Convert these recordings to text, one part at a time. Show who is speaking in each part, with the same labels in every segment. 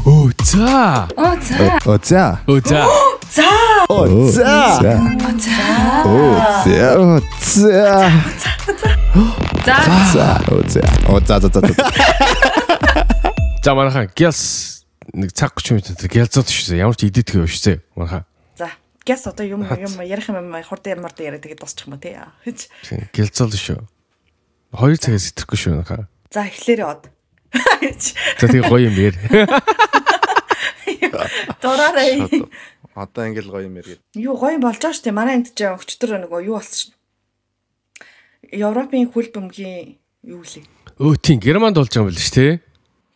Speaker 1: Оо за. За манайхаа гялс нэг цаг 30 минут гялзаад швээ. Ямар ч идэх юм швээ. Манайхаа.
Speaker 2: За гялс одоо юм ярих юм хурдан ямард яриа тэгээд дуусчих юм тий.
Speaker 1: Гялзал шүү. 2 цагаас итгэхгүй шүү манайхаа.
Speaker 2: За эхлээрээ од.
Speaker 1: За тэгээ гоё юм яар.
Speaker 2: Дураарай.
Speaker 3: Одоо ингээл гоё юм яргээд.
Speaker 2: Юу гоё болж байгаа шүү дээ. Манай энд ч өчтөр нөгөө юу болсон шүү. Европын хөл бөмбөгийн юу лээ.
Speaker 1: Тийм Германд болж байгаа юм биш тий.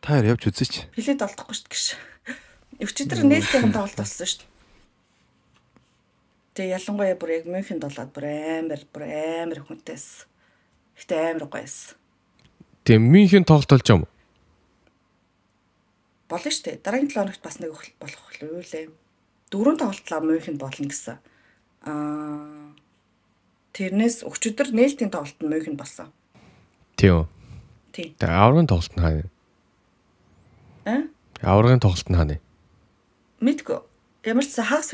Speaker 3: Та яар явж үзээч.
Speaker 2: Билет олдохгүй шүү гэж. Өчтөр нээлттэй тоглолт болсон шүү. Тэгээ ялангуяа бүр яг Мюнхенд болоод бүр амар хүнтэйс. Гэтэ амар гоёс.
Speaker 1: Тэгээ Мюнхен тоглолт болж байгаа юм.
Speaker 2: Болно шүү дээ. Дараагийн 7 хоногт бас нэг болох юу лээ. 4 тоглолтлоо Мюнхенд болно гэсэн. Тэрнээс өчигдөр нээлтийн тоглолт нь Мюнхенд болсон.
Speaker 1: Тийм.
Speaker 2: Тийм.
Speaker 1: Тэгээ аврагын тоглолт нь хаана? Аврагын тоглолт нь хаана?
Speaker 2: Мэдгүй. Ямар ч хагас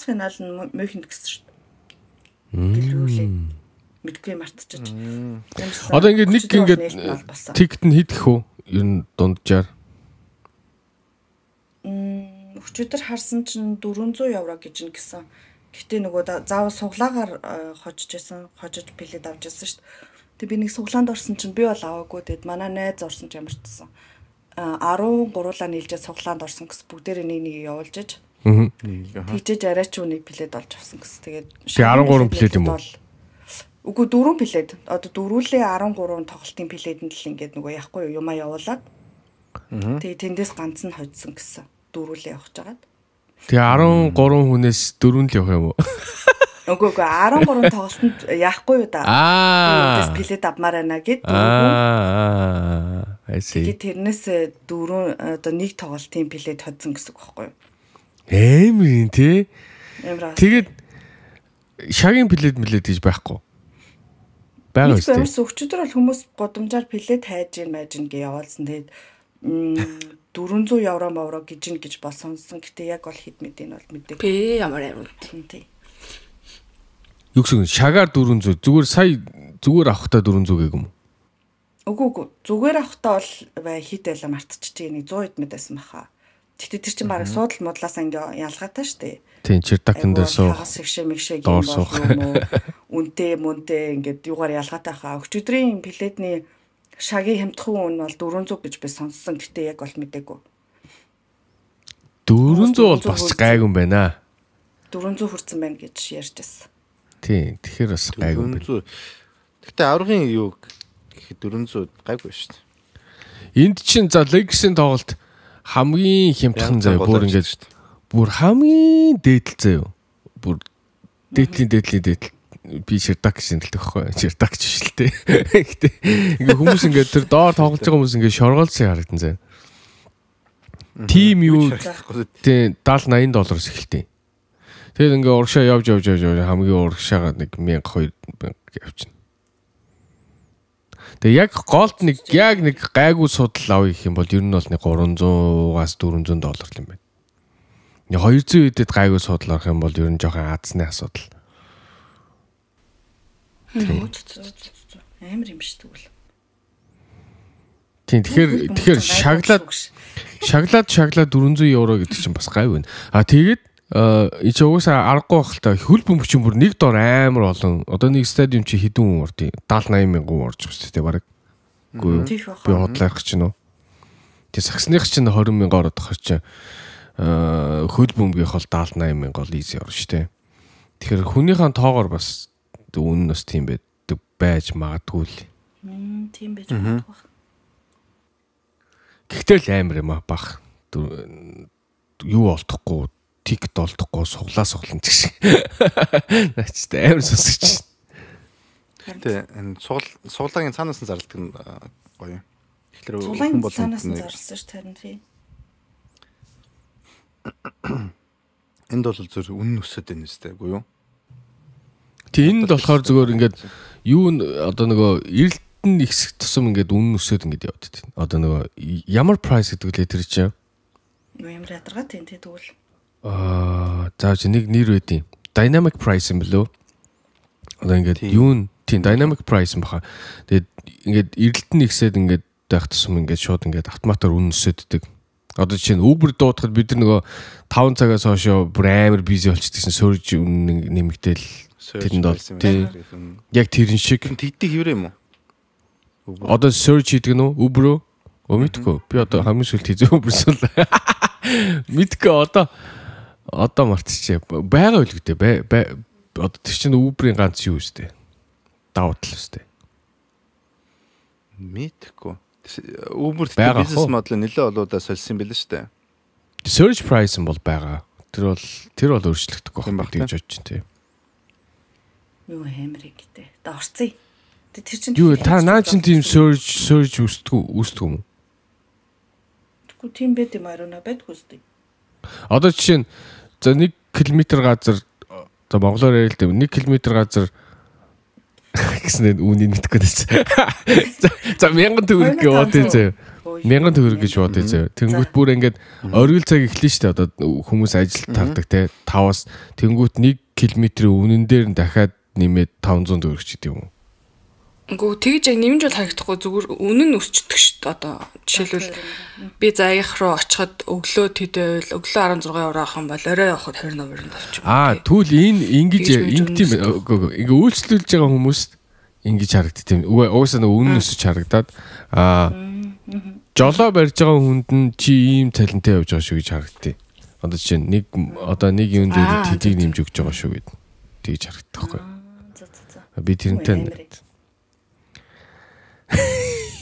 Speaker 2: финал нь Мюнхенд гэсэн шүү дээ. Гэлүүлээ. Мэдгүй мартчихж.
Speaker 1: Одоо ингээд нэг ингээд тикет нь хэд гэх үү? Ер нь дунджаар.
Speaker 2: Өчигдөр харсан чинь 400 евро гэж гисэн. Гэтэ нөгөө заавал суглаагаар хожиж билет авч ирсэн шүү дээ. Тэг би нэг суглаанд орсон чинь би бол аваагүй. Тэгэд манай найз орсон ч ямар ч гэсэн 13-аа нийлжээ суглаанд орсон гэс бүгдээрээ нэг явуулж иж. Тийжээж арайч үнийг билет олж авсан гэс. Тэгээд
Speaker 1: 13 билет юм уу?
Speaker 2: Үгүй 4 билет. Одоо дөрвөлээ 13 тоглолтын билетэнд л ингээд нөгөө яахгүй юмаа явуулаад. Тэгээ тэндээс ганц нь хоцсон гэсэн. Дөрвөлээ явах жагаад.
Speaker 1: Тэгээ 13 хүнээс 4 л явах юм уу?
Speaker 2: Үгүй 13 тоглолтод яахгүй юу да. Тэндээс билет авмаар байна гэд. Тэгээ тэрнээс 4 одоо нэг тоглолтын билет хоцсон гэсэн үг байхгүй юу?
Speaker 1: Эмрийн тий. Тэгээд шагийн билет гэж байхгүй. Бага үстэй.
Speaker 2: Өчигдөр бол хүмүүс годамжаар билет хайж байж гээ явуулсан. Тэгээд 400 евро гэж болсон. Гэтэ яг бол хэд мэдээ нь бол мэдээ.
Speaker 4: Би ямар юм
Speaker 2: тий.
Speaker 1: Юу гэсэн шагаар 400 зүгээр авахтаа 400 гэх юм уу?
Speaker 2: Үгүй зүгээр авахтаа бол хэд байла мартчихжээ. Нэг 100 хэд мэдээсэн баха. Тэгтээ тэр чинь бараг суудал модлаас ингээ ялгаатай штэ.
Speaker 1: Тийм чирдакэн дээр суух.
Speaker 2: Хагас мэгшээ юм бол үнтэй ингээд юугаар ялгаатай хаа. Өчигдрийн билетний шагийн хямдхан үн бол 400 гэж би сонссон. Гэтэ яг бол мэдээгүй.
Speaker 1: 400 бол бас гайгүй юм байна.
Speaker 2: 400 хүрсэн байна гэж ярьж байсан.
Speaker 1: Тийм тэгэхээр бас гайгүй юм байна.
Speaker 3: Гэтэ аврагын юу гэхэд 400 гайгүй шүү дээ.
Speaker 1: Энд чинь за Legacy тоглолт хамгийн хямдхан заяа бүр ингээд бүр хамгийн дээдл заяа. Бүр дээдлийн би ширдак гэсэн хэлдэг байхгүй. Ширдак ч биш л тээ. Гэтэ ингээ хүмүүс ингээ тэр доор тоглож байгаа хүмүүс ингээ шоргоолсон харагдан заяа. Тим юу тий $70-80 эхэлтий. Тэгээд ингээ урагшаа явж хамгийн урагшаага нэг 1000-2000 явчихна. Тэгээ яг голд нэг гайгүй судал авъя гэх юм бол ер нь бол нэг $300-аас $400 юм байна. 200 үедэд гайгүй судал авах юм бол ер нь жоохон аазны асуудал.
Speaker 2: Амар юм шүү дээ.
Speaker 1: Тийм тэгэхээр шаглаад €400 гэдэг чинь бас гайгүй байна. Тэгээд ич угаасаа аргагүй байхaltaа хөл бөмбөч бүр нэг дор амар олон. Одоо нэг стадиум чи хэдэн хүн ордیں۔ 70-80 мянган хүн орж байгаа шүү дээ баг. Үгүй юу? Би хотлах чинь үү. Тэг саксных чинь 20 мянга ороод тахаар чинь хөл бөмбөгийнх бол 70-80 мянга бол easy орно шүү дээ. Тэгэхээр хүнийхэн тоогоор бас үнэн бас тийм байж магадгүй л.
Speaker 2: Тийм байж магадгүй.
Speaker 1: Гэхдээ л амар юм аа бах. Юу олдохгүй тикет олдохгүй суглан ч гэсэн. Наачтай амар сонсогч.
Speaker 3: Тэ энэ суулгагийн цаанаас нь зарладаг нь гоё. Тэгэхээр
Speaker 2: хүн бол цаанаас нь зарласан ш тарин тий.
Speaker 3: Энд бол зөв үнэн өсөд байна үстэй үгүй юу?
Speaker 1: Тийм энд болохоор зөвөр ингээд юу одоо нөгөө эрэлтэн ихсэх тусам ингээд үнэн өсөд ингээд яваад байна. Одоо нөгөө ямар прайс гэдэг лээ тэр чинь
Speaker 2: Юу ямар ядаргаа тийм тэгвэл.
Speaker 1: За чи нэг нэр байдیں۔ Dynamic price юм болов. Одоо ингээд юу тийм dynamic price юм баха. Тэгээд ингээд эрэлт нь ихсээд ингээд байх тусам ингээд шууд ингээд автоматар үнэ өсөддөг. Одоо жишээ нь Uber дуудахад бид нар нөгөө 5 цагаас хойш бүр амар бизи болчихдгийсэн surge үнэ нэмэгдээл тэрэнд бол тийм яг тэрэн шиг
Speaker 3: тэгдэг хэврээ юм уу?
Speaker 1: Одоо surge хийдэг нь Uber мэдгүй. Би одоо хамгийн сүүлд хийзээ Uber-сэл. Мэдгүй одоо мартчихъя. Байгаа үл гэдэг. Одоо тэр чинь Uber-ийн ганц юу үстэй. Давуу тал үстэй.
Speaker 3: Мэдгүй. Uber гэдэг бизнес модель нэлээд олоодаа сольсон юм билээ шүү дээ.
Speaker 1: Search price бол байгаа. Тэр бол өөрчлөгдөхгүй байх гэж бодож байна тийм.
Speaker 2: Юу хэмрэг гэдэг. Одоо орцъё. Тэр чинь
Speaker 1: юу та наа чин тийм search үстдэг юм уу?
Speaker 2: Тэгвэл тийм байд юм аруна байдгүй үстэй.
Speaker 1: Одоо жишээ нь за 1 км газар за монголоор ярил л дээ 1 км газар гэсэн үнийг мэдгүй дээ. За 1000 төгрөг гэж бодъё заяа. 1000 төгрөг гэж бодъё заяа. Тэнгүүт бүр ингээд оргил цаг эхлэн штэ одоо хүмүүс ажил тардаг те 5-аас тэнгүүт 1 км-ийн үнэн дээр нь дахиад нэмээд 500 төгрөг ч гэдэг юм уу.
Speaker 4: Үгүй тэгж яг нэмж бол харагдахгүй зүгээр үнэн нь өсчдөг шүү дээ одоо жишээлбэл би заяах руу очиход өглөө тэдэл өглөө 16 евро авах юм бол орой явахад 20 авчих.
Speaker 1: Түүл ингэж тийм ингээ үйлчлүүлж байгаа хүмүүст ингэж харагдтiim. Угаасаа нөгөө үнэн өсөж харагдаад жолоо барьж байгаа хүнд нь чи ийм таленттай явж байгаа шүү гэж харагдтiim. Одоо жишээ нь нэг юм дээр тэдийг нэмж өгч байгаа шүү гэд тэгж харагддаг байхгүй. Би тэрнтэй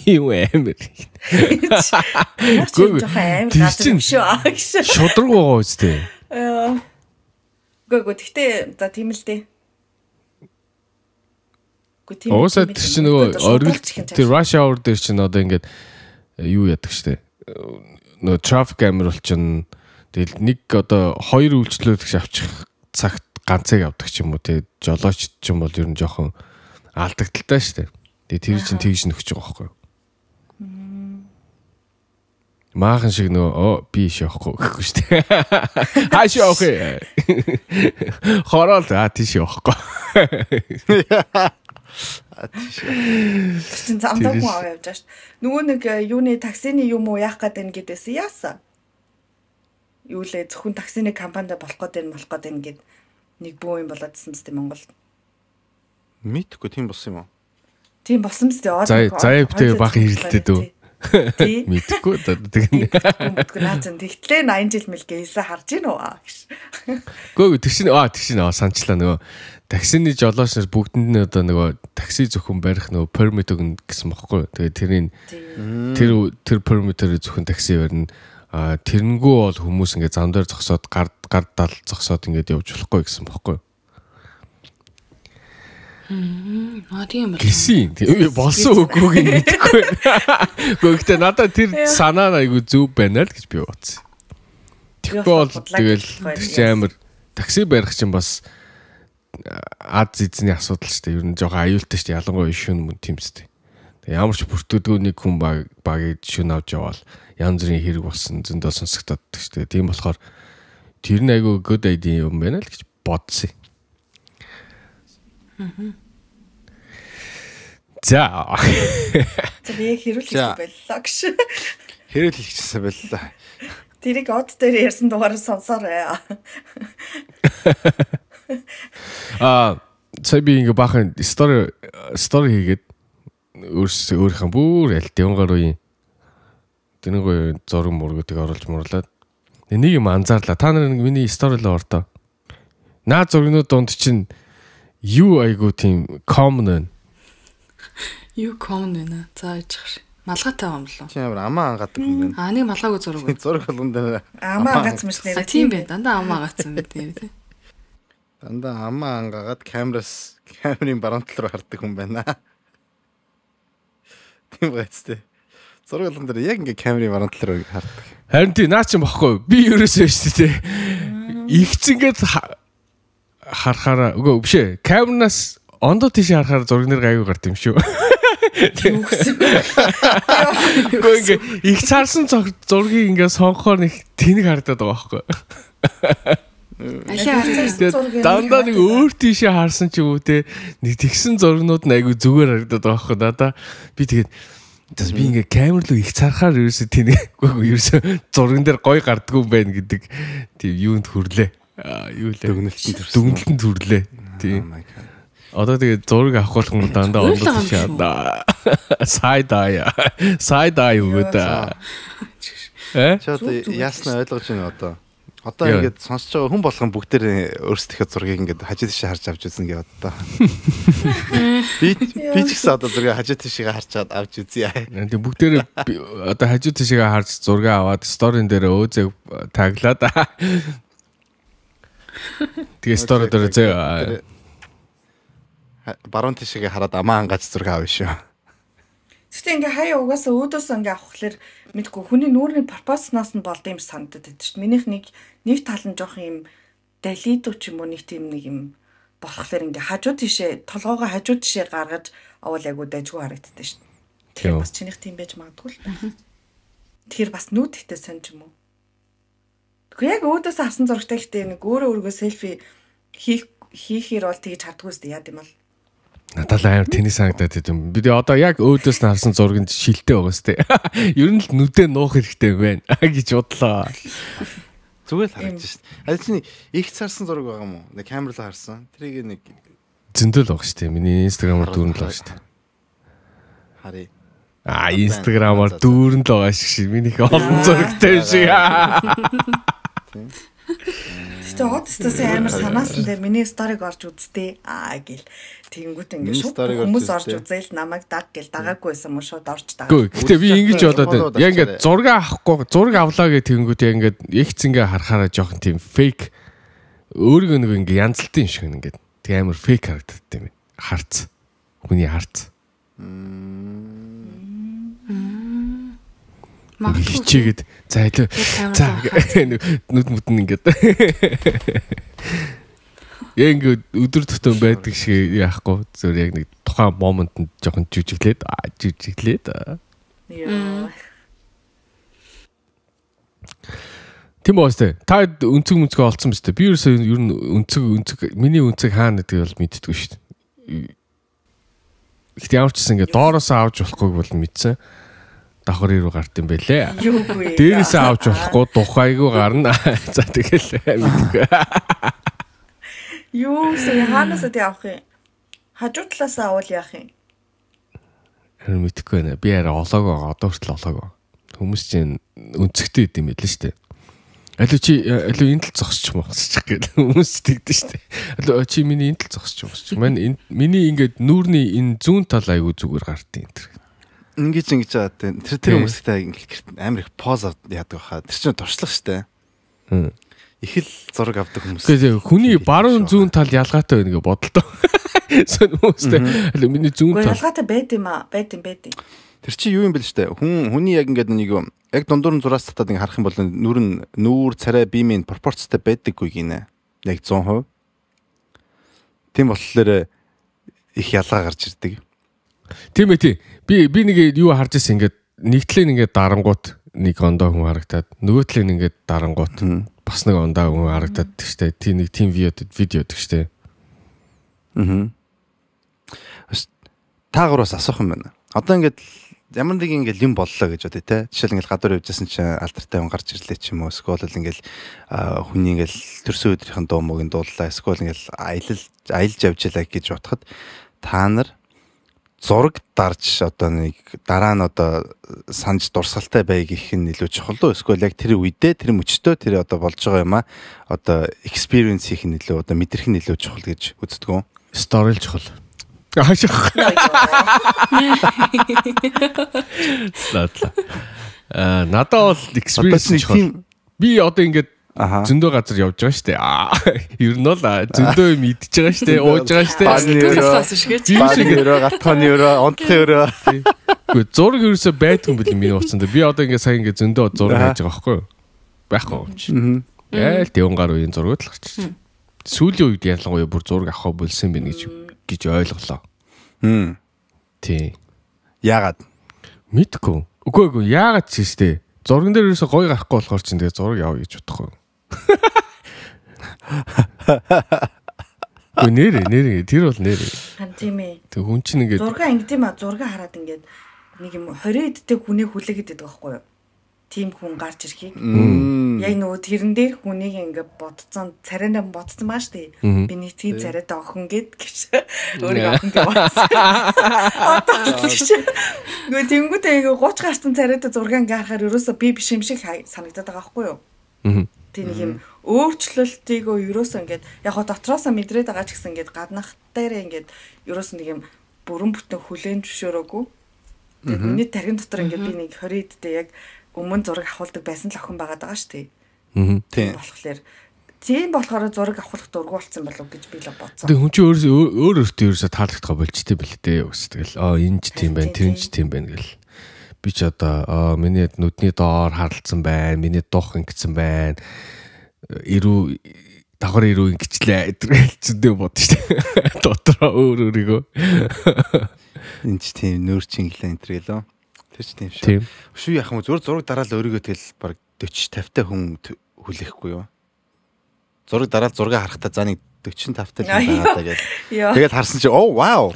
Speaker 1: юу амар. Шудраг байгаа үстэй.
Speaker 2: Гүг гэхдээ за тийм л дээ.
Speaker 1: Өөсөө тэр чинь нөгөө оргил тэр rush hour дээр чинь одоо ингээд юу яадаг штэ. Нөгөө traffic амар болчихно. Тэгэл нэг одоо 2 үйлчлүүлэгч авчих цагт ганцыг авдаг ч юм уу те жолооч ч юм бол ер нь жоохон алдагдaltaй штэ. Тэр чинь тэгж нөхөж байгаа байхгүй юу? Маахан шиг нөгөө би иш явахгүй гэхгүй шүү дээ. Хааш явах вэ? Хороол тийш явахгүй.
Speaker 2: Чин замдаа хүн аваа явж шээ. Нөгөө нэг юуны таксины юм уу яах гээд байна гэдээс яасан? Юу лээ зөвхөн таксины компанид болох гээд гээд нэг бөө юм болоодсэн мэт Монголд.
Speaker 3: Мэдгүй тийм болсон юм уу?
Speaker 2: Тийм болсон мэт.
Speaker 1: Заяа битээ бах хэрэлдээ дөө. Мэдгүй
Speaker 2: тэгнэ. Наацсан тэгтлээ 80 жил мэлгээсээ харж гин үү гэж.
Speaker 1: Гөө тэр чинь санчлаа нөгөө таксины жолооч нар бүгдэнд нь одоо нөгөө такси зөвхөн барих нөгөө permit өгнө гэсэн бохоггүй. Тэгээд тэр permit-ээр зөвхөн такси барина. Тэрнгүү бол хүмүүс ингээд зам дээр зогсоод гар дал зогсоод ингээд явж болохгүй гэсэн бохоггүй.
Speaker 4: Тийм
Speaker 1: болсон үгүйг мэдэхгүй. Гэхдээ надад тэр санаа айгу зөв байна л гэж би бодсон. Тэгэхгүй бол тэгэл амар такси барих чинь бас ад зэзний асуудал шүү дээ. Ер нь жоохон аюултай шүү дээ. Ялангуяа шүн мөн тиймстэй. Тэг ямар ч бүртгдөө нэг хүн багийг шүн авч яваал янз бүрийн хэрэг болсон зөндөө сонсогдоод шүү дээ. Тийм болохоор тэр нь айгу good idea юм байна л гэж бодсон. За
Speaker 2: би хэрүүлсэн байлаа гэж.
Speaker 3: Хэрүүлсэн байлаа.
Speaker 2: Тэрийг од дээр ярьсан дугаараа сонсоорой.
Speaker 1: Сая би ингээ бахан story хийгээд өөрийнхөө бүр аль дивангаар үе тэнийгөө зураг мургуудыг оруулж мурлаад нэг юм анзаарлаа. Та нар миний story л ордоо. Наад зургнууд донд чинь юу айгу тийм common байна.
Speaker 4: Юу common вэ? За ичхэр. Малгайтай юм болов.
Speaker 3: Тийм амар амаа ангадаг юм байна.
Speaker 4: Нэг малгайгүй зураг.
Speaker 3: Зураг болгон дээр
Speaker 2: амаа ангаацсан мэт нэр.
Speaker 4: Тийм байна. Дандаа амаа ангаацсан мэт нэр тий.
Speaker 3: Дандаа амаа ангаагаад камерын баруун тал руу хардаг хүн байна. Тийм байцтэй. Зураг болгон дээр яг ингээ камерын баруун тал руу хардаг.
Speaker 1: Харин тий наа чи багхгүй. Би ерөөсөө шүү дээ. Игцэнгээд харахаараа үгүй бишээ. Камеранаас ондоо тийш харахаар зураг нэр гайгүй гард юм шүү.
Speaker 2: Юу гэсэн бэ?
Speaker 1: Гэхдээ ингээ их цаарсан зургийг ингээ сонгохоор нэг тэнэг харагдаад байгаа байхгүй. Дандаа нэг өөр тийшээ харсан ч юм уу те нэг тэгсэн зургнууд нь айгүй зүгээр харагдаад байгаа байхгүй. Надаа би тэгээд би ингээ камер руу их царахаар ерөөсө тэнэггүй ерөөсө зурган дээр гой гардггүй байна гэдэг тийм юунд хүрлээ. Юу лээ дүгнэлтэнд хүрлээ. Тийм. Одоо тэгээд зураг авах болох юм дандаа ондоо шаада. Side eye өгөөд.
Speaker 3: Чод яасна ойлгож байна одоо. Одоо ингээд сонсож байгаа хүн болгон бүгдээр өөрсдийнхөө зургийг ингээд хажуу тийшээ харж авч үзэн гээ одоо. Би ч гэсэн одоо зургийг хажуу тийшээ харж авч үзье.
Speaker 1: Тэгээд бүгдээр одоо хажуу тийшээ харж зураг аваад сторийн дээр өөзөө таглаад. Тэгээ стори дээр зөө
Speaker 3: баруун тийшээ хараад амаа ангааж зураг авна шүү.
Speaker 2: Гэхдээ ингээ хаяа угаасаа өөдөөс ингээ авахлаар мэдгүй хүний нүүрний пропорцноос нь болд юм санагдаад байдаг шүү. Минийх нэг тал нь жоох юм далидо ч юм уу нэг тийм нэг юм болохлаар ингээ хажуу тийшээ толгоогоо хажуу тийшээ гаргаж авал айгуу дайжгүй харагддаг шүү. Тэгэхээр бас чинийх тийм байж магадгүй л байна. Тэгэхээр бас нүүд ихтэй сонь ч юм уу. Гэхдээ яг өөдөөс авсан зурагтай ихтэй нэг өөрөө селфи хийхээр бол тэгж хардггүй шүү яа гэм бол.
Speaker 1: Надад амар тэний санагдаад идэв. Бид одоо яг өөдөөс нь харсан зургийн шилтэй байгаа сте. Ер нь л нүдээ нуух хэрэгтэй байна гэж бодлоо.
Speaker 3: Зүгээр л харагдаж шít. Аль чинь их царсан зураг байгаа юм уу? Нэг камер руу харсан. Тэрийг нэг
Speaker 1: зөндөл байгаа штэ. Миний инстаграмаар дүүрэн л байгаа штэ.
Speaker 3: Харъя.
Speaker 1: Инстаграмаар дүүрэн л байгаа шиг. Минийх олон зурагтай шиг.
Speaker 2: Гэтэ одстос амар санаасан дээр миний сториг орж үзтээ гэл тэгэнгүүт ингээ шууд хүмүүс орж үзээл намайг даг гэл дагаагүйсэн юм шууд орж дагаа.
Speaker 1: Гэтэ би ингэж бодоод яг ингээ зураг авахгүй зураг авлаа гэх тэгэнгүүт яг ингээ их зингээ харахаараа жоохон тийм фейк өөрийгөө нэг ингээ янзлалтын юм шиг ингээ тэг амар фейк харагдаад тийм харц. Хүний харц. Хичээгээд за нүд мүдэн ингээд яг ингээд өдөр тутам байдаг шиг яахгүй зөв яг нэг тухайн моментод жоохон жүжиглээд тийм боостэй та өнцөг олцсон биз дээ би ерөөсөө ер нь өнцөг миний өнцөг хаана гэдэг бол мэддэггүй шүү дээ. Гэхдээ ямар ч гэсэн ингээд доороос авч болохгүйг бол мэдсэн. Давхар руу гарт юм бэлээ. Дээрээсээ авч болохгүй тухайгүй гарна. За тэгэл мэдгүй.
Speaker 2: Юу сая хаанаас тий авах юм? Хажуу талаас авал яах юм?
Speaker 1: Харин мэдгүй нэ. Би арай олоог одоо хүртэл олоог. Хүмүүс чинь өнцгтэй идэм байлээ шүү дээ. Алуу энэ тал зогсчих гэл хүмүүс тэгдэж шүү дээ. Алуу чи миний энэ тал зогсчих. Манай миний ингээд нүүрний энэ зүүн тал айгу зүгээр гартыг энэ.
Speaker 3: Ингэж байгаа тэр хүмүүстэй амар их поз яадаг хаа. Тэр чинь туршлага штэ. Их л зураг авдаг хүмүүс.
Speaker 1: Тэгээ хүний баруун зүүн тал ялгаатай байна гэж бодолтой. Сон хүмүүстэй. Аль миний зүүн тал
Speaker 2: ялгаатай байд юм аа. Байд юм.
Speaker 3: Тэр чи юу юм бэл штэ. Хүний яг ингээд нэг яг дундуур нь зураас татаад ингэ харах юм бол нүүр царай биемийн пропорцтой байдаггүй гинэ. Яг 100%. Тийм болохоор их ялгаа гарч ирдэг.
Speaker 1: Тийм ээ. Би нэг юу харж ирсэн ингээд нэг талын ингээд дарангуут нэг ондоо хүн харагдаад нөгөө талын ингээд дарангуут бас нэг ондоо хүн харагдаад штэ. Тийм нэг тийм видео штэ.
Speaker 3: Таагуураас асуух юм байна. Одоо ингээд ямар нэг ингээд юм боллоо гэж бодъё те. Жишээл ингээд гадуур явжсэн чинь алдартай хүн гарч ирлээ ч юм уу. Эсвэл ингээд хүний ингээд төрсөн өдрийнхэн дуу мөгийн дууллаа. Эсвэл ингээд аялж явжлаа гэж бодоход та нар зураг дарж одоо нэг дараа нь одоо санаж дурсгалтай бай гэх нь илүү чухал уу? Эсвэл яг тэр үедээ тэр мөчтөө тэр одоо болж байгаа юм а одоо experience хийх нь илүү одоо мэдрэх нь илүү чухал гэж үздэг үү?
Speaker 1: Story л чухал. Ааших. Надад бол experience чухал. Би одоо ингээд зөндөө газар явж байгаа штэ. Ер нь бол зөндөө юм идчихэж байгаа штэ, ууж байгаа штэ.
Speaker 3: Бааны өрөө, галтханы өрөө, онцлог өрөө.
Speaker 1: Гэхдээ зураг ерөөсөө байдгүй юм бэл миний уцанд. Би одоо ингээд сая ингээд зөндөө зураг хийж байгаа байхгүй юу? Байхгүй юм чи. Яа л тэгүн гар үеийн зургууд л гарч. Сүүлийн үед ялангуяа бүр зураг авах болсон юм байна гэж ойлголоо. Тий.
Speaker 3: Яагаад?
Speaker 1: Мэдгүй. Үгүй яагаад ч штэ. Зурган дээр ерөөсө гоё гарахгүй болохоор чинь тэгээ зураг яваа гэж бодохгүй. Нэрээ тэр бол нэрээ.
Speaker 2: Хан тийм ээ.
Speaker 1: Тэг хүн чинь ингээд
Speaker 2: Зураг ингэдэм а зураг хараад ингээд нэг юм 20 эдтэй хүнийг хүлээгээд байдаг байхгүй юу? Тим хүн гарч ирэхийг. Яг нөгөө тэрэн дээр хүнийг ингээд бодцсон царайнаа бодцсон баа штэ. Би нэг тийм царайтай охин гэд гэж өөрөө охин гэж бодсон. Одоо гэж. Нөгөө тэнгуүтэй ингээ 30 гарсан царайтай зураг ингээ харахаар ерөөсөө би биш юм шиг санагдаад байгаа байхгүй юу? Тийм нэг юм өөрчлөлтийг ерөөсөө ингээд яг хоо дотроосоо мэдрээд байгаа ч гэсэн ингээд гаднах дээр ингээд ерөөсөө нэг юм бүрэн бүтэн хүлээн зөвшөөрөөгүй. Тэгээд миний тархин дотор ингээд би нэг 20 эдтэй яг өмнө зураг авахулдаг байсан л охин байгаад байгаа шүү дээ. Тийм болохоор зураг авахлах дургу болсон болов гэж би л бодсон.
Speaker 1: Тэгээ хүн чинь өөртөө ерөөсө таалагдах болчтой бэл дээ ус. Тэгэл энэ ч тийм байна, тэр ч тийм байна гэл. Би ч одоо миний нүдний доор харалцсан байна, миний дух ингэсэн байна. Давхар ирүү ингэчлээ гэдэгчдээ бодсон шүү дээ. Дотроо өөрийгөө.
Speaker 3: Энд ч тийм нүүр чинглээ энэ гэлөө. Тэр ч тийм шүү. Шүү яах юм зураг дараал өөрийгөө тэгэл баг 40 50 та хүн хүлээхгүй юу? Зураг дараал зураг харахтаа за нэг 45 та л байгаа даа гэдэг. Тэгээд харсан чи оо вау.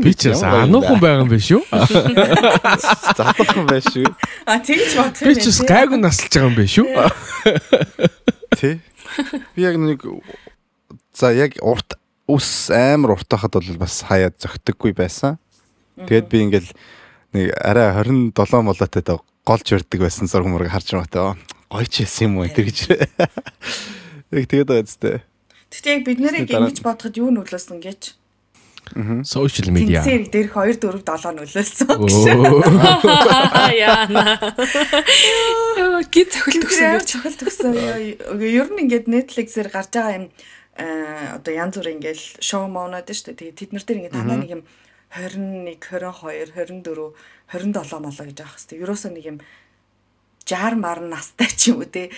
Speaker 1: Би ч ануухан байгаа юм биш үү?
Speaker 3: Заахгүй байх шүү.
Speaker 2: Тэгж бодсон.
Speaker 1: Би ч гайгүй насалж байгаа юм биш үү?
Speaker 3: Тэ. Би яг нэг за яг урт ус амар урт хахад бол бас хаяад зөгтөггүй байсан. Тэгээд би ингээл нэг арай 27 молоотой голж өрдөг байсан зураг мураг харж байгаатай. Гоё ч байсан юм уу тэр гэж. Яг тэгээд байгаа зү.
Speaker 2: Тэгтээ яг бид нарыг ингэж бодоход юу нөлөөсөн гэж?
Speaker 1: Social media.
Speaker 2: Тэнцээр дээрх 2 4 7 нөлөөсөн.
Speaker 4: Яана. Гин цохилт өгсөн.
Speaker 2: Ер нь ингээд Netflix-ээр гарч байгаа юм одоо янз бүр ингээд шоу моонод шүү дээ. Тэгээд тэд нар дээр ингээд танаа нэг юм 21, 22, 24, 27 молоо гэж аах хэвээр. Ерөөсөө нэг юм 60 мар настай ч юм уу те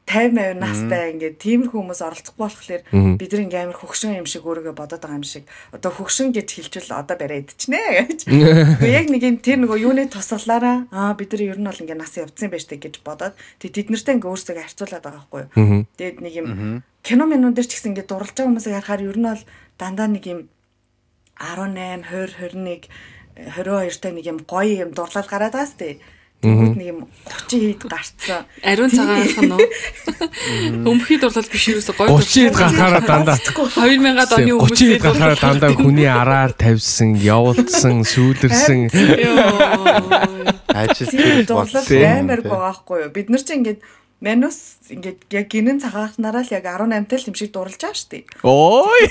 Speaker 2: 50 настай ингээд тиймэрхүү хүмүүс оролцохгүй болохоор бид нэг амар хөгшин юм шиг өөрийгөө бодоод байгаа юм шиг. Одоо хөгшин гэж хэлчихвэл одоо барай идчихнэ гэж. Гэхдээ яг нэг юм тэр нөгөө юуны туслаараа бид нар ер нь бол ингээд нас явцсан байж таг гэж бодоод тэд нартай ингээд өөрсдөө харьцуулаад байгаа байхгүй юу. Тэгээд нэг юм кино минут дээр ч гэсэн ингээд дурлаж байгаа хүмүүсийг харахаар ер нь бол дандаа нэг юм 18, 20, 21, 22 та нэг юм гоё юм дурлал гараад байгаа сте. Тэгвэл нэг юм 30 хэд гарцсан.
Speaker 4: Ариун цагаан ах нь уу? Өмхий дурлал биш юусоо гоё.
Speaker 1: 30 хэд гарахаараа дандаа
Speaker 4: 2000-ад оны хүмүүс
Speaker 1: 30 хэд гарахаараа дандаа хүний араар тавьсан, явуулсан, сүүлэрсэн.
Speaker 3: Ажил төрөл
Speaker 2: дурлал амар гоогахгүй юу? Бид нар ч ингээд Манус ингээд яг гинэн цагаахнараа л яг 18-тай л юм шиг дурлаж байгаа шүү дээ.
Speaker 1: Ой,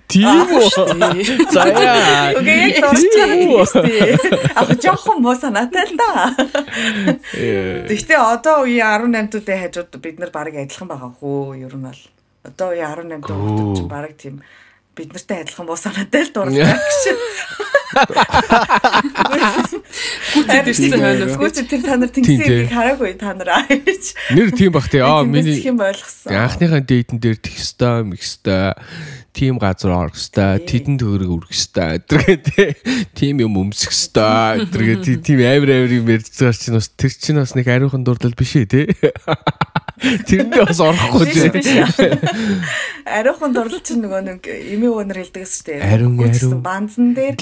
Speaker 1: тийм үү. Заяа.
Speaker 2: Окей, дурлаж байгаа шүү дээ. Аа жоохон муу санаатай л да. Гэхдээ одоо үе 18-туудын хажууд бид нар барыг адилхан байгаа хөө. Ер нь бол одоо үе 18-тууд чинь барыг тийм бид нартай адилхан буу санаатай л дурлаж байгаа гэж.
Speaker 4: Гүцэд ирсэн байна.
Speaker 2: Гүцэд тэр та нар тэнгисийг хараагүй та нар гэж.
Speaker 1: Нэр тийм бах тий. Миний
Speaker 2: юм ойлгосон.
Speaker 1: Анхныхаа дейдэн дээр тэх ёстой, мэх ёстой. Тим газар орох ёстой, тэдэн төгрөг өргөх ёстой. Тэргээ тим юм өмсөх ёстой. Тэргээ тим амар юм ярьж байгаа чинь бас тэр чинь бас нэг ариухан дурлал биш ээ тий. Тэрэндээ бас орохгүй тий.
Speaker 2: Ариухан дурлал чинь нөгөө нэг эми өнөр хэлдэг шүү дээ.
Speaker 1: Ариун
Speaker 2: банзан дээр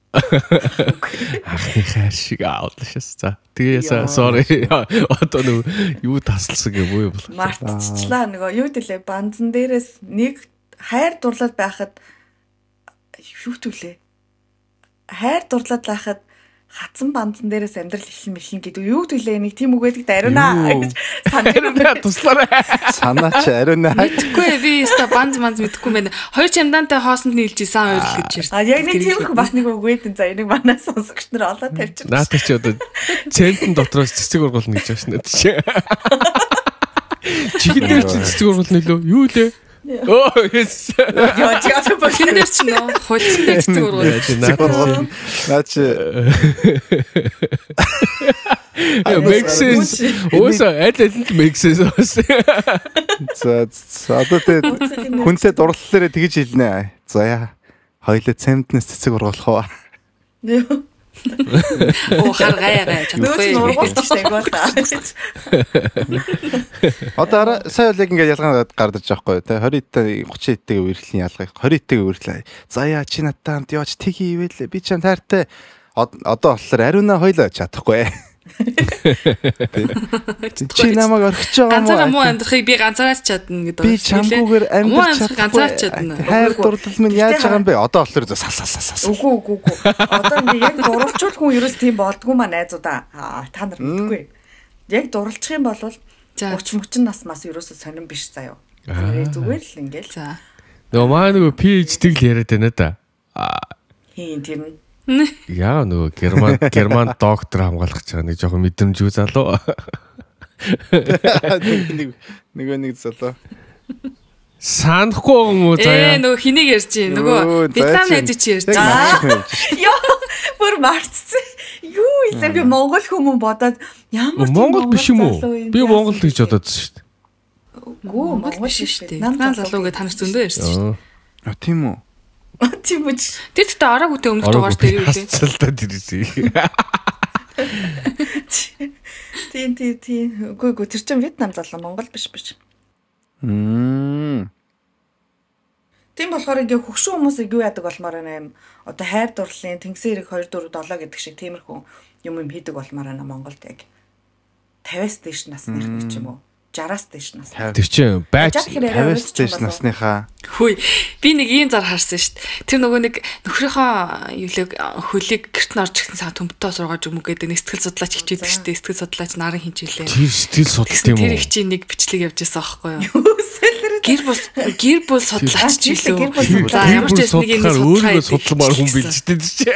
Speaker 1: Ахны хайр шиг аалшаас за. Тэгээ sorry. Одоо нөгөө юу таслсан гэв үү бол.
Speaker 2: Мартчихлаа нөгөө юу гэлээ банзан дээрээс нэг хайр дурлал байхад юу төлөө. Хайр дурлал байхад хатсан банзан дээрээс амьдрал эхлэн мэхлэн гэдэг юу төлөө нэг тийм үг байдаг ариунаа гэж санаа
Speaker 1: туслаарай.
Speaker 3: Санаач ариунаа.
Speaker 4: Мэдхгүй би өста банз мэдхгүй байна. Хоёр чамдаантай хоосонд нийлж исэн хоёр л гэж ярьсан.
Speaker 2: Яг нэг тийм их бас нэг үг өгдөн за энийг манай сонсогч нар олоод тавьчихсан.
Speaker 1: Наатах чи одоо центэн дотроос цэцэг ургуулна гэж байна чи. Чихэн дээр чи цэцэг ургуулна лөө юу лээ? Оо yes.
Speaker 2: Яа чи одоо
Speaker 4: бохин дээр ч нөө хулцсан дээр цэцэг ургуулна.
Speaker 3: Наач
Speaker 1: make sense. Ууса аль-аль make sense.
Speaker 3: За одоо тэгээд хүнлээ дурлалаараа тэгж хэлнэ. За яа. Хоёлаа цемтнээс цэцэг ургуулах уу?
Speaker 4: Оо харгаяа чадахгүй.
Speaker 2: Нургуулчих тайгаа та.
Speaker 3: Одоо сая л яг ингээд ялгаа гардаг байхгүй те 20-тай 30-тэй үерхлийн ялгаа 20-тэй үерхлээ. За яа чи надтай хамт яваач тэг хийвэл би чам таартай. Одоо болохоор ариуна хойлоо чадахгүй. Чи намайг орхиж байгаа юм уу?
Speaker 4: Ганцаараа муу амьдрахыг би ганцаараа чадна гэдэг.
Speaker 3: Би чамгүйгээр амьдрах
Speaker 4: ганцаараа чадна.
Speaker 3: Хайр дурлал минь яаж байгаа юм бэ? Одоо болохоор сас.
Speaker 2: Үгүй. Одоо ингэ яг дурлцуул хүн ерөөс тийм болдгоо маа найзуудаа. Та нар мэдгүй. Яг дурлчих юм бол 30 нас мас ерөөсөө сонирн биш заяа. Зүгээр л ингээл.
Speaker 4: За.
Speaker 1: Нөгөө маа нөгөө PhD-г л яриад байна да.
Speaker 2: Хийн тэр нь.
Speaker 1: Яа нөгөө герман доктор хамгаалах гэж байгаа нэг жоохон мэдрэмжгүй залуу.
Speaker 3: Нэг залуу.
Speaker 1: Санахгүй юм уу заяа.
Speaker 4: Нөгөө хэнийг ярьж чинь нөгөө Вьетнам найз чи ярьж чинь.
Speaker 2: Яа бүр марцсан. Юу илээ би монгол хүмүүс бодоод ямар тийм
Speaker 1: Монгол биш юм уу? Би Монгол гэж бодоод шүү дээ.
Speaker 2: Үгүй монгол биш шүү дээ.
Speaker 4: Нам залуу гэж танаас зөндөө ярьж чинь.
Speaker 3: Тийм үү?
Speaker 2: Тийм үү.
Speaker 4: Тэр тэгтээ араагүй тэ өмнөх дугаарч дээр юу вэ?
Speaker 1: Хасцалдаа дэрсэн.
Speaker 2: Тийм. Үгүй тэр чинь Вьетнам залуу монгол биш. Тийм болохоор ингээ хөгшин хүмүүсийг юу яадаг болмоор байна юм. Одоо хайр дурлалын тэнгисэрэг 2 4 7 гэдэг шиг тиймэрхүү юм хийдэг болмоор байна Монголд яг 50-аас дээш насных нэг ч юм уу 60-аас дээш нас.
Speaker 1: Тэр чинь байж
Speaker 3: 50-аас дээш насныхаа.
Speaker 4: Хөөе. Би нэг ийм зар харсан шүү дээ. Тэр нөгөө нэг нөхрийнхөө юулэг хөлийг гэрт нь орж ирсэн цаа төмтөө сургааж өгмөг гэдэг нэг сэтгэл судлаач хичээдэг шүү дээ. Сэтгэл судлаач нарын хинжүүлээ.
Speaker 1: Тэр сэтгэл судлалт юм уу?
Speaker 4: Тэр их чи нэг бичлэг явж байсан аахгүй юу? Гэр бүл судлаач ч илүү. За ямар ч нэг юм
Speaker 1: өөрийгөө судалмаар хүн бэлждэг чи.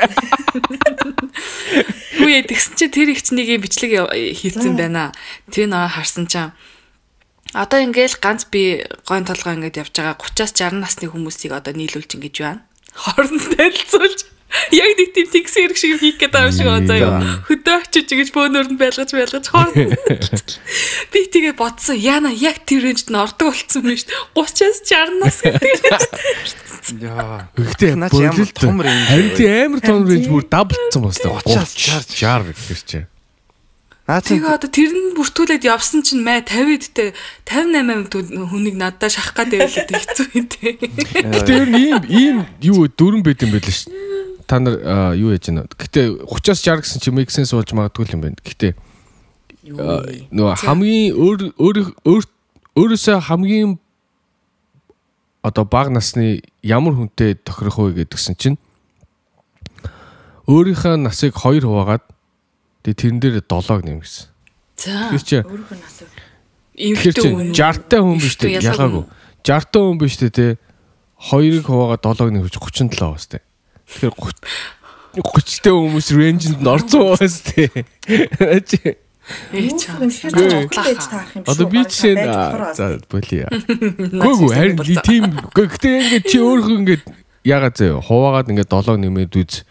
Speaker 4: Хөөе тэгсэн чи тэр их ч нэг юм бичлэг хийсэн байна. Тэр нөө харсан чам. Одоо ингээл ганц би гойн толгой ингээд явж байгаа 30-аас 60 насны хүмүүсийг одоо нийлүүлж ингэж байна. Хооронд танилцуулж яг нэг тийм тэгс хэрэг шиг хийх гэдэг юм шиг байна заяа. Хөдөө очиж ингэж бөөнөр нь байлгаж хооронд. Би тэгээ бодсон. Яна яг тэр рейнжд нь ордог болсон юм шүү дээ. 30-аас 60 нас гэдэг.
Speaker 3: Яа.
Speaker 1: Гэхдээ
Speaker 3: наач ямар том рейнж.
Speaker 1: Харин амар том рейнж бүр даблцсан байна.
Speaker 3: 30-аас
Speaker 1: 60 гэхэр чи.
Speaker 4: Тэгээ одоо тэр нь бүртгүүлээд явсан чинь май 50-д те 58 хүнийг надад шахах гэдэг байлаа хэцүү юм те.
Speaker 1: Тэр ийм юу дөрөн байд юм байл ш. Та нар юу яаж байна? Гэтэ 30-аас 60 гэсэн чи make sense болж магадгүй юм байна. Гэтэ нөгөө хамгийн өөрөөсөө хамгийн одоо бага насны ямар хүнтэй тохирох вэ гэдгсэн чинь өөрийнхөө насыг 2 хуваагаад тэгээ тэрэн дээр 7-г нэмсэн.
Speaker 4: За.
Speaker 1: Тэр чи
Speaker 2: Өөрийнхөө насыг
Speaker 4: эмхтэй хүн
Speaker 1: 60-тай хүн биш үү? Ялгаагүй. 60-тай хүн биш үү те 2-ыг хуваагаад 7-г нэмж 37 баас те. Тэгэхээр 30-тай хүмүүс рейнжинд нь орцсон баас те. Одоо би чинь за болиа. Гүг харин тийм гэхдээ ингээд чи өөрөө ингээд яагаад заяа хуваагаад ингээд 7-г нэмээд үз.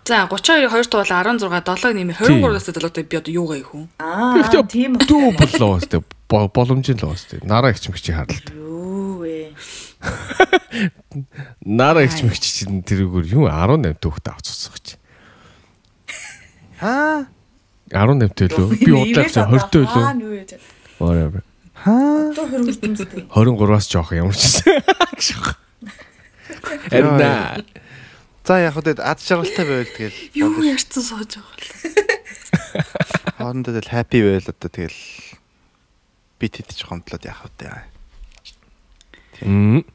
Speaker 4: За 32 дуул 16 7 нэмээ 23-аас залуутай би одоо юугаа их хүн.
Speaker 2: Тийм
Speaker 1: дүү болоо өстэй боломжтой л өстэй. Нараа ихч мэгчи харалт.
Speaker 2: юу вэ?
Speaker 1: Нараа ихч мэгчи чинь тэрүүгээр юу 18 түүхтэй авцсан гэж.
Speaker 3: Хаа?
Speaker 1: 18 төлөө. Би удлаа гэж 20 төлөө. Whatever.
Speaker 3: Хаа?
Speaker 2: Одоо хөргөлт юмстэй.
Speaker 1: 23-аас жоох ямар ч юм. Эрнэ.
Speaker 3: За яг хөтөд ад жаргалтай байвал тэгэл
Speaker 4: Юу ярьсан сууж байгаа вэ?
Speaker 3: хоорондоо тэгэл happy байвал одоо тэгэл би тэдэж гомдлоод яах вэ?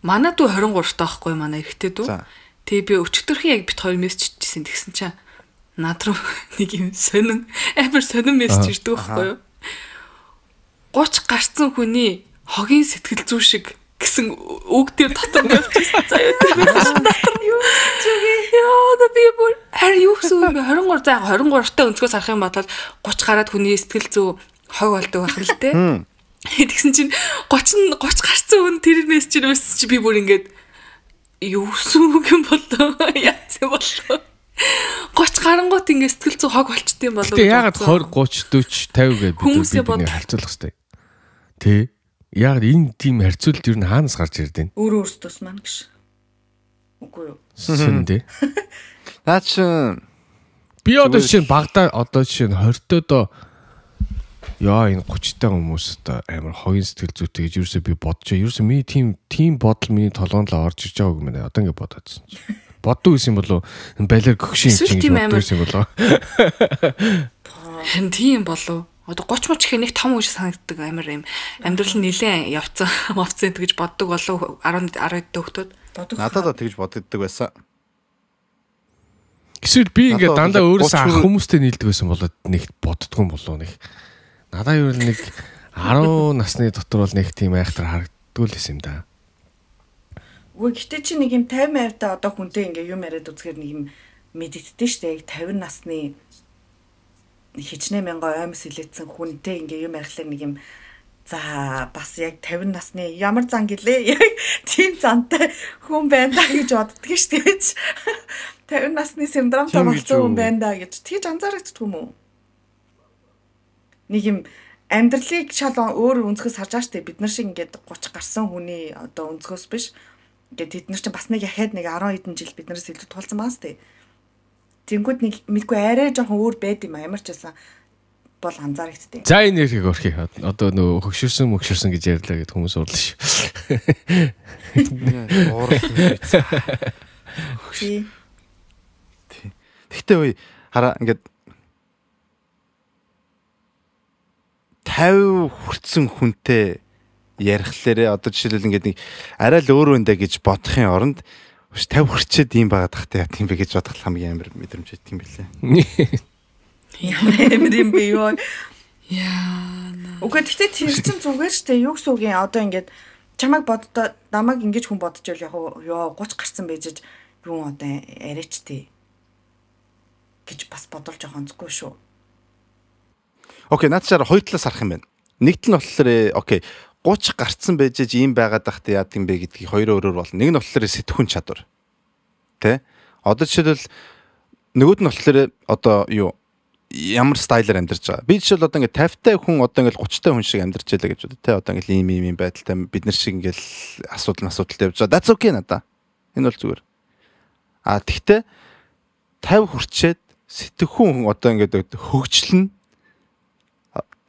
Speaker 4: Манай дүү 23 таахгүй манай эрэгтэй дүү. Тэгээ би өчтөрхөн яг бит хоёр мессеж чижсэн тэгсэн чинь над руу нэг юм сонин амар сонин мессеж ирдэг байхгүй юу? 30 гарцсан хүний хогийн сэтгэл зүй шиг гэсэн үг дээр дотор явчихсан заяа тэр дотор юу яа да би бүр юу гэсэн 23 за 23-тай өнцгөөс харах юм бол 30 гараад хүний сэтгэл зүй хог болдог байх л те. Тэгсэн чинь 30 гарцсан хүн тэр мессеж өссөн чи би бүр ингээд юу сүг юм болоо яац болоо 30 гарангуут ингээд сэтгэл зүй хог болчт юм болоо.
Speaker 1: Гэтэ яагаад 20 30 40 50 гэдэг бид харьцуулах хэрэгтэй. Тэ яг энэ тийм харьцуулт юу н хаанаас гарч ирдэ?
Speaker 2: Өөрөө өөртөөс маань гэж. Үгүй юу.
Speaker 1: Сүндэ.
Speaker 3: Наач
Speaker 1: Би одоо жишээ нь багада одоо жишээ нь 20-тоо яа энэ 30-тай хүмүүс одоо амар хогийн сэтгэл зүйтэй гэж ерөөсөө би бодож байгаа. Ерөөсөө миний тийм бодол миний толгоонд л орж иж байгааг юм байна. Одоо ингэ бодоодсэн. Боддог гэсэн болов балер гөгшин юм чинь боддог гэсэн болов.
Speaker 4: Хэн тийм болов. Одоо 30 мууч их нэг том үе санагддаг амар юм. Амьдрал нь нэлээд явцсан гэж боддог болов 10 хүүхдүүд.
Speaker 3: Надад тэгж боддог байсан.
Speaker 1: Эсвэл би ингээд дандаа өөрөөсөө ах хүмүүстэй нийлдэг байсан болоод нэг боддгоо болов нэг. Надаа юу нэг 10 насны дотор бол нэг тийм айхтар харагддаг л юм да.
Speaker 2: Үгүй гэтээ чи нэг юм 50 50-та одоо хүнтэй ингээ юм яриад үзэхээр нэг юм мэддэгдэн штэ яг 50 насны хичнээн мянган оймс хилээдсэн хүнтэй ингээ юм ярихлаар нэг юм за бас яг 50 насны ямар зан гэлээ яг тийм зантай хүн байна да гэж боддөг штэ. 50 насны синдромтой болсон хүн байна да гэж тэгж анзаардаг юм уу? Нэг юм амьдралыг шал өөр өнцгөөс харж байгаа штэ бид нар шиг ингээд 30 гарсан хүний одоо өнцгөөс биш ингээд тэд нар чинь бас нэг яхад нэг 10 хэдэн жил биднээс илүү тулсан маа штэ. Тэнгүүд нэг мэдгүй арай жоохон өөр байд юм ямар ч байсан бол анзаарэгддэг.
Speaker 1: За энэ яриг өрхий. Одоо нөө хөгшөрсөн гэж ярьлаа гэд хүмүүс уурлаа шүү.
Speaker 3: Тэгтээ үе хараа ингээд 50 хүрсэн хүнтэй ярихлаарэ одоо жишээлбэл ингээд нэг арай л өөр үндэ гэж бодохын оронд 50 хүрчээд ийм байгаад тахтай яа тийм бэ гэж бодох хамгийн амар мэдрэмж байт юм билээ.
Speaker 2: Ямар юм бэ юу?
Speaker 4: Яа.
Speaker 2: Үгүй тэгтээ тэр чинь зүгээр штэ юу гэсэн үг юм одоо ингээд чамайг боддоо намайг ингэж хүн бодож байл яг ёо 30 гарсан байж юу одоо яриач тий гэж бас бодолж байгаа онцгүй шүү.
Speaker 3: Окей, наачаар хоёр талаас харах юм байна. Нэгт нь болохоор окей 30 гарцсан байж ийм байгаад тахтай яад юм бэ гэдгийг хоёр өөрөөр болно. Нэг нь болохоор сэтгхүүн чадвар. Тэ? Одоо жишээлбэл нөгөөд нь болохоор одоо юу ямар стайлаар амьдарч байгаа. Би жишээл одоо ингээд 50-тай хүн одоо ингээд 30-тай хүн шиг амьдарч байлаа гэж бодё. Тэ одоо ингээд ийм байдалтай бид нар шиг ингээд асуудалтай явж байгаа. That's okay надаа. Энэ бол зүгээр. Тэгтээ 50 хүрчээд сэтгхүүн хүн одоо ингээд хөгжлөн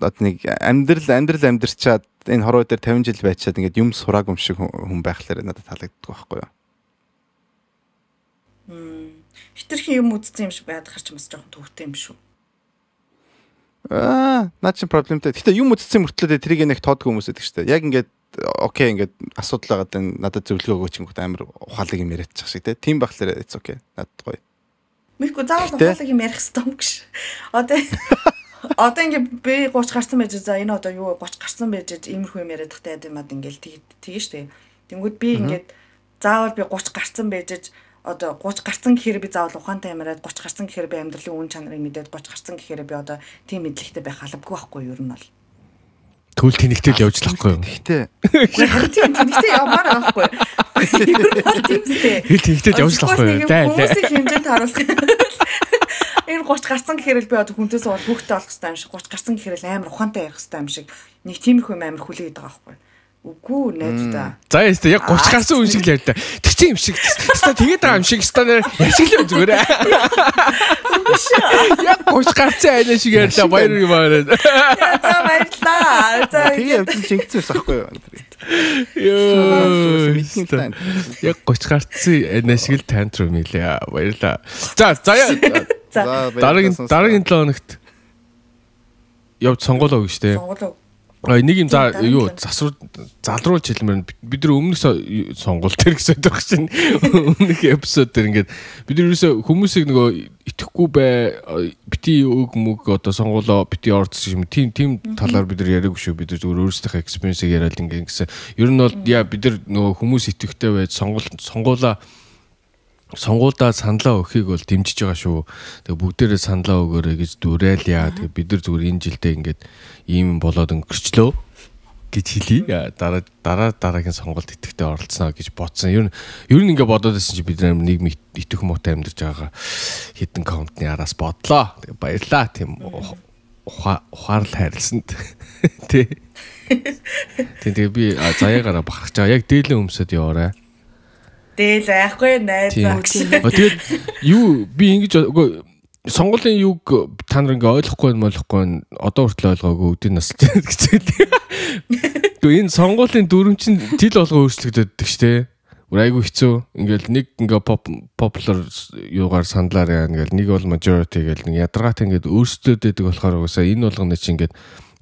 Speaker 3: одоо нэг амьдрчаад энэ хороо дээр 50 жил байчаад ингээд юм сурааг юм шиг хүн байхлаар надад таалагддаг байхгүй юу?
Speaker 2: Хитрхи юм үзсэн юм шиг байгаад харч бас жоохон төвхтэй юм шүү.
Speaker 3: Наад чи проблемтэй. Гэтэ юм үзсэн мөртлөө тэрийг нэг тоодгүй хүмүүс байдаг шүү дээ. Яг ингээд окей ингээд асуудал байгаад надад зөвлөгөө өгөөч гингүүд амар ухаалаг юм яриадчих шиг тийм байхлаар it's okay. Надад гоё.
Speaker 2: Мэдгүй заавал ухаалаг юм ярих хэрэгтэй юм гэж. Одоо ингээд би 30 гарсан байж за энэ одоо юу 30 гарсан байж иймэрхүү юм яриад тахтай яд юм ад ингээд тэгэн штэ. Тэнгүүд би ингээд заавал би 30 гарсан байж одоо 30 гарсан гэхээр би заавал ухаантай юмараад 30 гарсан гэхээр би амьдралын үн чанарыг мэдээд 30 гарсан гэхээр би одоо тийм мэдлэгтэй байх албагүй байхгүй юу ер нь бол.
Speaker 1: Түл тэнэгтэл явж лахгүй юу?
Speaker 3: Гэхдээ
Speaker 2: тэнэгтэй явмаар байхгүй.
Speaker 1: Түл тэнэгтэл явж лахгүй юу?
Speaker 2: Хүмүүсийн хэмжээнд харуулах. Энэ 30 гарсан гэхээр л би одоо хүнтэйс бол хүүхдээ олох хэрэгтэй юм шиг 30 гарсан гэхээр л амар ухаантай ярих хэрэгтэй юм шиг нэг тиймэрхүү амар хүлээгээд байгаа байхгүй. Үгүй найзуудаа.
Speaker 1: За ястаа яг 30 гарсан хүн шиг л ярьдаа. Тэг чи юм шиг. Ястаа тэгээд байгаа юм шиг ястаа яшиглээ зүгээр. Яг 30 гарсан айна шиг ярьлаа баяр юм аа.
Speaker 2: За баярлаа. За
Speaker 3: тийм чингэцээс ахгүй юу?
Speaker 1: Ёо. Яг 30 гарсан айна шиг л тантрум хийлээ. Баярлаа. За дараагийн 7 хоногт явж сонгуулаа гэж штэ.
Speaker 2: Сонгуулаа.
Speaker 1: Нэг юм юу залруулж хэлмээр бид нар өмнөх сонгуул дээр гэсэн байх чинь өмнөх эпизод дээр ингээд бид нар ерөөсө хүмүүсийг нөгөө итгэхгүй бити өг мөг одоо сонгуулаа бити орц юм тийм талаар бид нар яриаг шүү бид нар зөвхөн өөрсдийнхээ экспириенсийг яриад ингээд гэсэн ер нь бол бид нар нөгөө хүмүүс итгэвтэй байж сонгуулаа саналаа өгөхийг бол дэмжиж байгаа шүү. Тэгээ бүгдээрээ саналаа өгөөрэй гэж дүрэйлья. Тэгээ бид нар зүгээр энэ жилдээ ингээд ийм болоод өнгөрчлөө гэж хэлье. Дараагийн сонголт итгэвтэй оролцсноо гэж бодсон. Ер нь ингээд бодоод байсан чи бид нийгэм итэх муутай амьдарч байгаа хэдэн каунтны араас бодлоо. Тэгээ баярлаа. Тийм ухаарл хайрлсанд. Тэгээ би заяагаараа бахарч байгаа. Яг дээлэн өмсөд яваарай.
Speaker 2: Дээл байхгүй найзаа.
Speaker 1: Тэгээд юу би ингэж үгүй сонгуулийн юг та нар ингээ ойлгохгүй одоо хүртэл ойлгоогүй үдийн насч гэж хэлдэг. Энэ сонгуулийн дүрм чинь тэл болгоо өөрчлөгдөд штэ. Айгу хэцүү. Ингээл нэг ингээ popular юугаар сандлаар ингээл нэг бол majority гэл нэг ядаргаатай ингээд өөрчлөлтөд байдаг болохоор угаасаа энэ болгоны чинь ингээд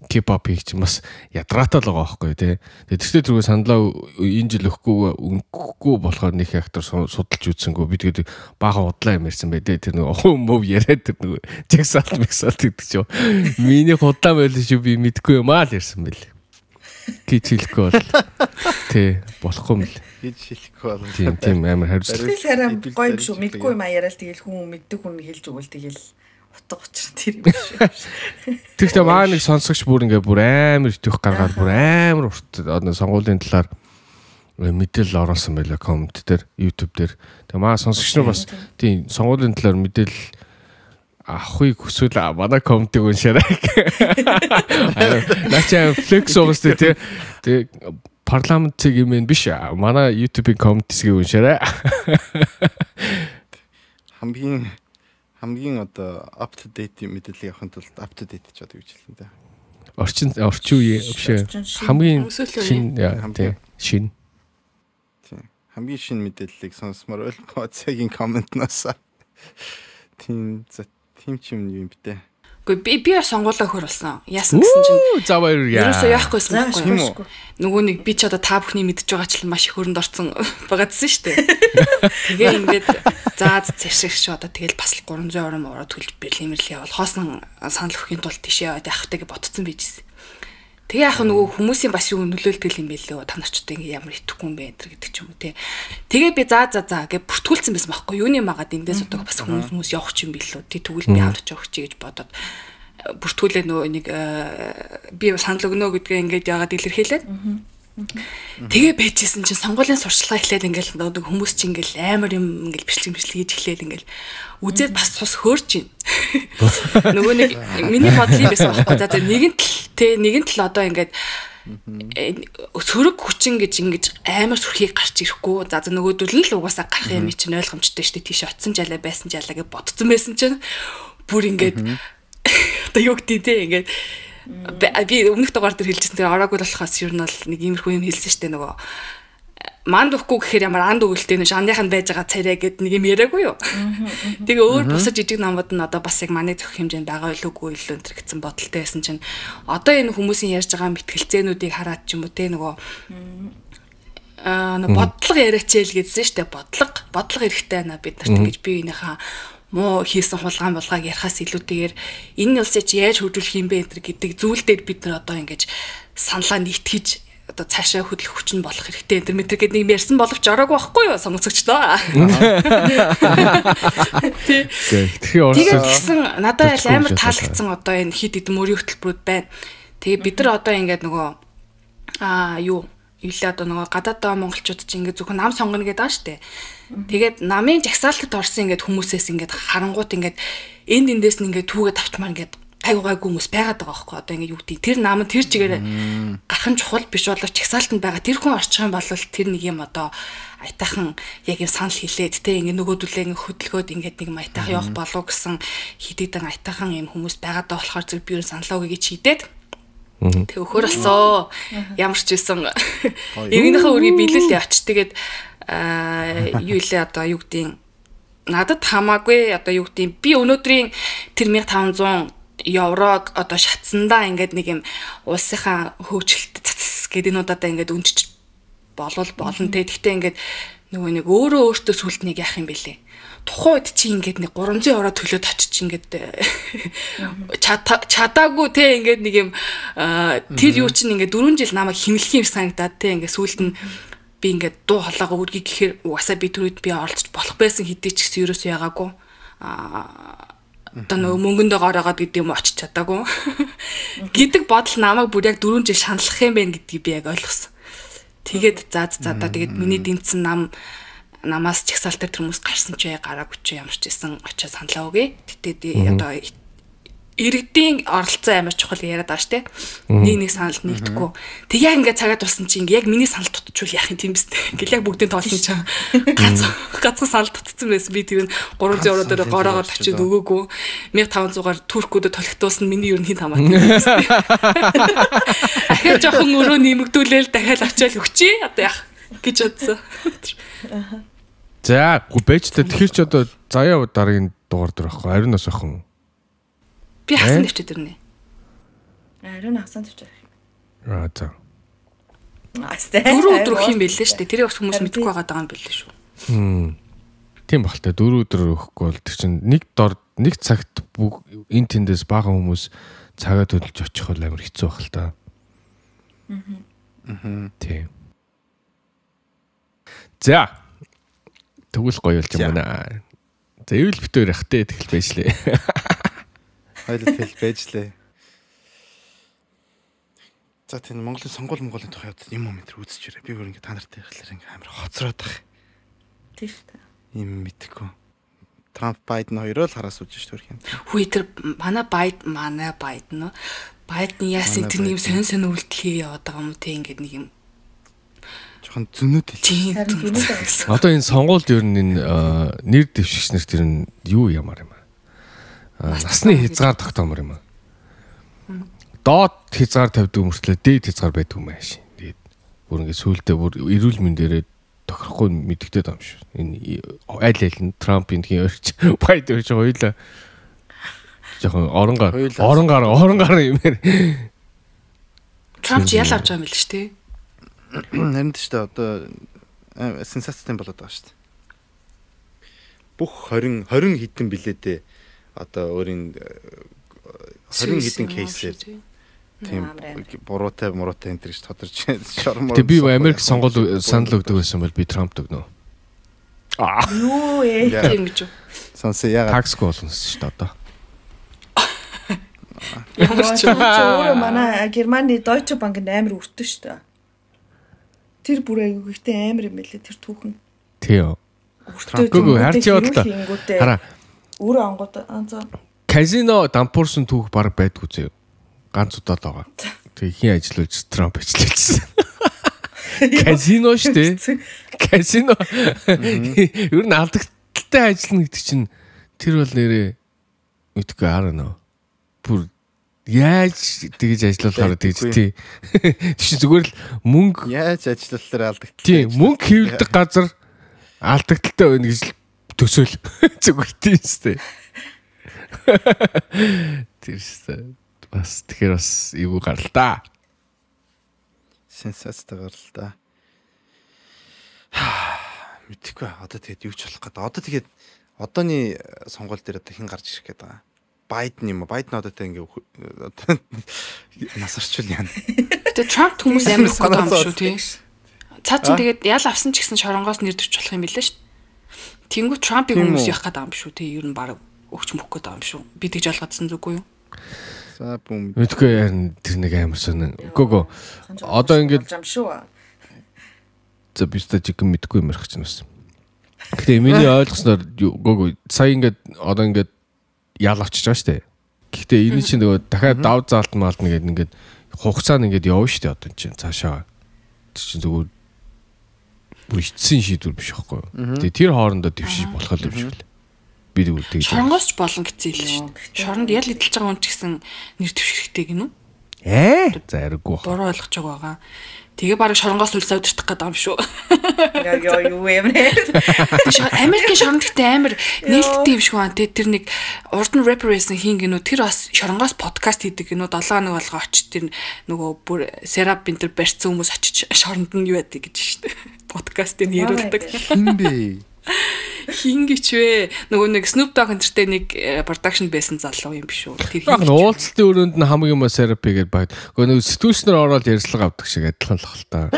Speaker 1: K-pop хийх чинь бас ядаргаатай л байгаа байхгүй тий. Тэгэхээр тэргүй сандлаа энэ жил өгөхгүй болохоор нэг актер судалж үзсэнгөө бид гэдэг баахан удлаа юм ярьсан бай дээ. Тэр нэг мөв яриад тэр нэг жагсаалт гэдэг чинь миний худлаа байл шүү би мэдгүй юм аа л ярьсан байл. Гэж хэлэхгүй бол тий болохгүй юм л.
Speaker 3: Гэж хэлэхгүй бол
Speaker 1: тийм амар хариуцлага.
Speaker 2: Тэгэл хараа гоё юм шүү. Мэдгүй юм аяарал тэгэл хүн мэддэг хүн хэлж өгвөл тэгэл утга учир тэр юм шүү.
Speaker 1: Тэгтээ маа нэг сонсогч бүр ингээ бүр амар итвэх гаргаад бүр амар урт одоо сонгуулийн талаар мэдээлэл оруулсан байлаа коммент дээр YouTube дээр. Тэгээ маа сонсогч нар бас тийм сонгуулийн талаар мэдээлэл ахыг хүсвэл манай комментиг уншаарай. Начаа флекс уустай тий парламентиг юм биш манай YouTube-ийн комментиг уншаарай.
Speaker 3: Хамгийн одоо up to date мэдээлэл авахын тулд up to date ч одоо юу ч хэлсэн дээ.
Speaker 1: Орчин үе биш хамгийн шин
Speaker 3: хамгийн шин мэдээллийг сонсмоор бол цагийн комментноос тийм ч юм юм битээ.
Speaker 4: Үгүй би сонгуулаа хөрөлсөн. Яасан гэсэн чинь
Speaker 1: за баяр яа.
Speaker 4: Ерөөсөө яахгүйсэн байхгүй юу? Нөгөө нэг би ч одоо та бүхний мэдж байгаа ч маш их хөрөнд орсон байгаадсэн шүү дээ. Тэгээ ингээд заад цэшгш одоо тэгэл бас 300 орон ороод төлж бэлэмэрлээ явал хоосон санал өгөхийн тулд тийшээ яваад явахтайг ботцсон байжсэн. Тэгээ яах нөгөө хүмүүсийн бас юу нөлөөлтөл юм бэ лөө та нар ч одоо ингээ ямар итгэхгүй юм бэ гэдэг ч юм уу те. Тэгээ би за гэж бүртгүүлсэн байсан байхгүй юуны магаад эндээс одоо бас хүмүүс явах ч юм билүү. Тэг тэгвэл би хамт явах чи гэж бодоод бүртгүүлээ нөгөө нэг би санал өгнө гэдгээ ингээд яагаад илэрхийлээд тэгээ байжсэн чинь сонгуулийн сурчлага эхлээд ингээл хүмүүс чинь ингээл амар юм ингээл бичлэг хийж эхлээл ингээл үзээд бас цус хөөрч байна. Нөгөө нэг миний бодлын байсан байхгүй. За нэгэн тал одоо ингээд сөрөг хүчин гэж амар сүрхийг гарч ирэхгүй. За нөгөөдөл нь л угаасаа гарах юм чинь ойлгомжтой шүү дээ. Тийш оцсон жалаа байсан жалаа гэж бодсон байсан чинь бүр ингээд одоо юу гэдэг те ингээд би өмнөх дугаар дээр хэлжсэн тэр ороогүй болохоос ер нь бол нэг иймэрхүү юм хэлсэн штэ нөгөө манд өгөхгүй гэхээр ямар анд өгөлтэй нэ шандынх нь байж байгаа царай гэд нэг юм яриаггүй юу. Тэгээ өөр бусад жижиг намууд нь одоо бас яг манай зөх хэмжээнд байгаа илүүгүй илүү энэ гэсэн бодолтой байсан чинь одоо энэ хүмүүсийн ярьж байгаа мэтгэлцээнүүдийг хараад ч юм уу те нөгөө бодлого яриачээл гэдсэн штэ бодлого эрэхтэй байна бид нарт ингэж би энийхээ муу хийсэн хулгайн булгааг ярихаас илүүтэйгээр энэ улсыг яаж хөгжүүлэх юм бэ гэдэг зүйл дээр бид нар одоо ингэж саналаа нийтгэж одоо цаашаа хөдлөх хүчин болох хэрэгтэй энэ мэтэр гэдэг нэг ярьсан боловч ороогүй байхгүй юу сонгоцогчдоо. Тэгээд тэгсэн надад амар таалагдсан одоо энэ хит хэдэн мөрийн хөтөлбөрүүд байна. Тэгээ бид нар одоо ингээд нөгөө илээ одоо нөгөө гадаадаа монголчууд чинь ингээд зөвхөн нам сонгоно гэдэг аа штэ. Тэгээд намын жагсаалтад орсон ингээд хүмүүсээс ингээд харангуут ингээд эндээс нь ингээд түүгээд автмаар ингээд гайгуугайгүй хүмүүс байгаад байгаа байхгүй одоо ингээд юу гэдэг тэр нам тэр чигээр гарах нь чухал биш боловч жагсаалтанд байгаа тэр хүн орчих юм бол тэр нэг юм одоо айтайхан яг юм санал хэлээд те ингээд нөгөөдөлөө ингээд хөдөлгөөд ингээд нэг маятайхан явах болов гэсэн хидэдэн айтайхан юм хүмүүс байгаад байгаа болохоор зөв би юу саналаа өгье гэж хийдээд тэг өхөр олсоо ямар ч байсан эгнийхээ үрийг биелэл явч тэгээд юу илээ одоо юу гэдгийг надад хамаагүй одоо юу гэдгийг би өнөөдрийн тэр 1500 еврог одоо шатсандаа ингээд нэг юм улсынхаа хөгжилт гэдэг энэ удаадаа ингээд өнчиж болол болно те гэхдээ ингээд нөгөө нэг өөртөө сүлд нэг яах юм бэлээ тухайн үед чи ингээд нэг 300 евро төлөөд очиж ингээд чадаагүй те ингээд нэг юм тэр юу чинь ингээд 4 жил намайг химлэх юм санагдаад те ингээд сүлд нь би ингээд дуу хоолойгоо үргийг гэхээр угаасаа би түрүүд би оролцож болох байсан хэдий ч гэсэн ерөөсөө ягаагүй одоо нөгөө мөнгөндөө гараагаад гэдэг юм очиж чадаагүй гэдэг бодол намайг бүр яг 4 жил шаналлах юм байна гэдгийг би яг ойлгосон. Тэгээд задаа тэгээд миний дэмцсэн намаас чагсаалтаар тэр хүмүүс гарсан ч гараагүй ч ямар ч байсан очиж саналаа өгье. Тэгтээ одоо иргэдийн оролцоо амар чухал яриад байгаа штэ. Нэг санал нэгдэхгүй. Тэг яг ингээд цагаад болсон чинь яг миний санал дутчихвол яах юм тийм биз дээ. Ингээл яг бүгдийн тоолсон чинь ганцхан санал дутцсан байсан. Би тэр нь 300 евро дээр гороогоор тавьчих өгөөгүй. 1500-аар туркуудад толигдуулсан миний ер нь хин хамаатай. Ахаа жоохон өрөө нэмэгдүүлээл дахиад авчаал өгчий. Одоо яах гэж бодсон.
Speaker 1: За, гүбэжтэй тэгэхээр ч одоо заяа дараагийн дугаар дээр байхгүй. Ариун нас ахгүй.
Speaker 4: Би хасан төвчээд ирнэ.
Speaker 2: Ариун хасан төвчээд.
Speaker 1: За.
Speaker 2: Астай.
Speaker 4: 4 өдөр өгөх юм бэлээ шүү дээ. Тэрийг бас хүмүүс мэдэхгүй байгаа юм бэлээ шүү.
Speaker 1: Тийм багтай 4 өдөр өгөхгүй бол тэр чинь нэг цагт энэ тэндээс бага хүмүүс цагаа төлж очих бол амар хэцүү байх л та. Тийм. За. Тэгвэл гоё болж юм байна. За ивэл битээр яхтээ тэгэл байжлээ.
Speaker 3: Хоёул тэл байжлээ. За тийм Монголын сонгуулийн тухайд юм мэдэр үзэж ирээ. Би өөр ингэ та нартай ярихлаар ингэ амар хоцроод байгаа.
Speaker 2: Тийм шүү.
Speaker 3: Юм мэдхгүй. Трамп Байден хоёроо л хараас үзэж шүү дээ.
Speaker 4: Хүй тэр манай Байден Байден яасан тэр юм сон үйлдэл яваад байгаа юм те ингээд нэг юм
Speaker 3: жоохон зөнөөд
Speaker 2: хэлсэн.
Speaker 1: Одоо энэ сонгуульд ер нь энэ нэр дэвшигч нар тэр нь юу ямар юм аа? Насны хязгаар тогтоомор юм аа. Доод хязгаар тавьдаг мөртлөө дээд хязгаар байдаг юм ааш. Тэгээд бүр ингэ сүултээ бүр эрүүл мэндээрээ тохирохгүй мэддэгтэй юм шүү. Энэ аль нь Трампын хин өрч Байден өрч хоёулаа жоохон орон гар юмэр.
Speaker 4: Трамп ял авч байгаа юм л шүү дээ.
Speaker 3: Харин ч дээ одоо сенсацтай болоод байгаа шүү дээ. Бүх 20 хэдэн билетээ одоо өөрийн 20 хэдэн кейсээр тийм буруутай энэ гэж тодорч шормоор.
Speaker 1: Тэг би Америк сонгуул санал өгдөг байсан бол би Трамп өгнө.
Speaker 2: Юу ээ
Speaker 4: тийм гэж.
Speaker 3: Сонсоо яагаад
Speaker 1: таксгүй болно шүү дээ одоо.
Speaker 2: Ямар ч өөрөө манай Германы Deutsche Bank амар өртөө шүү дээ. Тэр бүр аягүй ихтэй амар юм байлээ тэр түүхэн.
Speaker 1: Тийм.
Speaker 2: Өртөө
Speaker 1: харж яваад
Speaker 2: хараа. Өөрөө онгод
Speaker 1: казино дампуурсан түүх баг байдгүй зөө. Ганц удаа л байгаа. Тэг хин ажиллаж Трамп ажиллажсэн. Казино шүү дээ. Казино. Ер нь алдагдaltaй ажиллана гэдэг чинь тэр бол нэрээ мэдгүй хараа. Бүр яаж тэгж ажиллахаар тэгж тий. Тийш зүгээр л мөнгө
Speaker 3: яаж ажиллахаар алдагдaltaй.
Speaker 1: Тийм, мөнгө хэвлдэг газар алдагдaltaй байна гэж төсөөл зүгээр тийм үстэй. Тэрс бас тэгэхээр бас эвгүй гарал та.
Speaker 3: Сенсацтай гарал та. Мэдээгүй одоо тэгээд юу ч болох гэдэг. Одоо тэгээд одооний сонгуул дээр одоо хэн гарч ирэх гээд байгаа. Байден юм уу? Байден одоо тэг ингээ насарчул яана.
Speaker 4: Тэгээ Трамп хүмүүс амар их гэдэг юм шүү тий. Цаа чин тэгээд ял авсан ч гэсэн шоронгоос нэр дэвч болох юм билээ шүү. Тэнгүү Трампыг хүмүүс явах гэдэг юм шүү тий. Ер нь баг өгч мөх гэдэг юм шүү. Би тэгж ойлгоцсон зүггүй юу?
Speaker 3: За бүм.
Speaker 1: Мэдгүй яарн тэр нэг амар сонин. Гөө. Одоо ингээд
Speaker 2: юм шүү.
Speaker 1: За бистэ чиг мэдгүй юм ярих чинь бас. Гэтэ миний ойлгосноор гөө сая ингээд одоо ингээд ял авчиж байгаа штэ. Гэхдээ энэ чинь нөгөө дахиад дав заалт маалт нэгээд ингээд хугацаа нь ингээд явна штэ одоо чинь цаашаа. Тэр чинь зүгээр бүхцэн шийдвэр биш байхгүй юу. Тэгээ тэр хоорондоо дэвшиж болох юм шиг л. Би тэгвэл
Speaker 4: шоронгоос ч болон гэсэн юм шүү. Шоронд ял эдэлж байгаа хүн ч гэсэн нэр дэвших хэрэгтэй гинү.
Speaker 1: За ариггүй.
Speaker 4: Буруу ойлгож байгаа. Тэгээ баг шоронгоос үлсээ удирдах гэдэг юм шүү.
Speaker 2: Яа юу юм бэ?
Speaker 4: Америкийн шоронд гэдэг амар нээлттэй юм шиг байна. Тэр нэг урд нь rapper байсан хин гинүү тэр бас шоронгоос подкаст хийдэг гинүү 7 хоног болгоо очиж тэр нөгөө бүр Serap бинтер барьсан хүмүүс очиж шоронд нь юу яадаг гэж штэ. Подкастыг яриулдаг.
Speaker 3: Хин бэ?
Speaker 4: Хингич вэ? Нөгөө нэг Snoop Dogg энтертэй нэг production байсан залуу юм биш үү?
Speaker 1: Тэр хин. Уулзалтын өрөөнд нь хамгийн маа Serap гээд баг. Нөгөө сэтгүүлчнэр ороод ярьцлага авдаг шиг адилхан л хальтаа.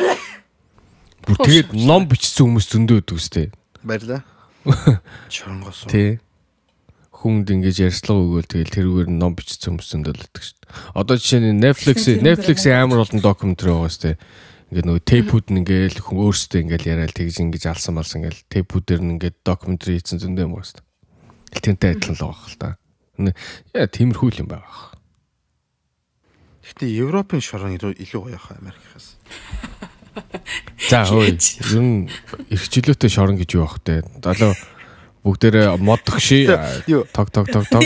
Speaker 1: Бүр тэгээд ном бичсэн хүмүүс зөндөө өгдөг үстэй.
Speaker 3: Баярлаа. Шоронгоос.
Speaker 1: Тий. Хүнд ингэж ярьцлага өгөөл тэгэл тэрүүгээр ном бичсэн хүмүүс зөндөө л өгдөг шүү дээ. Одоо жишээ нь Netflix-ийн амар олон докюментари байгаа үстэй. Ингээд нөгөө тейпүүд нь ингээл хүн өөрсдөө ингээл яриад тэгж ингэж алсан малсан ингээл тейпүүдээр нь ингээд докюментари хийсэн зөндөө юм байна шүү дээ. Тэнтэй адилхан л байгаа хэл та. Яа тиймэрхүү юм байгаа.
Speaker 3: Гэтэ Европын шорон илүү гоё хаа Америкаас.
Speaker 1: За хөөе. Ер нь эрхчлөөтэй шорон гэж юу бах те. Долоо бүгдээрээ мод төгший. Тог.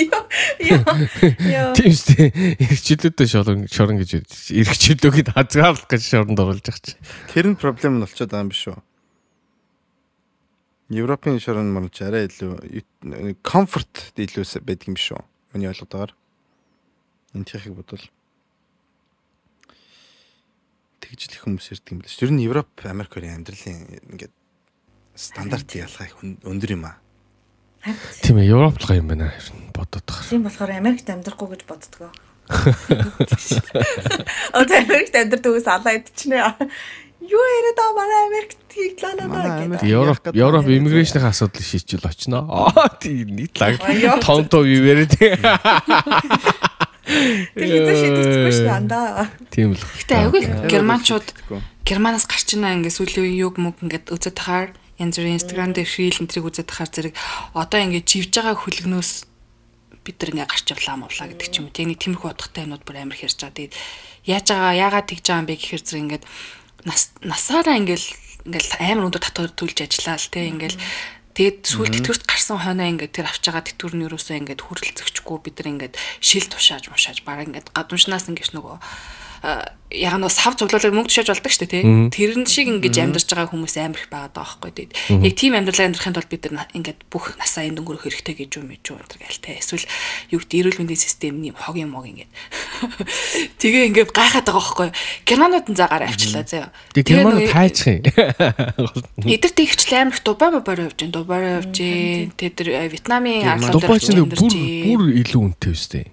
Speaker 1: Тиймстэй эрхчлөөтэй шорон гэж эрхчлөөг хазгаарлах гэж шоронд оруулж байгаа чи.
Speaker 3: Тэр нь проблем нь болчиход байгаа юм биш үү? Европын шорон марч арай илүү комфорт илүү байдаг юм биш үү? Миний ойлгодоор. Энэ техник бодвол тэгж л хүмүүс ирдэг юм биш. Ер нь Европ, Америкийн амьдралын ингээд стандартын ялгаа их өндөр юм аа.
Speaker 1: Тийм ээ, Европ л гоё юм байна. Бодоод байгаа.
Speaker 2: Тийм болохоор Америкт амьдрахгүй гэж боддгоо. Одоо Америкт амьдрэх үгээс алаа идчихнэ. Юу яриад байгаа манай Америкт хийлээ гэдэг.
Speaker 1: Европ иммиграшны асуудал шийдчихвэл очно. Тийм нийт лаг. Тонто юу яриад.
Speaker 2: Тэгээд шийдчихгүй шүү андаа.
Speaker 1: Тийм л.
Speaker 4: Гэтэ айгүй германчууд Германаас гарч ийна ингээд сүүлийн юг мөг ингээд үзэж тахаар янз бүрийн Instagram дээр шийл энтрийг үзэж тахаар зэрэг одоо ингээд живж байгаа хүлгнөөс бид нар ингээд гарч явлаа мовлаа гэдэг ч юм уу. Тэг нэг тиймэрхүү утгатай юмуд бүр амар ярьж байгаа. Тэгээд яагаад тэгж байгаа юм бэ гэхээр зэрэг ингээд насаараа ингээл амар өндөр татвар төлж ажиллаа л те ингээл тэгээд сүүл тэтгэврт гарсан хойноо ингээд тэр авч байгаа тэтгэвэр нь юусоо ингээд хүрэлцэхгүй бид нар ингээд шил тушааж бараг ингээд гадууншнаас ингээд нөгөө яг нь сав цуглуулыг мөнгө тушааж болдог шүү дээ тий. Тэрэн шиг ингэж амьдарч байгаа хүмүүс амар их байгаа даа байхгүй тий. Яг тийм амьдралаа амьдрахын тулд бид нар ингээд бүх насаа энэ дөнгөрөх хэрэгтэй гэж юм өнтер гээл тий. Эсвэл юу гэдэг эрүүл мэндийн системний хог юм ингээд. Тэгээ ингээд гайхаад байгаа байхгүй. Германууд нь заагаар авчлаа заяа.
Speaker 1: Тэгээ германууд хайчих юм.
Speaker 4: Эдэр тэгчл амар их Дубай явж гин. Тэд Вьетнамын
Speaker 1: арлууд бүр илүү үнэтэй өстэй.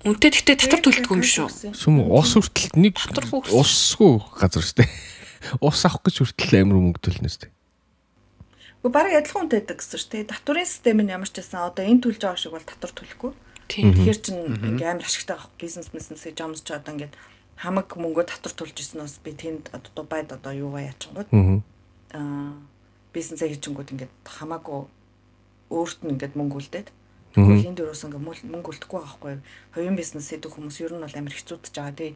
Speaker 4: Үнтэй гэхдээ татвар төлдөг юм шүү.
Speaker 1: Сүм ус хүртэл нэг усгүй газар шүү дээ. Ус авах гэж хүртэл амар мөнгө төлнө шүү дээ.
Speaker 2: Уу бараг адилхан үнэтэйдэг гэсэн шүү дээ. Татварын систем нь ямар ч байсан одоо энэ төлж байгаа шиг бол татвар төлөхгүй. Тэгэхээр чин ингээм амар ашигтай авах бизнес гэж амсч одоо ингээд хамаг мөнгө татвар төлж ирсэнээс би тэнд одоо Дубайд одоо юугаа яачингууд бизнесээ хийчихэнгүүд ингээд хамаагүй өөрт нь ингээд мөнгө үлдээд тэгвэл энэ дөрөөс ингээд мөнгө үлдэхгүй байхгүй. Хувийн бизнес хийдэг хүмүүс ер нь бол амар хэцүүдж байгаа.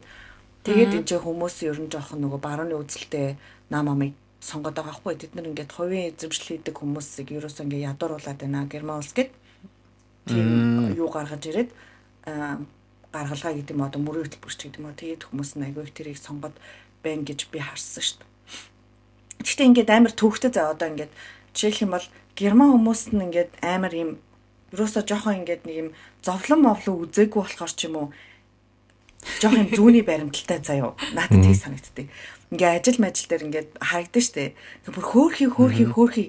Speaker 2: Тэгээд энэ ч хүмүүс ер нь жоохон нөгөө барууны үзэлтэй нам амыг сонгоод байгаа байхгүй. Тэд нар ингээд хувийн эзэмшил хийдэг хүмүүсийг ерөөсөө ингээд ядууруулад байна. Герман улс гээд тийм юу гаргаж ирээд гаргалгаа гэдэг юм одоо мөрийн хөтөлбөрч гэдэг юм. Тэгээд хүмүүс нь аягүй тэрийг сонгоод байна гэж би харсан шүү дээ. Гэхдээ ингээд амар төвхтэй заа одоо ингээд жишээлх юм бол герман хүмүүс нь ингээд амар юм ерөөсөө жоохон ингээд нэг юм зовлон мовлон үзээгүй болохоор ч юм уу жоохон юм зүүнний баримталтай заяа. Надад тийг санагддаг. Ингээ ажил дээр ингээд харагдсан штэ. Бүр хөөхий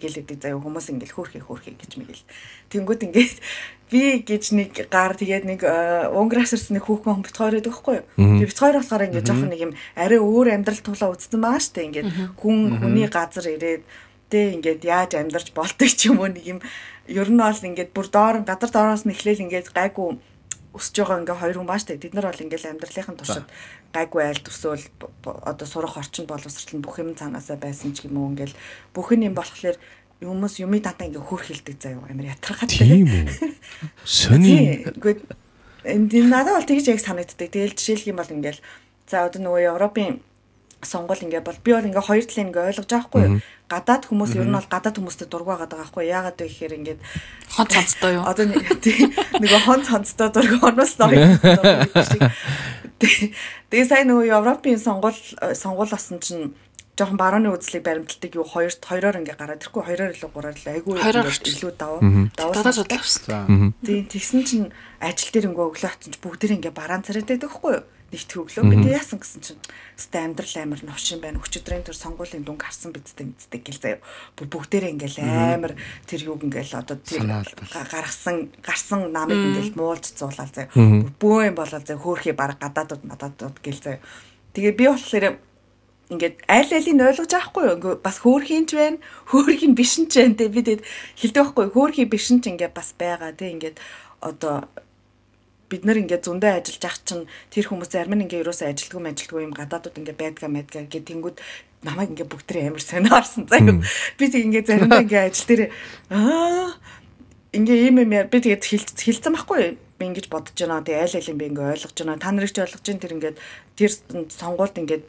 Speaker 2: гэлээдэг заяа хүмүүс ингээд хөөхий гэж мэгэл. Тэнгүүд ингээд би гэж нэг гар тэгээд нэг Унграас ирсэн нэг хүүхэн бит хоёр байдаг байхгүй юу? Тэгээд бит хоёр болохоор ингээд жоохон нэг юм арай өөр амьдрал тулаа үзсэн байгаа штэ. Ингээд хүний газар ирээд тэ ингээд яаж амьдарч болдог ч юм уу нэг юм ер нь бол ингээд бүр газар доороос нь эхлээл ингээд гайгүй өсөж байгаа ингээ хоёр хүн баа штэ. Бид нар бол ингээл амьдралынхын туршид гайгүй айл төсөөл одоо сурах орчин боловсрол нь бүх юм цаанаасаа байсан ч юм уу ингээл бүх юм болохоор хүмүүс юмыг дандаа ингээ хөөх хэлдэг заяа амар ятрахад
Speaker 1: тийм үү. Сони.
Speaker 2: Энэ надад бол тэгж яг санагддаг. Тэгэл жишээлх юм бол ингээл за одоо нөгөө Европын сонгол ингээ бол би бол ингээ хоёр талын ингээ ойлгож байгаа хгүй юу. Гадаад хүмүүс ер нь бол гадаад хүмүүстэй дургу байгаа байхгүй яагаад вэ гэхээр ингээд
Speaker 4: хон цонцтой юу
Speaker 2: одоо нөгөө хон цонцтой дургу хоноос нөө тэгээ сайн нөгөө Европын сонгол болсон чинь жоохон барууны үзлийг баримталдаг юу хоёроор ингээ гараад ирэхгүй хоёроор илүү гураар л айгүй илүү даваа
Speaker 4: судлаа.
Speaker 2: Тийм тэгсэн чинь ажил дээр ингээ өглөө хатсан чинь бүгдээр ингээ бараан царайд байдаг байхгүй юу нэгт өглөө би яасан гэсэн чинь өстэй амьдрал амар новшин байна өчигдрийн тэр сонгуулийн дүнг харсан бидтэй гэл заяа бүгдээрээ ингээл амар тэр юуг ингээл одоо тэр гарсан намыг ингээл муулж зуулаад заяа бөө юм болоо заяа хөөхий баг гадаадууд гэл заяа тэгээ би болохоор ингээд алийг ойлгож байгаа хгүй юу ингээ бас хөөрхийн ч байна хөөрхийн биш ч байна те би тэгэд хэлдэг байхгүй хөөрхийн биш ч ингээ бас байгаа те ингээд одоо бид нар ингээд зөндөө ажиллаж ах чинь тэр хүмүүс зарим нь ингээ ерөөсөө ажилтгүй юм гадаадууд ингээ байдгаа гэдэг тэнгүүд намайг ингээ бүгдрээ амар сониорсон заяа би тэг ингээ заримдаа ингээ ажил дээр ингээ ийм юм би тэгээд хэлсэн байхгүй би ингэж бодож байна. Тэгээ айл алин би ингээ ойлгож байна. Та нарыг ч ойлгож байна тэр ингээд тэр сонгуульд ингээд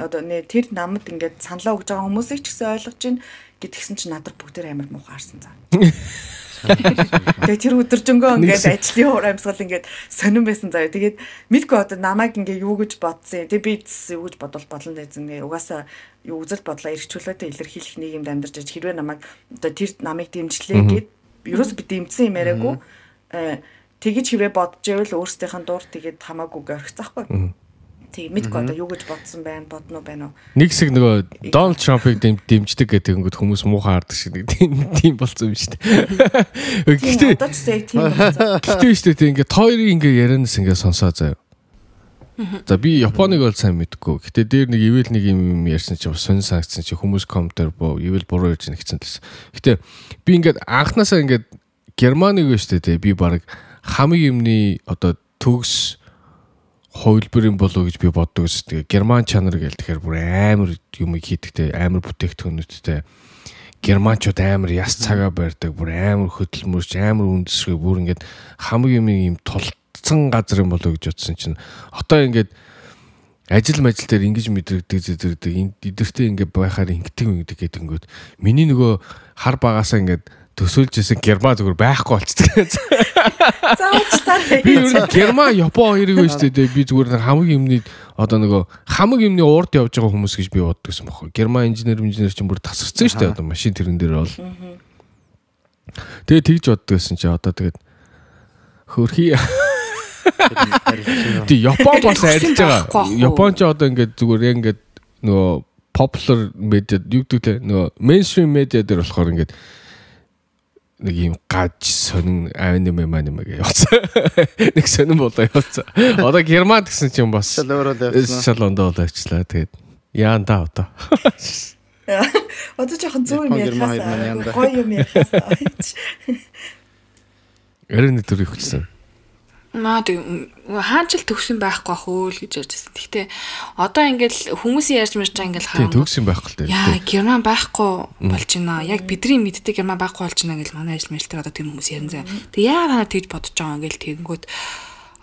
Speaker 2: одоо тэр намд ингээд саналаа өгж байгаа хүмүүсийг ч гэсэн ойлгож байна гэтгсэн чинь надад бүгдээр амар муухай харсан заа. Тэгээ тэр өдөржөнгөө ингээд ажлын уур амьсгал ингээд сонирн байсан заа. Тэгээд мэдгүй одоо намайг ингээ юу гэж бодсон. Тэгээ би юу гэж бодвол болно гэсэн. Угаасаа юу үзэл бодлоо эргчүүлээд илэрхийлэх нийгэмд амьдарч хэрвээ намайг одоо тэр намайг дэмжлээ гэд ерөөс би дэмжсэн юм яриаггүй. Тэгэж хэрвээ бодож байвал өөрсдийнхэн дуур тэгээд хамаагүй орхицаахгүй. Тийм мэдгүй одоо юу гэж бодсон байна, бодно байна уу. Нэг
Speaker 1: хэсэг нөгөө Дональд Трампыг дэмждэг гэдэг ингээд хүмүүс муухай хардаг шиг тийм болсон юм шүү дээ. Гэхдээ
Speaker 2: одоо ч тийм болсон.
Speaker 1: Гэхдээ шүү дээ ингээд хоёрын ингээд ярианаас ингээд сонсоо заяа. За би Японыг бол сайн мэдгүй. Гэхдээ дээр нэг ивэл нэг юм ярьсан чинь сонин санагдсан чинь хүмүүс комментээр ивэл буруу ярьж нэгцэн талс. Гэхдээ би ингээд анханасаа ингээд Германыг шүү дээ би баг хамгийн юмны одоо төгс хувилбар юм болоо гэж би боддог ус. Тэгээ герман чанар гэл тэгэхээр бүр амар юм хийдэгтэй, амар бүтээгдэхүүнүүдтэй. Германчууд амар яс цагаа барьдаг, бүр амар хөдөлмөрч, амар үндэсрэг бүр ингээд хамгийн юм тулцсан газар юм болоо гэж бодсон чинь одоо ингээд ажил дээр ингэж мэдрэгдэг зэдэрдэг эдэртэй ингээд байхаар ингэдэг гэдэг миний нөгөө хар багасаа ингээд төсөөлжсэн Герман зүгээр байхгүй болчихсон.
Speaker 2: Заавч таа.
Speaker 1: Би Герман, Япон хоёрыг шүү дээ. Би зүгээр хамгийн юмны одоо нөгөө хамгийн юмны урд явж байгаа хүмүүс гэж би боддогсэн байхгүй. Герман инженер чинь бүр тасарсан шүү дээ. Одоо машин тэрэн дээр бол. Тэгээ тэгж боддогсэн чи одоо тэгээд хөрхий. Тэг Япон бас арилж байгаа. Япон ч одоо ингээд зүгээр ингээд нөгөө popular media юу гэдэг нөгөө mainstream media дээр болохоор ингээд нэг юм гаж сонин аниме гэж явцсан. Нэг сонин болоо явцсан. Одоо Герман гэсэн чинь бас шалондоо болоочлаа. Тэгээд яанда одоо.
Speaker 2: Одоо жоохон зүү юм ярихаас гоё юм ярихаас.
Speaker 1: Эрен дээр ихсэн.
Speaker 4: Маа тэг хаанчл төгсөн байхгүй хөө л гэж ярьжсэн. Гэхдээ одоо ингээл хүмүүсийн ярьж мэрч байгаа ингээл
Speaker 1: хараа. Төгсөн байхгүй л дээ.
Speaker 4: Яа, Герман байхгүй болж байна. Яг бидний мэддэг Герман байхгүй болж байна гэж манай ажил мэлтэр одоо тийм хүмүүс ярина заа. Тэг яагаад тэгж бодож байгаа ингээл тэгэнгүүт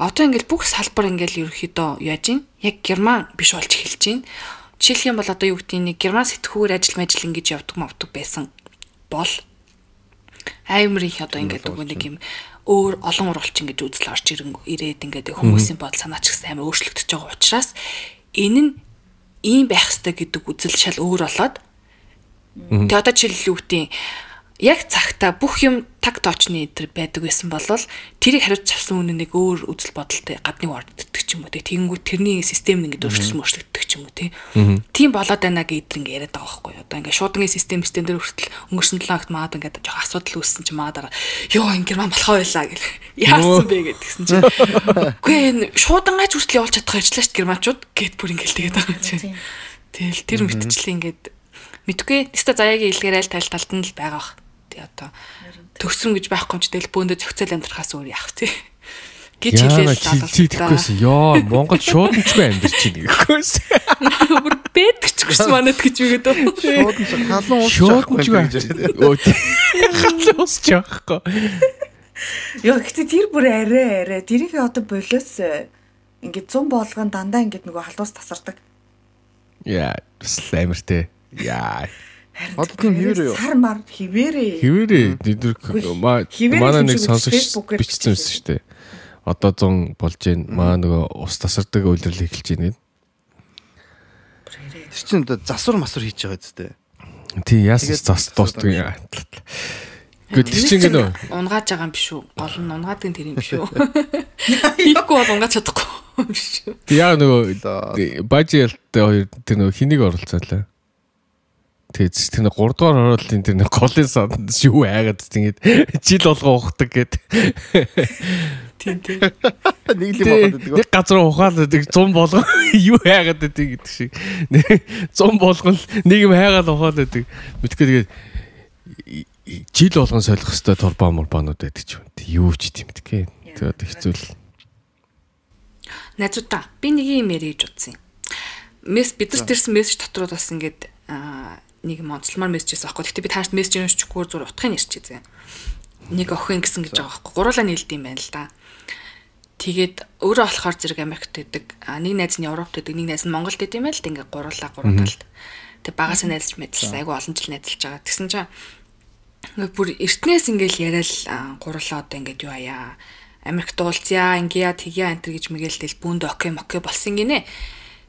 Speaker 4: одоо ингээл бүх салбар ингээл ерөөхдөө яаж ийн яг Герман биш болж эхэлж байна. Жишээлх юм бол одоо юу гэдэг нэг Герман сэтгүүгээр ажил ингэж явдаг байсан бол аймар их одоо ингээд нөгөө нэг юм өөр олон уралч ингэж үзэл орж ирээд ингээд хүмүүсийн бодол санаа ч гэсэн амар өөрчлөгдөж байгаа учраас энэ нь ийм байх ёстой гэдэг үзэл шал өөр болоод тэгээ одоо жишээл юу гэдэг яг цагтаа бүх юм таг тоочны энэ байдаг байсан болвол тэрийг хариуцж авсан үнэ нэг өөр үзэл бодолтой гадны орддаг ч юм уу тэгэнгүүт тэрний систем нь ингэж өөрчлөгддөг ч юм уу тийм болоод байна гэдэг ингэ яриад байгаа байхгүй одоо ингэ шуудангийн систем дээр хүртэл өнгөрсөн 7 хоногт маад ингэ жоох асуудал үүссэн чинь маа дараа ёо ингэ Герман болохоо байлаа гэл яасан бэ гэдгсэн чинь үгүй энэ шуудангаач хүртэл явуулж чадах ажиллаач германчууд гэд бүр ингэ л тэгээд байгаа чинь тэгэл тэр мэтчлээ ингэ мэдгүй нэстэ заяагийн илгээр айл талд нь л байгаа бах одоо төгсөн гэж байхгүй ч тэгэл бөөндө зохицол амьдрахаас өөр яах тий гэж хэлээл
Speaker 1: ёо Монгол шууданчгүй амьдарч байна гэхгүйс
Speaker 4: бүр бэдгч гэсэн манад гэж үгээд
Speaker 1: шууданчгүй халуун усч яахгүй
Speaker 2: ёо гэхдээ тэр бүр арай тэрийг одоо болоос ингээд 100 болгон дандаа ингээд нөгөө халуус тасардаг
Speaker 1: яа амартэй яа
Speaker 3: одоо тийм хിവэр юу?
Speaker 2: Сар мар хിവэрээ.
Speaker 1: Манай нэг сонсогч бичсэн байсан шүү дээ. Одоо 100 болж гин маа нөгөө ус тасардаг үйлрэл эхэлж гин.
Speaker 3: Тэр чинь одоо засвар масвар хийж байгаа зү.
Speaker 1: Тий яасан зас дуустдаг юм. Гэтэл чинь гэнэ
Speaker 4: унгааж байгаа юм биш үү? Гол нь унгаадаг тэр юм биш үү? Хийхгүй бол унгааж чадахгүй юм биш үү?
Speaker 1: Яа нөгөө бажиалтай хоёр тэр нөгөө хэнийг оролцоолаа. Тэгэж тэр 3 дугаар хорооллын тэр нэг голын санд шүү айгаад тэгээд жил болгоо ухдаг гэд.
Speaker 4: Тийм.
Speaker 3: Нэг л ухаад байдаг.
Speaker 1: Нэг газар ухаад байдаг 100 болгоо юу айгаад байдаг гэдэг шиг. 100 болгон нэг юм хайгаад ухаад байдаг. Мэдгүй тэгээд жил болгон солих хөстэй торбоо морбонууд байдаг ч юм. Юу ч тийм мэдгүй. Тэгээд хэцүү л.
Speaker 4: Найзуудаа би нэг юм ярьж утсан юм. Бид нар тэрсэн мессеж дотроо бас ингээд нэг монцлмар мессежээс авахгүй. Гэтэ би тааш мессеж уншчихгүй зур утгыг ярьчихъя. нэг охин гэсэн гэж байгаа байхгүй. Гурлаа нийлд юм байна л да. Тэгээд өөрөө болохоор зэрэг Америкт байдаг. Нэг найз нь Европт байдаг, нэг найз нь Монголд байдаг юм байл. Ингээ гурлаа гурлалт. Тэг багаас найзлж мэдсэн. Айгу олон жил найзлж байгаа. Тэгсэн чинь бүр эртнээс ингээл яриад гурлаа одоо ингээд юу аяа. Америкт уулзъя, ингээя, тэгья антер гэж мэгэл бүүнд окей болсон гинэ.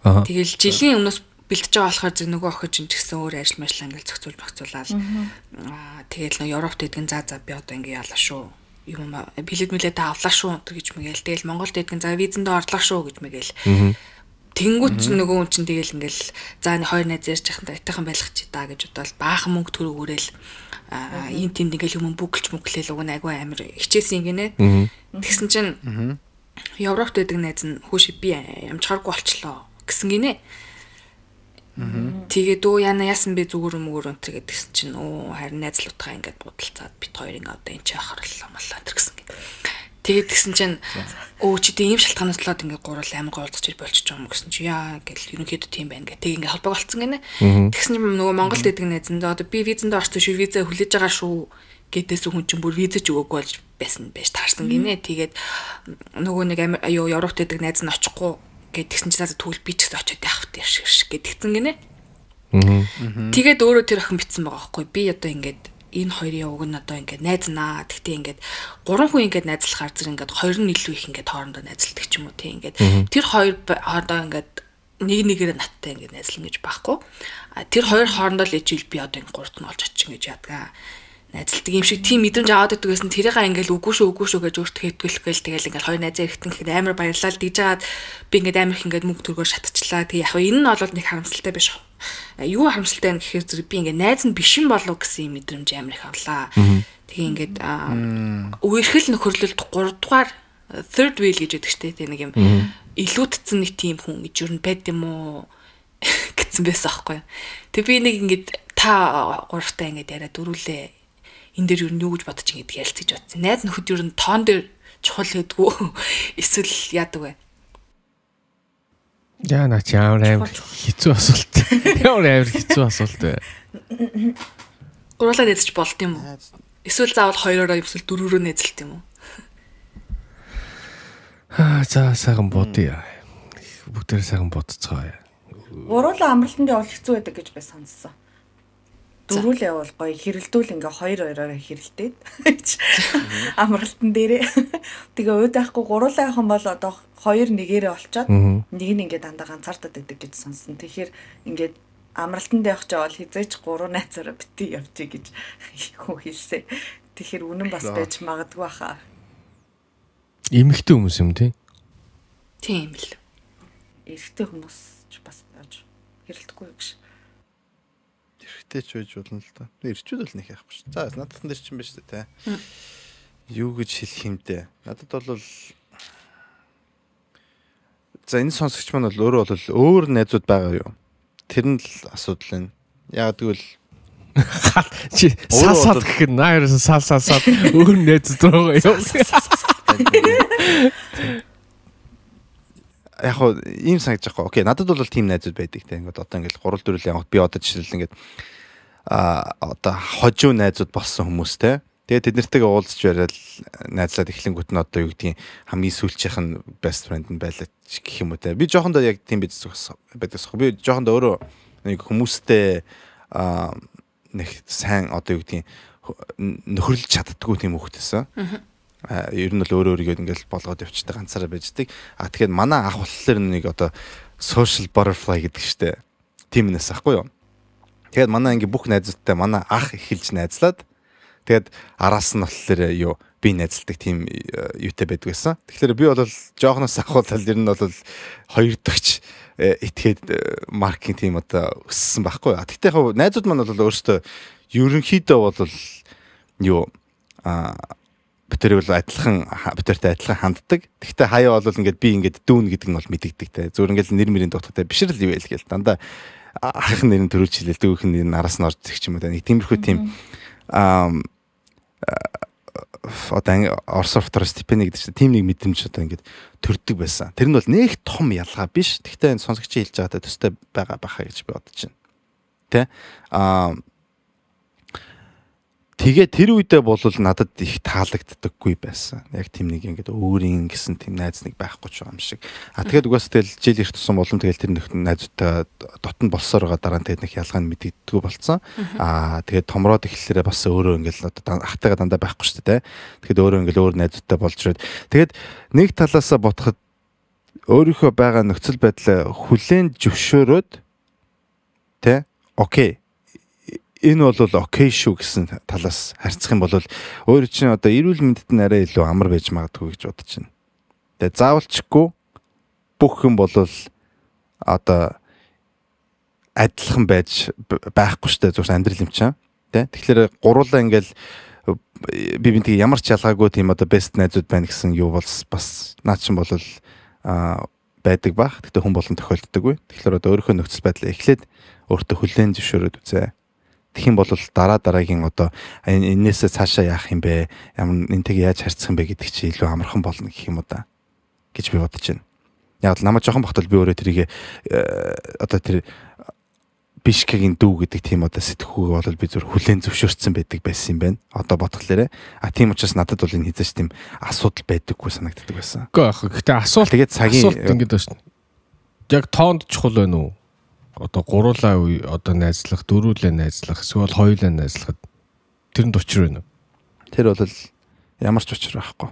Speaker 4: Тэгэл жилийн өмнөөс бэлтэж байгаа болохоор зэрэг нөгөө охин чинь ч гэсэн өөр ажил мэл ингээл зохицуулж багцуулаад тэгэл нөгөө Европт идэгэн за би одоо ингээ ялаа шүү. Юм билет мэлээ та авлаа шүү гэж мэгэл тэгэл Монголд идэгэн за визэндээ орлоо шүү гэж мэгэл. Тэнгүүт ч нөгөө хүн чинь тэгэл ингээл за хоёр найз ярьж яхад айтайхан байлгах чи та гэж бодвол баахан мөнгө төрөг өрөөл ийм тэнд ингээл юм бүгэлж мөглөөл уг айгүй амир хичээсэн гинэ. Тэгсэн чинь Европт байдаг найз нь хөөш би амжихааргүй болчлоо гэсэн гинэ. Тэгээд яана яасан бэ зүгээр мөгөр өнтер гэдгсэн чинь харин найзлуудгаа ингээд будалцаад бит хоёр ингээд одоо энэ ч ахарлаа маллаа гэсэн гинэ. Тэгээд тэгсэн чинь чи тийм шалтгаанаас болоод ингээд гурал амар гоолцож ир болчихж байгаа юм гэсэн чи яа гэл ерөнхийдөө тийм байна гэх. Тэг ингээд холбоо болцсон гинэ. Тэгсэн чинь нөгөө Монголд байдаг найзандаа одоо би визэндээ орсон шүү виза хүлээж байгаа шүү гэдээс хүн чинь бүр визэж өгөөгүй болж байсан байж таарсан гинэ. Тэгээд нөгөө нэг Европт байдаг найз нь очихгүй гэдгсэн чинь тэгвэл би ч гэсэн очиод явах тийш гэдгсэн гинэ. Тэгээд өөрөө тэр охин битсэн байгаа байхгүй. Би одоо ингээд энэ хоёрын уг нь одоо ингээд найзнаа. Тэгтээ ингээд гурван хүн ингээд найзлахаар зэрэг ингээд хоёр нь илүү их ингээд хоорондоо найзалдаг ч юм уу тий ингээд тэр хоёр хоорондоо ингээд нэг нэгээр наттай ингээд найзлан гэж байхгүй. Тэр хоёр хоорондоо л ижил би одоо ингээд гуравт нь олж очих гэж ядгаа. Найзалдаг юм шиг тийм мэдрэмж аваад байдаг гэсэн тэрийгээ ингээл үгүй шүү гэж өөртөө хэвтгүүлэх гээл тэгэл ингээл хоёр найзаа ирэхтэн гэхэд амар баярлал дийж жагаад би ингээд амар их ингээд мөнгө төргөөр шатчихлаа. Тэг яг энэ нь бол нэг харамсалтай биш. Юу харамсалтай вэ гэхээр зэрэг би ингээд найз нь биш юм болов гэсэн мэдрэмж амар их авлаа. Тэгээ ингээд үерхэл нөхөрлөлд 3 дугаар third wheel гэж яддаг штэ тэг нэг юм илүүдсэн нэг тийм хүн гэж юу байд юм уу гэсэн байсан аахгүй. Тэг би нэг ингээд та гуравтаа ингээд яриад дөрүүлээ энэ дээр юу нь юу гэж бодож ингэж ярилцаж бодсон. Найз нөхөд юу н тоон дээр чухал гэдгүү эсвэл яадаг вэ?
Speaker 1: Яа на ч амар хэцүү асуулт. Ямар хэцүү асуулт вэ?
Speaker 4: Гурлаа найзч болд юм уу? Эсвэл заавал хоёроо эсвэл дөрвөрөө найзалт юм уу?
Speaker 1: За сайхан бодъё. Бүгдээр сайхан бодцгоо.
Speaker 2: Гурлаа амралтанд явах хэцүү байдаг гэж би сонссон. Дөрвөл явал гоё хэрэлдүүл ингээ хоёроо хэрэлдээд амралтан дээрээ тэгээ ууд байхгүй гурлаа явах юм бол одоо хоёр нэгээрээ олцоод нэг нь ингээ дандаа ганцаардаад байдаг гэж сонссон. Тэгэхээр ингээд амралтанд явах жаавал хизээч 3 найзаараа бити явчих гэж хүн хэлсэн. Тэгэхээр үнэн бас байж магадгүй хаа.
Speaker 1: Эмэгтэй хүмүүс юм тий?
Speaker 4: Тийм л.
Speaker 2: Эрэгтэй хүмүүс ч бас хэрэлдэхгүй гэж.
Speaker 3: Тэч байж болно л да. Ирчүүд бол нэг яахгүй шүү. За надад дээр чинь биш үү те. Юу гэж хэлэх юм дээ. Надад бол за энэ сонсогч маань бол өөрөө бол өөр найзууд байгаа юу? Тэр нь л асуудал байна. Яг тэгвэл
Speaker 1: чи сал гэх нь наараас сал өөр найзууд байгаа юу?
Speaker 3: Яг хоо ийм санагдаж байгаа. Окей, надад бол тийм найзууд байдаг те. Ингээд одоо ингээд 3-4 явах би одоо жишээл ингээд одоо хожуу найзууд болсон хүмүүс те. Тэгээд тэд нартэйгээ уулзч бариад найзлаад эхлэнгүүт нь одоо юу гэдгийг хамгийн сүүлчийнх нь best friend нь байлаа гэх юм уу те. Би жоохондоо яг тийм байдагсах. Би жоохондоо өөрөө нэг хүмүүстэй нэг сайн одоо юу гэдгийг нөхөрлөж чаддаггүй тийм хүүхдээсэн. Ер нь л өөрөө өөрийгөө ингээл болгоод явчихдаг ганцаараа байждаг. Тэгэхээр манай ах болохоор нэг одоо social butterfly гэдэг штэ. Тийм нэс ахгүй юу? Тэгээд манай ингээ бүх найзуудтай манай ах эхэлж найзлаад тэгээд араас нь болохоор юу би найзалдаг тийм юутай байдаг байсан. Тэгэхээр би бол жоохноос ахуулаад ер нь бол хоёр догч этгээд маркетинг тийм одоо өссөн байхгүй. Тэгтээ яг найзууд маань бол өөрсдөө ерөнхийдөө бол юу битэрийг бол битэртэй адилхан ханддаг. Тэгтээ хаяа бол ингээд би ингээд дүүн гэдэг нь бол мэдэгдэг те. Зүгээр ингээд нэр мөрийн дутгатай биш л юу ял гээл. Дандаа ах нэрийн төрүүлж хэлээ дүүх нэр нь араас нь орж ирэх юм уу. Нэг тиймэрхүү тийм одоо Орос второстепенный гэдэг чинь тийм нэг мэдрэмж одоо ингээд төрдөг байсан. Тэр нь бол нэг том ялгаа биш. Тэгтээ энэ сонсогчийн хэлж байгаатай төстэй байгаа баха гэж би бодож байна. Тэ? Тэгээ тэр үедээ бол надад их таалагддаггүй байсан. Яг тийм нэг ингээд өөрийн гэсэн тийм найз нэг байхгүй ч байгаа юм шиг. Тэгээд угаас тэгэл жил ирт тусан болом тэгэл тэр нөхд найзуудтай дотн болсоор байгаа дараа нь тэгээд нэг ялгааг мэддэггүй болцсон. Тэгээд томроод эхлэлээрээ бас өөрөө ингээд одоо ахтайгаа дандаа байхгүй шүү дээ. Тэгэхэд өөрөө ингээд өөр найзуудтай болж ирээд тэгээд нэг талаасаа бодоход өөрийнхөө байгаа нөхцөл байдлаа хүлээн зөвшөөрөөд тэ окей энэ бол окей шүү гэсэн талаас харьцах юм бол өөр чинь одоо эрүүл мэндэд нь арай илүү амар байж магадгүй гэж бодож байна. Тэгээ заавалчгүй бүх юм бол одоо адилхан байж байхгүй шүү дээ зөвхөн амьдрал юм чинь тий. Тэгэхээр гуруулаа ингээл би бинтийг ямар ч ялгаагүй тийм одоо бест найзууд байна гэсэн юу бол бас наад чинь бол байдаг бах. Тэгтээ хүн болон тохиолддоггүй. Тэгэхээр одоо өөрийнхөө нөхцөл байдлаа эхлээд өөртөө хүлээн зөвшөөрөөд үзье. Тэгэх юм бол дараагийн одоо энээсээ цаашаа яах юм бэ? Ямар энтэйг яаж харьцах юм бэ гэдэг чинь илүү амархан болно гэх юм уу да гэж би бодож байна. Яг л намайг жоохон бахтал би өөрөө тэрийг одоо тэр Бишкекийн дүү гэдэг тийм одоо сэтгхүүг бол би зөв хүлээн зөвшөөрсөн байдаг байсан юм байна. Одоо бодглоорэ. Тийм учраас надад бол энэ хязгаарч тийм асуудал байдаггүй санагддаг байсан.
Speaker 1: Гэхдээ асуулт
Speaker 3: тэгээд цагийн
Speaker 1: ингэж байна шүү. Яг тоонд чухал байна уу? Одоо гуруулаа одоо найзлах, дөрвөлээ найзлах, эсвэл хоёулаа найзлахад тэрэнд учир байна уу? Тэр
Speaker 3: бол ямар ч учир байхгүй.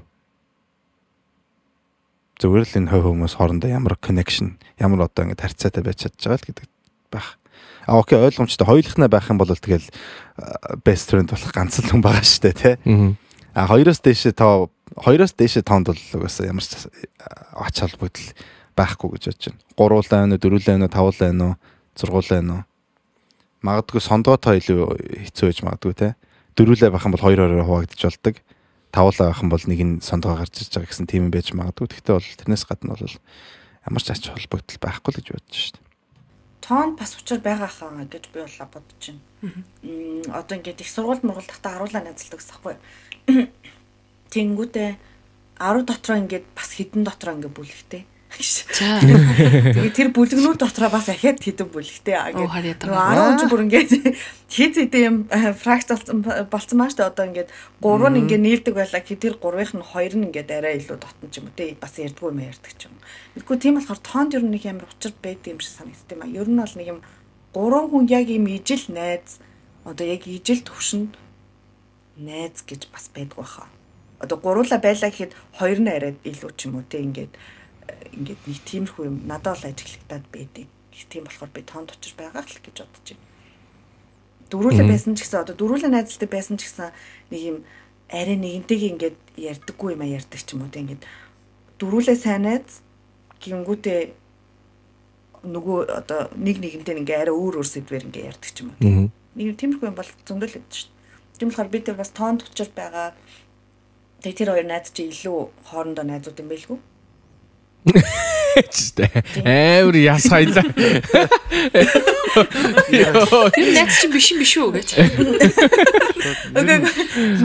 Speaker 3: Зүгээр л энэ хүмүүс хоорондоо ямар connection, ямар одоо ингэ харьцаатай байж чадж байгаа л гэдэг байх. Окей, ойлгомжтой. Хоёулахнаа байх юм бол тэгэл best friend болох ганц л хүн байгаа шүү дээ, тий. Хоёроос дээшээ тоонд бол угаасаа ямар ч ач холбогдол байхгүй гэж бодож байна. Гуруулаа байна уу, дөрвөлээ байна уу, тавуулаа байна уу, зургуулаа байна уу? Магадгүй сондгоотой илүү хэцүү байж магадгүй те. Дөрвөлээ байх юм бол 2-2 хуваагдчих болдог. Тавуулаа байх юм бол нэг нь сондгоо гарч ирж байгаа гэсэн тийм юм байж магадгүй. Гэхдээ бол тэрнээс гадна бол ямар ч ач холбогдол байхгүй л гэж бодож шүү дээ.
Speaker 2: Тоонд бас учир байгаа хаа гэж би бол бодож байна. Одоо ингээд их сургууль мургуулдахдаа аруулаа найзалдаг гэсэн байхгүй. Тэнгүүтээ 10 дотроо ингээд бас хідэн дотроо ингээд бүлэгтэй. Тэгээ тэр бүлэгнүүд дотроо бас ахиад хідэн бүлэгтэй. Ингээд 10 бүр ингээд хид юм фракц болцсон маа штэ одоо ингээд 3 нь ингээд нийлдэг байлаа. Тэр 3-ийнх нь 2 нь ингээд арай илүү дотн ч юм уу те бас ярдггүй юм ярьдаг ч юм. Тэгэхгүй тийм болохоор тоонд ер нь нэг амар учир байдаг юм шиг санагддаг юм а. Ер нь бол нэг юм 3 хүн яг юм ижил найз одоо яг ижил төвшөнд найз гэж бас байдаг байхаа. Одоо гуруула байлаа гэхэд 2 нь арай илүү ч юм уу те ингээд нэг тиймэрхүү юм надад бол ажиглагдаад байдаг. Тийм болохоор би тоонд учир байгаа л гэж бодож байна. Дөрвөлээ байсан ч гэсэн одоо дөрвөлээ найзалтай байсан ч гэсэн нэг юм арай нэгэнтэйг ингээд ярьдаггүй юм а ярьдаг ч юм уу те ингээд дөрвөлээ сайн найз гингүүтээ нөгөө одоо нэгэнтэй ингээ арай өөр сэдвэр ингээ ярьдаг ч юм уу. Нэг тиймэрхүү юм бол зөндөл өгдөө шүү дээ. Тийм болохоор бид тэр бас тоонд учир байгаа. Тэгээ тэр хоёр найз чи илүү хоорондоо найзууд юм байлгүй.
Speaker 1: Эвэр ясайлаа.
Speaker 4: Тэр найз чи биш үү гэж.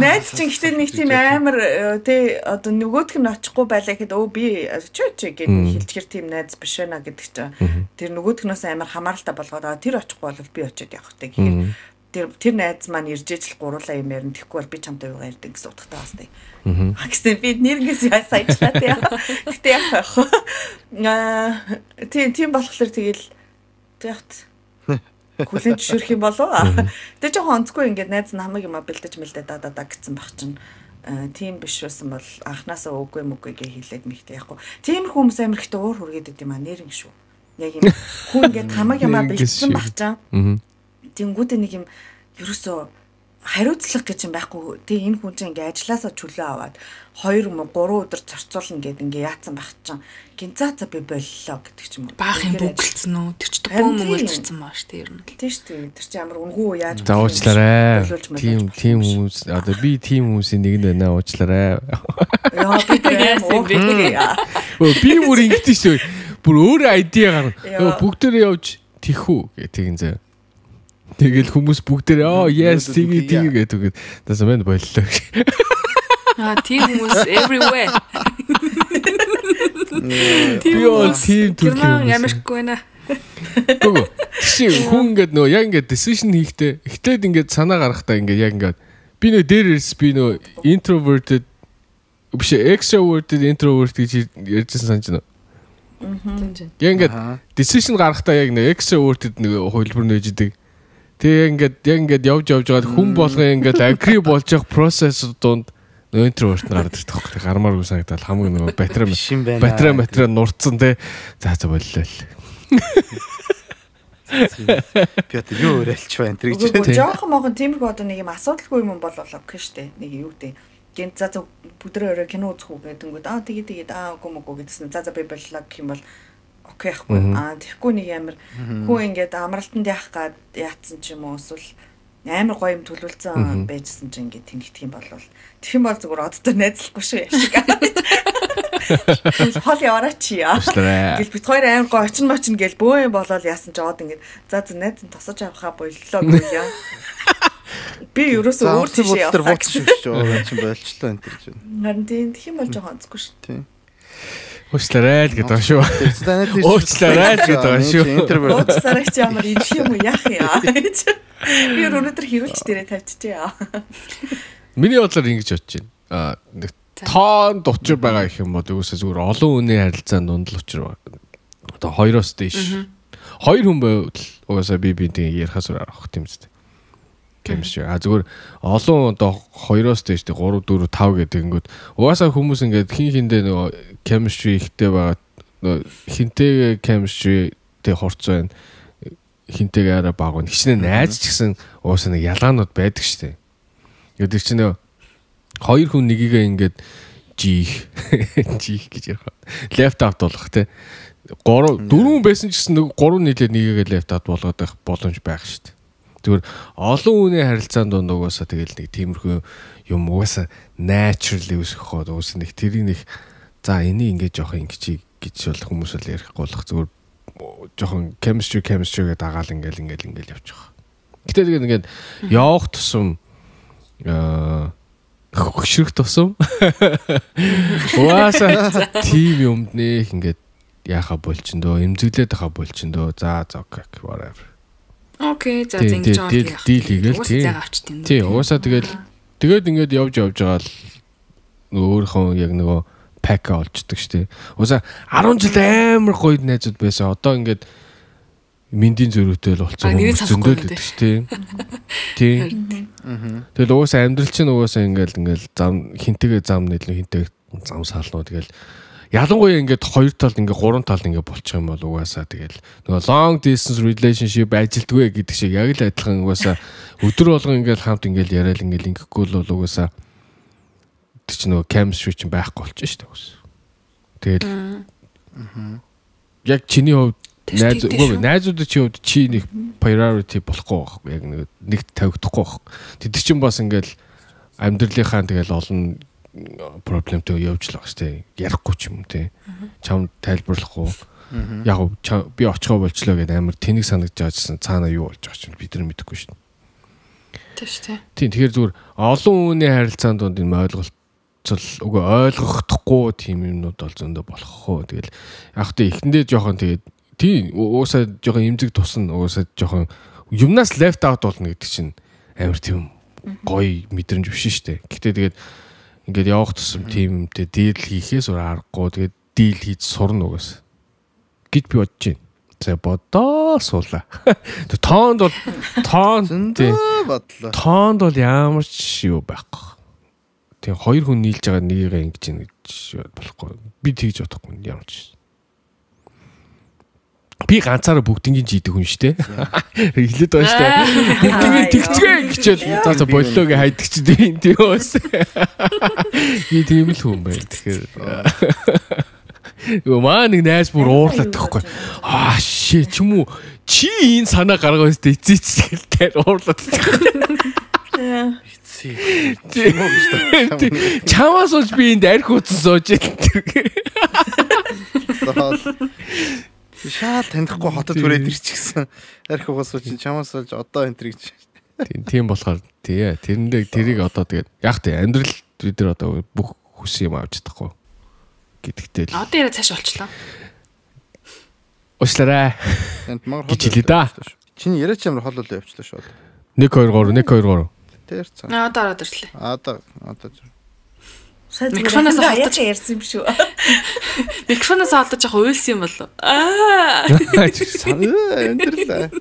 Speaker 2: Найз чинь гэхдээ нэг тийм амар тий одоо нөгөөх нь очихгүй байлаа гэхэд би ч гэж хэлчихэр тийм найз биш байна гэдэг чинь тэр нөгөөхнөөс амар хамааралтай болгоод тэр очихгүй бол би очиод явах хэрэгтэй гэхээр тэр найз маань ирж ижил гуруулаа юм ярина тэгэхгүй бол би чамтай юу ярьдаг гэсэн утгатай бас тий. Гэхдээ би нэрнээс ясаачлаа тий. Гэтэ яах вэ? Тийм болохоор тэгэл тэгт хүлэн зөвшөөрөх юм болов. Тэ жоохон онцгүй ингээд найз намайг юм бэлдэж мэлдэ даа гэсэн баг чинь тийм биш байсан бол анханасаа үгүй мөггүй гэ хэлээд мэхтэй яахгүй. Тиймэрхүү хүмүүс амар ихтэй уур хүргээд идэм а нэрэн шүү. Яг юм хүн ингээд хамаг ямаа бэлдсэн баг чаа. Тэнгүүтээ нэг юм ерөөсөө хариуцлах гэж юм байхгүй. Тэг энэ хүн чинь ингээ ажилласаа чөлөө аваад 2 3 өдөр зарцуулна гэдэг ингээ яатсан байх чинь гинцаацаа би боллоо гэдэг ч юм уу.
Speaker 4: Баах юм бүгэлцэн үү? Тэр чинь бөөм мөнгөлжсэн маа шүү дээ ер нь.
Speaker 2: Тийм шүү дээ. Тэр чинь ямар үнгүй яаж
Speaker 1: уучлаарай. Тийм хүмүүс одоо би тийм хүмүүсийн нэг нь байна уучлаарай.
Speaker 2: Яа би
Speaker 1: би бүр ингэдэж шүү. Бүр өөр айдиа гарна. Бүгдээрээ явж тихүү гэх юм заа. Тэгэл хүмүүс бүгдээрээ yes тэгээ гэдэг. Тасаа мэн боллоо.
Speaker 4: Тийм хүмүүс everywhere.
Speaker 1: Тийм
Speaker 4: түрхэн ямархгүй байна.
Speaker 1: Гүг. Чи хүн ингэдэг нөө яг ингэ decision хийхдээ эхлээд ингэ санаа гаргахтаа ингэ яг ингэ Би нөө дээр ирс би нөө introverted биш extroverted introvert гэж ярьжсэн санаж байна. Яг ингээд decision гаргахтаа яг нэг extroverted нэг хөлбөр нээж идэг. Тэгээ ингээд явж байгаа хүн болгоо ингээд agree болж явах process донд introvert гараад ирдэг байхгүй. Гармааргүй санагдал хамгийн нөгөө батарей нурцсан те. За боллоо л.
Speaker 3: Пятер юу өрөлч байна тэр гэж.
Speaker 2: Жохон могон тиймэрхүү одоо нэг юм асуудалгүй юм бол окей штэ. Нэг юу гэдэг. Гэнт за бүдрээ өрөө кино үзэх үү гэдэг нь тэгээд үгүй гэдсэн. За би боллоо гэх юм бол окей ахгүй. Тэгэхгүй нэг амар хүн ингээд амралтанд явах гад яатсан ч юм уу эсвэл амар гоё юм төлөвлөсөн байжсэн чинь ингээд тэнэгдэх юм бол тэгэх юм бол зүгээр оддоо найзлахгүй шүү яшиг. Хол яваараач яа. Гэл бит хоёр амар гоё очин мочин гэл бөө юм болол яасан ч од ингээд за найз нь тосож авахаа боллоо гэх юм. Би ерөөсөө өөр тийш явах
Speaker 3: гэсэн шүү. Чи болчлоо энэ тэр чинь.
Speaker 2: Харин тэгэх юм бол жоохон онцгүй шүү.
Speaker 3: Тийм.
Speaker 1: Уучлаарай л гэдэг шүү. Уучлаарай л гэдэг шүү.
Speaker 2: Уучлаарай ч ямар юм юм яах юм. Би өнөөдөр хэрүүлж дээрээ тавьчихъя.
Speaker 1: Миний бодлоор ингэж бодож байна. Нэг тоон учир байгаа гэх юм бол үгүйсээ зүгээр олон хүний харилцаанд дунд л учир байна. Одоо хоёроос дэш. Хоёр хүн байвал угаасаа би тийм ярихаас арах тийм үстэй. Chemistry. Зүгээр олон одоо 2-оос дээш 3 4 5 гэдэг ингэнгүүт угаасаа хүмүүс ингээд хин хиндээ нөгөө chemistry ихтэй байгаа хинтэйгээ chemistry тэг хорц байна. Хинтэйгээ арай баг байна. Хичнээн найз ч гэсэн угаасаа нэг ялгаанууд байдаг штэ. Тэгээд чинь нөгөө хоёр хүн нэгийгээ ингээд жих гэж ярих. Left out болох те. 4 байсан ч гэсэн нэг 3 нийлээд нэгийгээ left out болгоод байх боломж байх штэ. Зүгээр олон хүний харилцаанд донд угаасаа тэгэл нэг тиймэрхүү юм угаасаа naturally үүсэх хоод угаасаа нэг тэрийг нэг за энийг ингэж жоох ингэж бол хүмүүс л ярихгүй болох зүгээр жоохон chemistry гэдэг агаал ингээл явчих. Гэтэ тэгээд ингээд явах тусам хөшрөх тусам угаасаа тийм юмд нэх ингээд яхаа болчихдоо эмзэглээд хаа болчихдоо за whatever.
Speaker 4: Окей, за ингэж жоо
Speaker 1: дийл хийгээл тий. Угаасаа тэгээд ингээд явж байгаа л өөрийнхөө яг нөгөө пак олждаг штэ. Угаасаа 10 жил амар гоё найзууд байсан. Одоо ингээд мэндийн зөрүүтэй л болцсон хүмүүс зөндөл гэдэг штэ. Тий. Тэгэл угаасаа амьдрал чинь угаасаа ингээд зам хинтэйгээ зам нийлнэ хинтэйг зам саалнуу тэгэл ялангуяа ингээд хоёр талд ингээд гурван талд ингээд болчих юм бол угаасаа тэгэл нөгөө long distance relationship ажилтгүй гэдэг шиг яг л адилхан угаасаа өдөр болгон ингээд хамт ингээд яриад ингээд ингэхгүй л угаасаа тэр чинь нөгөө chemistry чинь байхгүй болчих шүү дээ угаасаа. Тэгэл яг чиний хувьд найзуудын чи хувьд чи нэг priority болохгүй байхгүй яг нэг тавигдахгүй байхгүй. Тэд чинь бас ингээд амьдралынхаа тэгэл олон проблемтэй явж л байгаа штэ. Ярихгүй ч юм те. Чам тайлбарлахгүй. Яг би очихоо болчлоо гэдэг амар тэнэг санагдаж байгаажсэн. Цаана юу болж байгаа ч бид нар мэдэхгүй штэ.
Speaker 4: Тийм штэ.
Speaker 1: Тийм тэгэхээр зүгээр олон хүний харилцаанд донд энэ ойлголцол ойлгохдохгүй тийм юмнууд бол зөндөө болох хөө. Тэгэл яг тэ ихэндээ жоохон тэгээд тийм уусаа жоохон эмзэг тусна. Уусаа жоохон юмнаас left out болно гэдэг чинь амар тийм гоё мэдрэмж биш штэ. Гэтэ тэгээд ингээд явах тусам тиймтэй дийл хийхээс өөр аргагүй тэгээд дийл хийж сурна угаас гэж би бодож байна. За бодоо суулаа. Тоонд бол ямар ч юу байхгүй. Тэгээ хоёр хүн нийлж байгаа нэгийгээ ингэж ийн гэж болохгүй. Би тэгж бодохгүй ямар ч. Би ганцаараа бүгднийг жийдэг хүн шүү дээ. Эхлээд байгаа шүү дээ. Бүгднийг тэгцгээ гэчээл за боллоо гэ хайдаг ч тийм бас. Би тийм л хүн байна. Тэгэхээр юу маа нэг найз бүр уурлаад тахгүй. Shit ч юм уу чи энэ санаа гаргаа өстэй эцээч гэлтэй уурлаад тахгүй. Чамаас ууж би энд арх утсан сууж байна.
Speaker 3: Шаал танихгүй хотод хүрээд ирчихсэн. Арх угаас чинь чамаас олж одоо энэ гэж.
Speaker 1: Тийм болохоор тий тэрэндээ тэрийг одоо тэгээд яг тий амьдрал бид нар одоо бүх хүс юм авч чадахгүй гэдэгтэй л.
Speaker 4: Одоо яриа цааш олчлоо.
Speaker 1: Уучлаарай.
Speaker 3: Энд мангар
Speaker 1: хол. Чиний
Speaker 3: яриач ямар хол явчлаа шүү.
Speaker 1: 1 2 3 1 2 3.
Speaker 3: тэр цаа.
Speaker 4: Одоо ороод ирлээ.
Speaker 3: Одоо.
Speaker 4: Микрофоноос
Speaker 2: хатаж ярьсан юм шүү.
Speaker 4: Микрофоноос алдаж яг уйлсан юм болов.
Speaker 3: Өндөрлөө.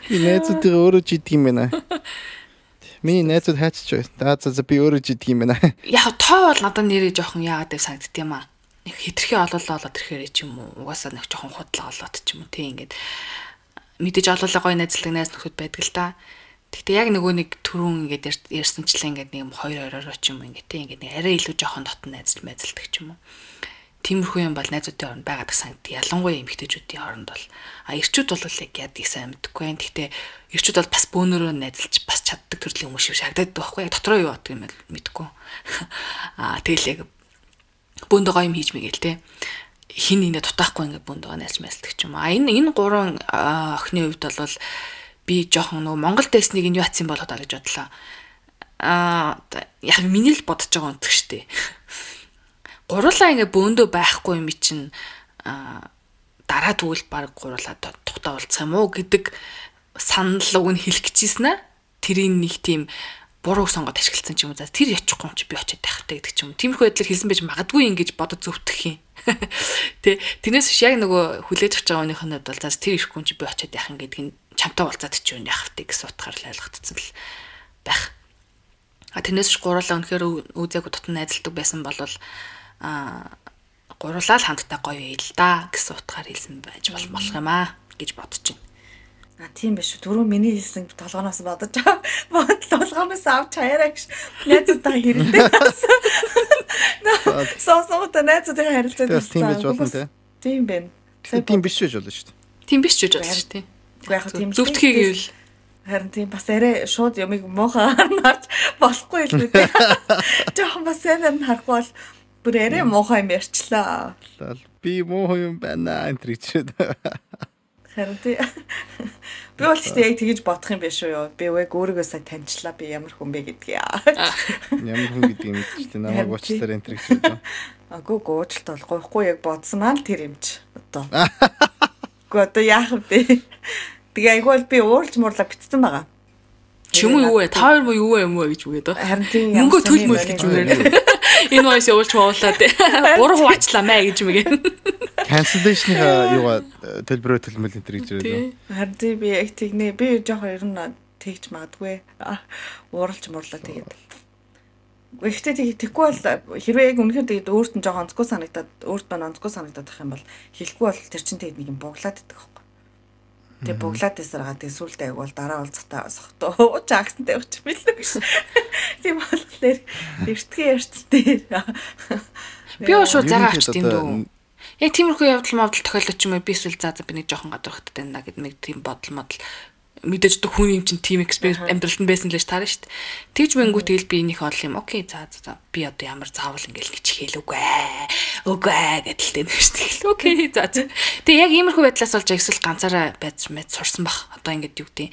Speaker 3: Би найзуудыг өөрөө жидэг юм байна. Миний найзууд хайчиж байна. За би өөрөө жидэг юм байна.
Speaker 4: Яг тоо бол надад нэрээ жоохон яагаад гэв санагдд юм аа. Нэг хитрхи олоод ирэхээр ч юм уу. Угаасаа нэг жоохон худлаа олоод ч юм уу тий ингээд мэдээж олоолаа гоё найзлаг найз нөхөд байдаг л та. Гэхдээ яг нөгөө нэг түрүүн ингээд ярьсанчлаа ингээд нэг 2-2-ороо ч юм уу ингээд тий ингээд нэг арай илүү жоохон дотн найзалдаг ч юм уу. Тиймэрхүү юм бол найзуудын оронд байгаад санагд. Ялангуяа эмэгтэйчүүдийн оронд бол эрчүүд бол яг ядыг сайн мэдгүй байх. Гэхдээ эрчүүд бол бас бөөнөрөө найзалж бас чаддаг төрлийн хүмүүс шиг шагдаад байхгүй. Яг дотроо юу боддог юм мэдгүй. Тэгэл яг бөөндөө гоё юм хийж мэгээл те. Хин нэгэ дутаахгүй ингээд бөөндөө найзалж мэсэлдэг ч юм аа. Энэ гурван охины хувьд бол би жоохон нөгөө Монгол дэснийг нь юу атсан болоод аа гэж бодлоо. Яг миний л бодож байгаа үнтэг штэ. Гурлаа ингээ бөөндөө байхгүй юм чинь дараа тэгвэл баг гурлаа тухтаа уулзах юм уу гэдэг санал уг нь хэлэх гэжсэн аа. Тэрийн нэг тийм буруу сонгоод ашигласан ч юм уу. За тэр ячихгүй юм чи би очиод байхтай гэдэг ч юм уу. Тиймэрхүү байдлаар хэлсэн байж магадгүй ингэж бодож зөвтгөх юм. Тэ тэрнээс биш яг нөгөө хүлээж авч байгаа өнөөхний хувьд бол за тэр ирэхгүй юм чи би очиод яах юм гэдэг нь чамтай уулзаад ч юм яах вэ гэсэн утгаар л ойлгогдсон л байх. Тэрнээс ч гурлаа үнэхээр үзээгүй тутан найзалдаг байсан бол гурлаа л хамтдаа гоё байл да гэсэн утгаар хэлсэн байж болох юм аа гэж бодож байна.
Speaker 2: Тийм биш үү. Түрүү миний хэлсэн толгоноос бодож байгаа. Толгоноос авч хаяараа гэж найзуудаа хэрэлдээ. Соосоогоо найзуудаа харилцаад байсан.
Speaker 3: Тийм биш болно те.
Speaker 2: Тийм байна.
Speaker 3: Тийм биш гэж болно шүү дээ.
Speaker 4: Тийм биш гэж болно шүү дээ.
Speaker 2: Яг тийм
Speaker 4: зөвтгий гэвэл
Speaker 2: харин тийм бас арай шууд ямиг муухай харж болохгүй л үү. Жохон бас сайн харахгүй бол бүр арай муухай юм ярьчлаа.
Speaker 3: Би муухай юм байна энэ гэж.
Speaker 2: Харин тий. Би бол ч яг тэгэж бодох юм биш үү? Би яг өөрийгөө сайн таньчлаа. Би ямар хүн бэ гэдгийг.
Speaker 3: Ямар хүн гэдэг юм чи намайг уучлаарай энэ гэж байна.
Speaker 2: Агуу гоочлт бол гоохгүй яг бодсон маань тэр юм чи. Одоо. Гоо одоо яах вэ? Тэгээ айгүй бол би уурж муурлаа битсэн байгаа.
Speaker 4: Чүм юу вэ? Та хоёр юу вэ юм уу гэж үгээд байгаа.
Speaker 2: Харин тийм
Speaker 4: мөнгө төлмөл гэж үгээр. Энэ вайс явуулж муулаад. Буруу хуваачлаа мэ гэж мэгэн.
Speaker 3: Cancellation-ийн юугаа төлбөрөө төлмөл энэ гэж байна.
Speaker 2: Харин тийм би яг тэгнэ. Би жоохон ер нь тэгж магадгүй. Ууралж муурлаа тэгээд. Гэхдээ тэггүй бол хэрвээ яг үнэхээр тэгээд өөрт нь жоохон онцгой санагдаад өөрт нь онцгой санагдаад байх юм бол хэлэхгүй бол тэр чинь тэгээд нэг юм буглаад идэх байхгүй. Тэгээ буглаад эсэргээ тэгээ сүултээ яг бол дараа уулзахтаа сохтоо чаагсантай өгч билээ гэж. Тийм болохоор эртгээ ярьцтэй.
Speaker 4: Би шууд загаа авчт юм дөө. Яг тиймэрхүү явдал тохиолдож юм би эсвэл за би нэг жоохон гадуурхад байна гэдэг нэг тийм бодол модал мэдээж дэ хүн юм чинь team experience амьдралд нь байсан л ш таарна штт. Тэгж мэнгүү тэгэл би энийх ол юм. Окей за би одоо ямар заавал ингээл нэг чихэл үгүй гэдэлтэй нэг штт. Окей за. Тэгээ яг иймэрхүү байдлаас болж эсвэл ганцаараа байж мэд сурсан бах. Одоо ингээд юу гэдэг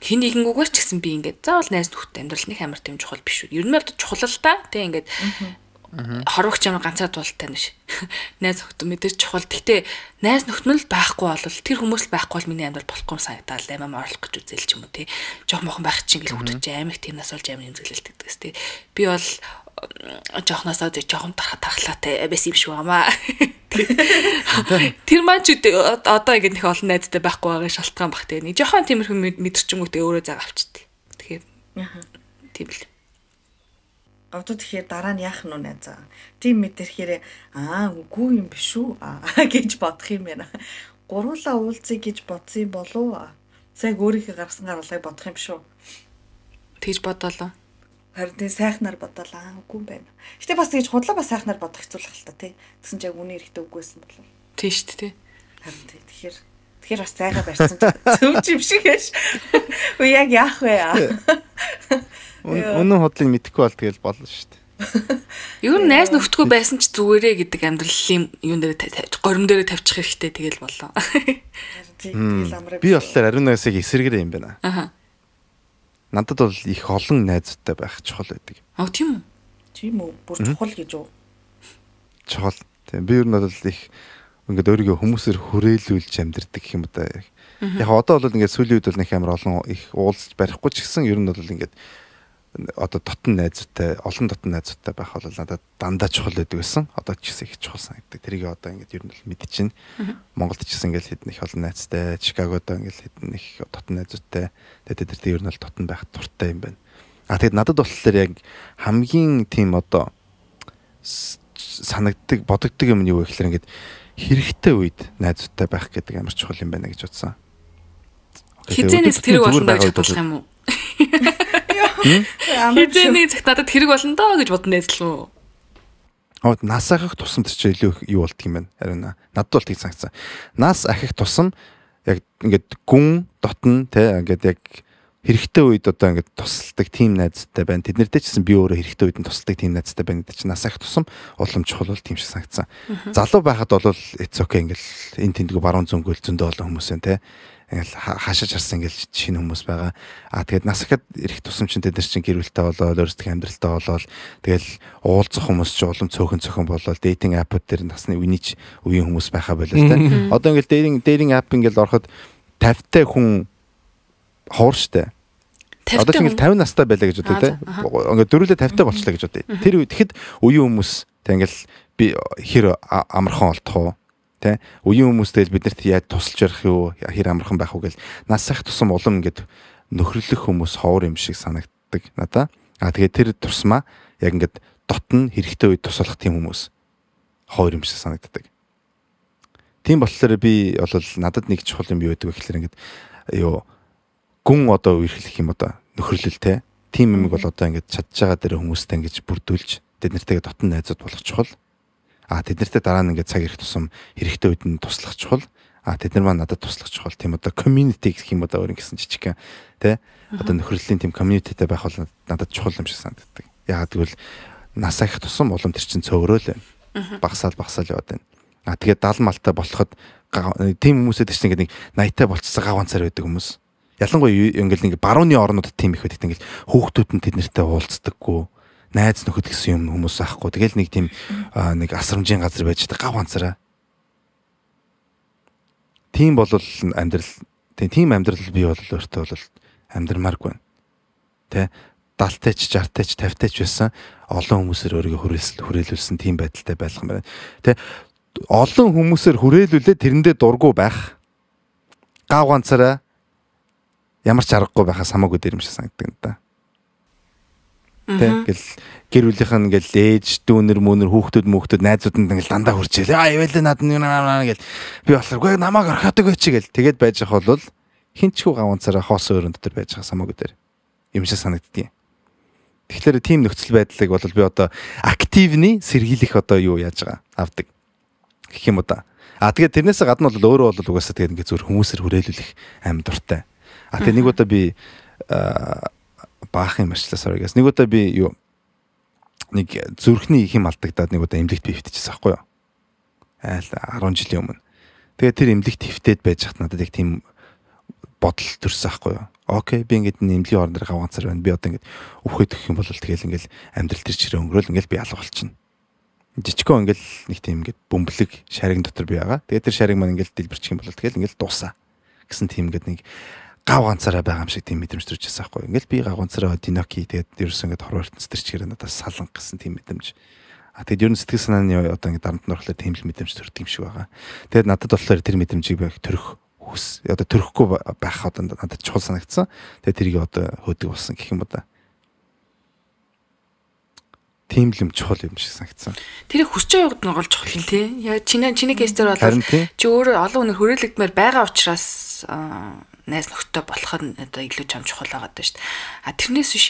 Speaker 4: хин нэгэнгүүгээр ч гэсэн би ингээд заавал найз нөхдөд амьдрал нэг амар тийм чухал биш үү. Ер нь бол чухал л та. Тэг ингээд хорвогч ямар ганцаа тултай нэш. Найз нөхдөд мэдээж чухал. Гэтэ найз нөхдөд байхгүй бол тэр хүмүүс л байхгүй бол миний амьдрал болохгүй санагдаад амиа орлох гэж үзэл ч юм уу тий. Жох мохон байх чинь гэл хөтөж амиг тэрнээс болж амиг имзэглэлт гэдэгс тий. Би бол жоохносоо жоохон тархлаатай байсан юм шиг байгаамаа. Тэр маань ч одоо ингэ нэг олон найзтай байхгүй байгаа шалтгаан бах тий. Нэг жоохон тиймэрхүү мэдэрчэнгүүтээ өөрөө зааг авчихдээ. Тэгэхээр тийм л.
Speaker 2: Одоо тэгэхээр дараа нь яах нь найзаа. Тийм мэдэрхээр үгүй юм биш үү гэж бодох юм байна. Гуруулаа уулзъя гэж бодсон болов. Сайн өөрийнхөө гаргасан гаргалыг бодох юм шүү.
Speaker 4: Тэгж бодлоо.
Speaker 2: Харин тийм сайхнаар бодлоо. Үгүй юм байна. Гэтэ бас тэгж худлаа бас сайхнаар бодох хэцүүлэх л та тий. Тэгсэн чинь яг үнэ эрэхтэй үгүйсэн болов.
Speaker 4: Тийм шүү дээ.
Speaker 2: Харин тэгэхээр бас сайгаа барьсан ч зөв юм шиг яаш. Уу яг яах вэ?
Speaker 3: Үнэн худлыг мэдэхгүй бол тэгэл болно шүү дээ.
Speaker 4: Ер нь найз нөхдөгүй байсан ч зүгээрээ гэдэг амьдралын юун дээр горим дээр тавьчих хэрэгтэй тэгэл болоо.
Speaker 3: Би болохоор ариун найсыг эсэргээрээ юм байна. Надад бол их олон найзтай байх чухал байдаг.
Speaker 4: Тийм үү?
Speaker 2: Тийм үү? Бүр чухал гэж үү?
Speaker 3: Чухал. Тийм би ер нь бол их ингээд өөрийгөө хүмүүсээр хүрээлүүлж амьдрдаг юм да. Яг одоо бол ингээд сүүлийн үед бол нэг амар олон их уулзч барихгүй ч гэсэн ер нь бол ингээд одоо дотн найзуудтай олон дотн найзуудтай байх бол надад дандаа чухал байдаг байсан. Одоо ч гэсэн их чухал санагддаг. Тэрийг одоо ингээд ер нь бол мэдчихэв. Монголд ч гэсэн ингээд хэдэн их олон найзтай, Чикагод ингээд хэдэн их дотн найзуудтай. Тэгээд тэр ер нь бол дотн байх дуртай юм байна. Тэгээд надад болохоор яг хамгийн тийм одоо санагддаг, бодогддог юм нь юу вэ гэхээр ингээд хэрэгтэй үед найзуудтай байх гэдэг амар чухал юм байна гэж бодсон.
Speaker 4: Хизэнээс тэрэг болно гэж бодлох юм уу? Хизээний цагт надад хэрэг болно доо гэж бодно найзлуу.
Speaker 3: Нас ахих тусам тэр чинь илүү юу болдго юм бэ? Харин надад бол тийг санагцсан. Нас ахих тусам яг ингээд гүн дотн те ингээд яг хэрэгтэй үед одоо ингээд тусалдаг тим найзтай байна. Тэд нартэй ч гэсэн би өөрөө хэрэгтэй үед нь тусалдаг тим найзтай байна гэдэг чинь нас ахих тусам улам чухал бол тийм шиг санагцсан. Залуу байхад бол it's okay ингээд энэ тэндгүү баруун зөнгөл зөндөө олон хүмүүс байна те. Ингээл хаашаач харсан ингээл шинэ хүмүүс байгаа. Тэгээд нас ихад ирэх тусам чинь тэд нар чинь гэр бүлтэй болоод өөрсдөө амьдралтай болоод тэгэл уулзах хүмүүс ч улам цөөхөн болоод дейтинг апууд дээр насны үеийн хүмүүс байхаа болоо тэ. Одоо ингээл дэринг ап ингээл ороход 50-тай хүн хоор штэ. Одоо чинь ингээл 50 настай байлаа гэж бодъё тэ. Ингээд дөрүлээ 50-тай болчлаа гэж бодъё. Тэр үед тэгэхэд үеийн хүмүүс тэ ингээл би хэр амархан олдох уу? Тэ үеийн хүмүүстэй биднэрт яаж тусалж ярих юу, хэр амархан байх уу гэл нас их тусам улам ингээд нөхрөлөх хүмүүс ховор юм шиг санагддаг надаа. Тэгээд тэр тусмаа яг ингээд дотн хэрэгтэй үед туслах тийм хүмүүс ховор юм шиг санагддаг. Тийм болохоор би бол надад нэг чухал юм юу гэдэг вэ гэхээр ингээд юу гүн одоо үерхлэх юм одоо нөхрөлөл тэ. Тийм юмыг бол одоо ингээд чадж байгаа дээр хүмүүстэй ингэж бүрдүүлж тэд нартэйгээ дотн найзууд болох чухал. Тэд нартэй дараа нь ингээд цаг ирэх тусам хэрэгтэй үед нь туслах чухал. Тэд нар маань надад туслах чухал. Тийм одоо community гэх юм одоо өөрийн гэсэн жижигхэн тий. Одоо нөхрөлийн тийм communityтэй байх бол надад чухал юм шиг санагддаг. Яагаад гэвэл нас ахих тусам улам тэр чин цөөрөөл байна. Багсаал яваад байна. Тэгээд 70 малтай болоход тийм хүмүүсэд чинь ингээд нэг 80-тай болцсон гав ганцаар байдаг хүмүүс. Ялангуяа ингээд барууны орнуудад тийм их байдаг. Ингээд хүүхдүүд нь тэд нартай уулздаггүй. Найз нөхөд гэсэн юм хүмүүс аахгүй. Тэгэл нэг тийм нэг асрамжийн газар байж байгаа гав ганцаараа. Тийм бол амьдрал тийм амьдрал би бол өөртөө бол амьдрмааргүй байна. Тэ 70-тай ч 60-тай ч 50-тай ч байсан олон хүмүүсээр өөрийгөө хүрээлүүлсэн тийм байдалтай байх юм байна. Тэ олон хүмүүсээр хүрээлүүлээ тэрэндээ дургу байх. Гав ганцаараа ямар ч аргагүй байхаас хамаагүй дээр юм шиг санагддаг надаа. Тэгэл гэр бүлийнх нь ингээл ээж дүүнэр мөнөр хүүхдүүд найзууд нь ингээл дандаа хурчээл яваалаа над гэл би болохоор намайг орхиодог байч гэл тэгээд байж ах бол хинчгүй гаванцаараа хоос өрөөнд дотор байж байгаа самаагүй дээр юм шиг санагддгийг. Тэгэхээр тийм нөхцөл байдлыг бол би одоо активны сэргийлэх одоо юу яаж байгаа авдаг гэх юм уу да. Тэгээд тэрнээс гадна бол өөрөө бол угаасаа тэгээд ингээ зүгээр хүмүүсээр хүрээлүүлэх аим дуртай. Тэгээд нэг удаа би баах юм ачлаа sorry guys. Нэг удаа би юу нэг зүрхний их юм алдагдаад нэг удаа эмнэлэгт бивтчихсэн байхгүй юу? Айл 10 жилийн өмнө. Тэгээд тэр эмнэлэгт твтээд байж хат надад яг тийм бодол төрсөн байхгүй юу? Окей би ингээд эмнэлгийн орон дээр гавганцар байна. Би одоо ингээд өвхөд өгөх юм бол тэгэл ингээд амьдрал төр чирээ өнгөрөөл ингээд би алга болчихно. Жижигхэн ингээд нэг тийм ингээд бөмбөлөг шариг дотор би байгаа. Тэгээд тэр шариг маань ингээд дэлбэрчих юм бол тэгэл ингээд дуусаа гэсэн тийм ингээд нэг гав ганцаараа байгаа юм шиг тийм мэдрэмж төрж байсан байхгүй. Ингээл би гав ганцаараа диноки тэгээд ерөөс ингээд хорвоортс тэр чигээр надад салан гэсэн тийм мэдрэмж. Тэгээд ер нь сэтгэл санааны одоо ингээд дарамт нөрхлөө тийм л мэдрэмж төрдөг юм шиг байгаа. Тэгээд надад болохоор тэр мэдрэмжийг төрөх хүс одоо төрөхгүй байх одоо надад чухал санагдсан. Тэгээд тэрийг одоо хөөдөг болсон гэх юм уу да. Тийм л юм чухал юм шиг санагдсан.
Speaker 4: Тэрийг хүсч яваад нь гол чухал юм тий. Яа чиний кейсээр бол чи өөрөө олон хүнээр хүрээлэгдмээр байгаа учраас найз нөхдөд болох нь одоо илүү чам чухал байгаа даа шүү дээ. Тэрнээс биш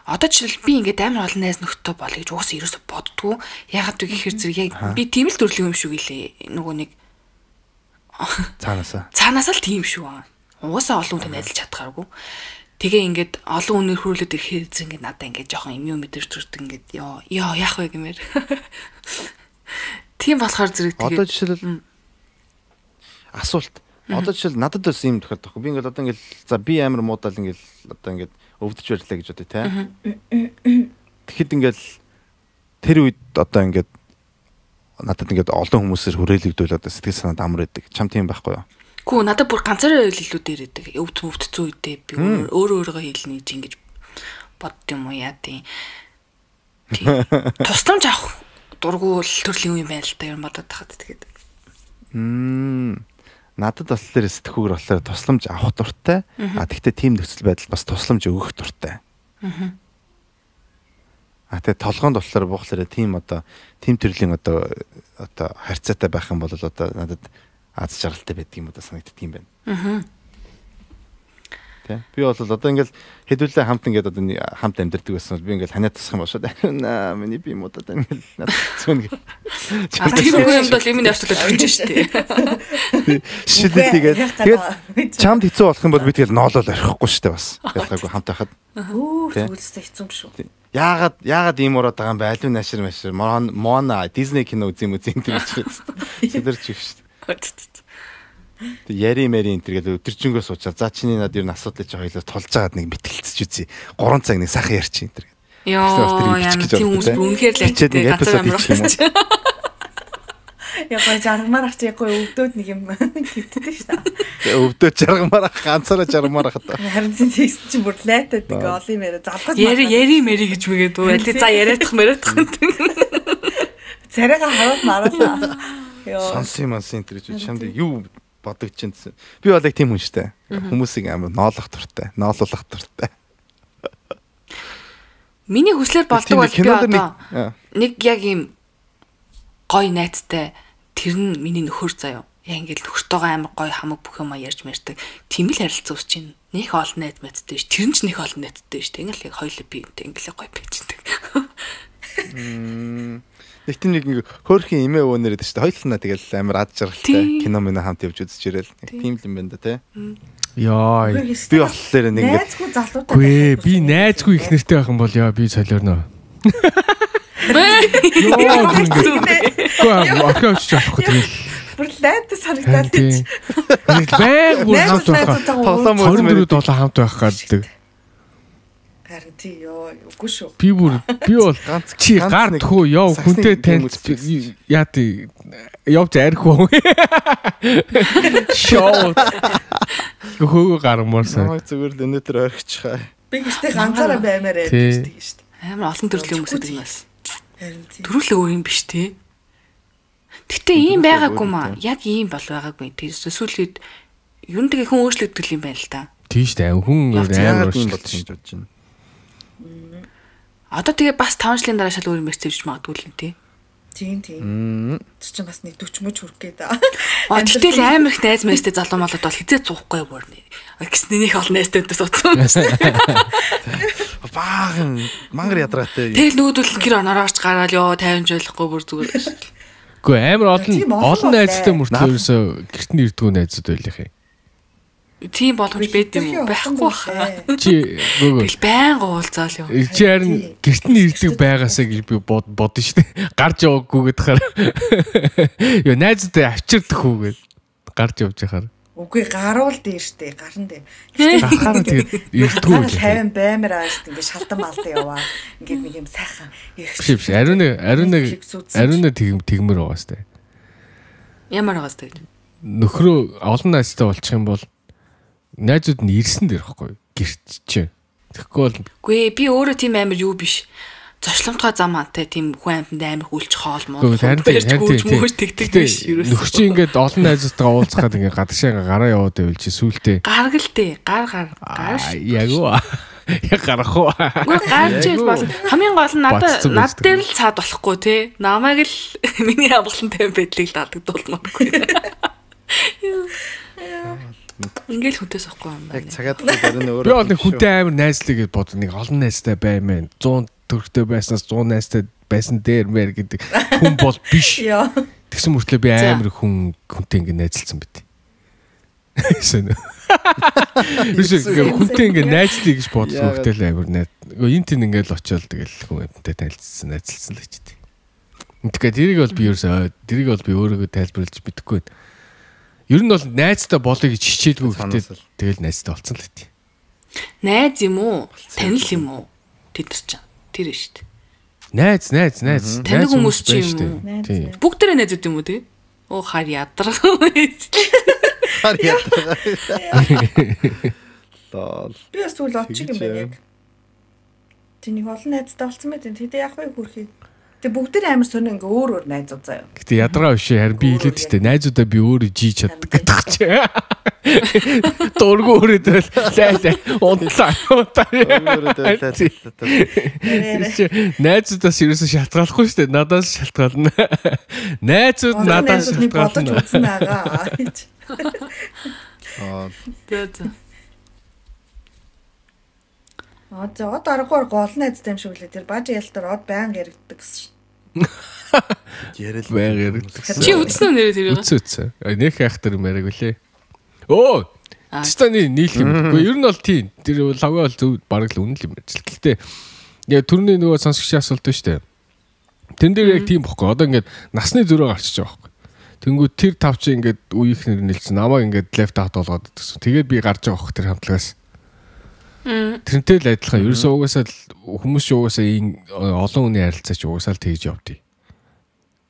Speaker 4: одоо жишээл би ингээд амар олон найз нөхдөд болъё гэж уусаа ерөөсө боддгоо. Ягаад вэ гэхээр зэрэг яг би тийм л төрлийн юм шүү гэлээ. Нөгөө нэг цаанаасаа л тийм шүү. Уусаа олон хүнтэй найзалж чадхааргүй. Тэгээ ингээд олон хүнээр хүрээлээд ирэхээр зэрэг ингээд надаа ингээд жоохон юм мэдэрч төрдөг ингээд яа яах вэ гэмээр. Тийм болохоор зэрэг тэгээ
Speaker 3: одоо жишээл асуулт одоо жишээл надад бас юм тохиолдох. Би ингээд одоо ингээд за би амар муудаал ингээд одоо ингээд өвдөж барьлаа гэж бодъё те. Тэгэхэд ингээд тэр үед одоо ингээд надад ингээд олон хүмүүсээр хүрээлэгдүүл одоо сэтгэл санаанд амар байдаг. Чам тийм байхгүй юу?
Speaker 4: Гүү надад бүр ганцаараа илүү дээр идэг. Өвд мөвдцүү үедээ би өөрөөгөө хэлнэ гэж ингэж бод юм уу яа тийм. Тусламж авах дургуул төрлийн юм байна л да ер нь бодоод тахад тэгээд.
Speaker 3: Надад болохоор сэтгүүр болохоор тусламж авах дуртай. Тэгтээ тийм нөхцөл байдал бас тусламж өгөх дуртай. Тэгээ толгоонд болохоор буухлаараа тийм төрлийн харьцаатай байх юм бол надад аз жаргалтай байдаг юм санагддаг юм байна. Тэ. Би бол ингээл хэдүүлээ хамт ингээд хамт амьдэрдэг байсан бол би ингээл ханиа тусах юм болшоо. Миний би юм ингээл надад зүүн гэх.
Speaker 4: Тийм юм бол юм яачлаад өгч штэ.
Speaker 3: Шилээ тэгээд чамд хэцүү болох юм бол би тэгэл ноолол орхихгүй штэ бас. Ялгаагүй хамт байхад.
Speaker 2: Төгөлсөй хэцүү юм шүү.
Speaker 3: Яагаад ийм ураад байгаа юм бэ? Алив нашир Мона Disney кино үзье тийм ч сэлэрч их штэ. Тэг яри мэри энэ төргээд өдөржингөө суучаа. За чиний над ер нь асуудал чи хоёлоо тулж байгаад нэг мэтгэлцэж үзье. 3 цаг нэг сайхан ярьчих энэ төргээд.
Speaker 4: Яа, тийм хүмүүс бүр үнэхээр л ачтай газар амрах.
Speaker 2: Ягаа жаргамаар ах чи ягаа өвдөөд нэг юм хитдэж шээ.
Speaker 3: Өвдөөд жаргамаар ах ганцаараа жаргамаар ах та.
Speaker 2: Харин тийс чи бүр лайтад нэг олон мэрэ залгаж
Speaker 4: яри мэри гэж мэгээд үү. За яриадах мэрэдах.
Speaker 2: Царайгаа хаваад маруулаа.
Speaker 3: Сонсын мансын энэ гэж чамд юу бодогч юмсэн. Би бол яг тийм хүн штэ. Хүмүүсийг амар ноолох дуртай, ноолуулах дуртай.
Speaker 4: Миний хүслээр болдог бол би одоо нэг яг ийм гой найзтай тэр нь миний нөхөр заяа. Яг ингээл нөхөртөөгөө амар гой хамаг бүх юм ярьж мэрдэг. Тийм л харилцаа үүсэж байна. Нэх олон найз мэддэг ш. Тэр нь ч нэх олон найзтай ш. Тэгэл яг хоёул би ингээл гой бичдэг.
Speaker 3: Нэг тийм нэг хөөрхийн эмээ өвнөр гэдэг чинь хоёулнаа тэгэл амар ад жаргалтай кино мөн хамт явж үзэж ирэл. Тийм л юм байна да тий.
Speaker 1: Яа.
Speaker 3: Би болохоор нэг
Speaker 2: найзгүй залуутай.
Speaker 1: Гүй би найзгүй их нэртэй байх юм бол яа би солиорно. Яа, ахаач чадахгүй тэгэл.
Speaker 2: Бүр лайтай санагдаад тийм.
Speaker 1: Баяг бүр хамт байх. Тоглоом 24/7 хамт байх гэдэг.
Speaker 2: Харин тий ёо, үгүй шүү.
Speaker 1: Би бол чи гард хөө яв хүнтэй танд яа тий явж архив. Шоо. Хөө гармаарсан.
Speaker 3: Зүгээр л өнөөдөр орхичихаа.
Speaker 2: Би гэртээ ганцаараа баймаар ярьдаг шүү дээ.
Speaker 4: Амар олон төрлийн хүмүүс гэдэг юм бас.
Speaker 2: Харин тий.
Speaker 4: Төрүүлээ өөр юм биш тий. Гэтэ ийм байгаагүй маа. Яг ийм бол байгаагүй. Эсвэл ер нь тэгээ хүн өөрчлөгдөл юм байна л да.
Speaker 1: Тийш дээ. Хүн амар
Speaker 3: болж байна.
Speaker 4: Одоо тэгээ бас 5 жилийн дараа шал өөр юм ярьж магадгүй л юм тий.
Speaker 2: Тийм. Чи ч бас нэг 40 мөч хүрэх гээд.
Speaker 4: Тэгтэл амар их найз мэстэй залуу малууд бол хизээ зуухгүй бүр нэ. Гэснийх олон найзтайдаас утсан.
Speaker 3: Баахан мангар ядраатай.
Speaker 4: Тэгэл нүүдэл гэр оноорооч гараал ёо 50 жийлэхгүй бүр зүгээр.
Speaker 1: Гэхдээ амар олон найзтай мөртлөө ерөөсө гэрт нь ирдгүү найзууд байлих юм.
Speaker 4: Тийм боломж байд юм уу? Байхгүй баха.
Speaker 1: Чи
Speaker 4: гүгөө байн уулзаал юу.
Speaker 1: Чи харин гэрт нь ирдэг байгаасаа гэж би бодно шүү дээ. Гарч яваагүй гэдгээр. Йоо найзтай авчирдах үү гэд гарч явж байхаар.
Speaker 2: Үгүй гаруул дээр штэ гарна дээ.
Speaker 1: Гарахаар тэгээд ирдгүү л.
Speaker 2: 50 баймар ааш ингээд шалтан малтай яваа. Ингээд нэг юм сайхан.
Speaker 1: Биш. Ариун нэг тэгмэр байгаа штэ.
Speaker 4: Ямар байгаа штэ.
Speaker 1: Нөхрөө олон найзтай болчих юм бол найзууд нь ирсэн дээр ихгүй гэрт чи. Тэгэхгүй бол
Speaker 4: үгүй би өөрөө тийм амар юу биш. Зочломтгой зам антай тийм хүн амьтанд амар хүлж хоол муу.
Speaker 1: Харин
Speaker 4: тэгдэг биш юу.
Speaker 1: Нөхөр чи ингээд олон найзуудтайгаа уулзахад ингээд гадагшаа гараа яваад байвал чи сүултээ.
Speaker 4: Гаргал тээ. Гар.
Speaker 1: Яг уу. Яг гарах уу.
Speaker 4: Үгүй гарч ил бол хамгийн гол нь над дээр л цаад болохгүй те. Намайг л миний амгалантай байдлыг даадагдуулмааргүй. Ингээл хүнтэйс авахгүй юм байна.
Speaker 3: Яг цагаад гэрэн өөрөө.
Speaker 1: Би бол нэг хүнтэй амар найзлаа гэж бод нэг олон найзтай баймаа. 100 төгрөгтэй байснаас 100 найзтай байсан дээр мэр гэдэг хүн бол биш. Тэгсэн мөртлөө би амар хүнтэй ингэ найзалсан байт. Эсэнэ. Хүнтэй ингэ найзлаа гэж бодсон хөлтэй л амар найз. Энэ тийм ингээл очиод тэгэл хүнтэй танилцсан найзалсан л гэж тий. Тэгэхээр дэрийг бол би өөрөөсөө тайлбарлаж мэдэхгүй байна. Ер нь бол найзтай болоё гэж хичээдгүй гэхдээ тэгэл найзтай болцсон л тий.
Speaker 4: Найз юм уу? Танил юм уу? Тэд нар ч тэр нь шүү дээ.
Speaker 1: Найз.
Speaker 4: Танил хүмүүс ч юм уу?
Speaker 1: Тий.
Speaker 4: Бүгд тэрэ найзууд юм уу тий? Оо хар ядрах.
Speaker 3: Хар ядрах.
Speaker 2: Би бас тэгвэл очих юм байна яг. Тэнийг олон найзтай болсон мэт. Тэдээ яах вэ хүрхий. Тэг бүгд амар сонио ингээ өөр найзууд заяа.
Speaker 1: Гэтэ ядраа биш харин би хэлээд штэ найзуудаа би өөрөө жийж чаддаг гэдэг чи. Дургу өрөөдөл лайлаа унтлаа. Найзуудаас ерөөсө шалтгаалахгүй штэ надаас шалтгаална. Найзууд надаас шалтгаална.
Speaker 2: Бодож үзсэн байгаа.
Speaker 4: Тэгээд
Speaker 2: Од аргагаар гол найзтай юм шиг үлээ. Тэр баж ялтар од байнга яригддаг гэсэн шин.
Speaker 3: Ярил
Speaker 1: байнга яригддаг.
Speaker 4: чи үзсэн үү нэрээ тэрийг?
Speaker 1: Үцээ. Нэх хайхтар юм яриаг үлээ. Оо. Тэстаны нийлх юм. Гэхдээ ер нь бол тийм. Тэр лавга бол зөв бараг л үнэн л юм байна. Гэхдээ яа түрний нөгөө сонсогчийн асуулт шүү дээ. Тэн дээр яг тийм бохгүй. Одоо ингээд насны зөрөө гарчиж байгаа бохгүй. Тэнгүү тэр тав чи ингээд үеийнхнэр нэлсэн намайг ингээд лефт аут болгоод гэсэн. Тэгээд би гарч байгаа бохгүй тэр хамтлагаас. Тэрнтэй л адилхан. Ерөөсөө угаасаа хүмүүс ч угаасаа олон хүний харилцаа ч угаасаа л тэгж явдгийг.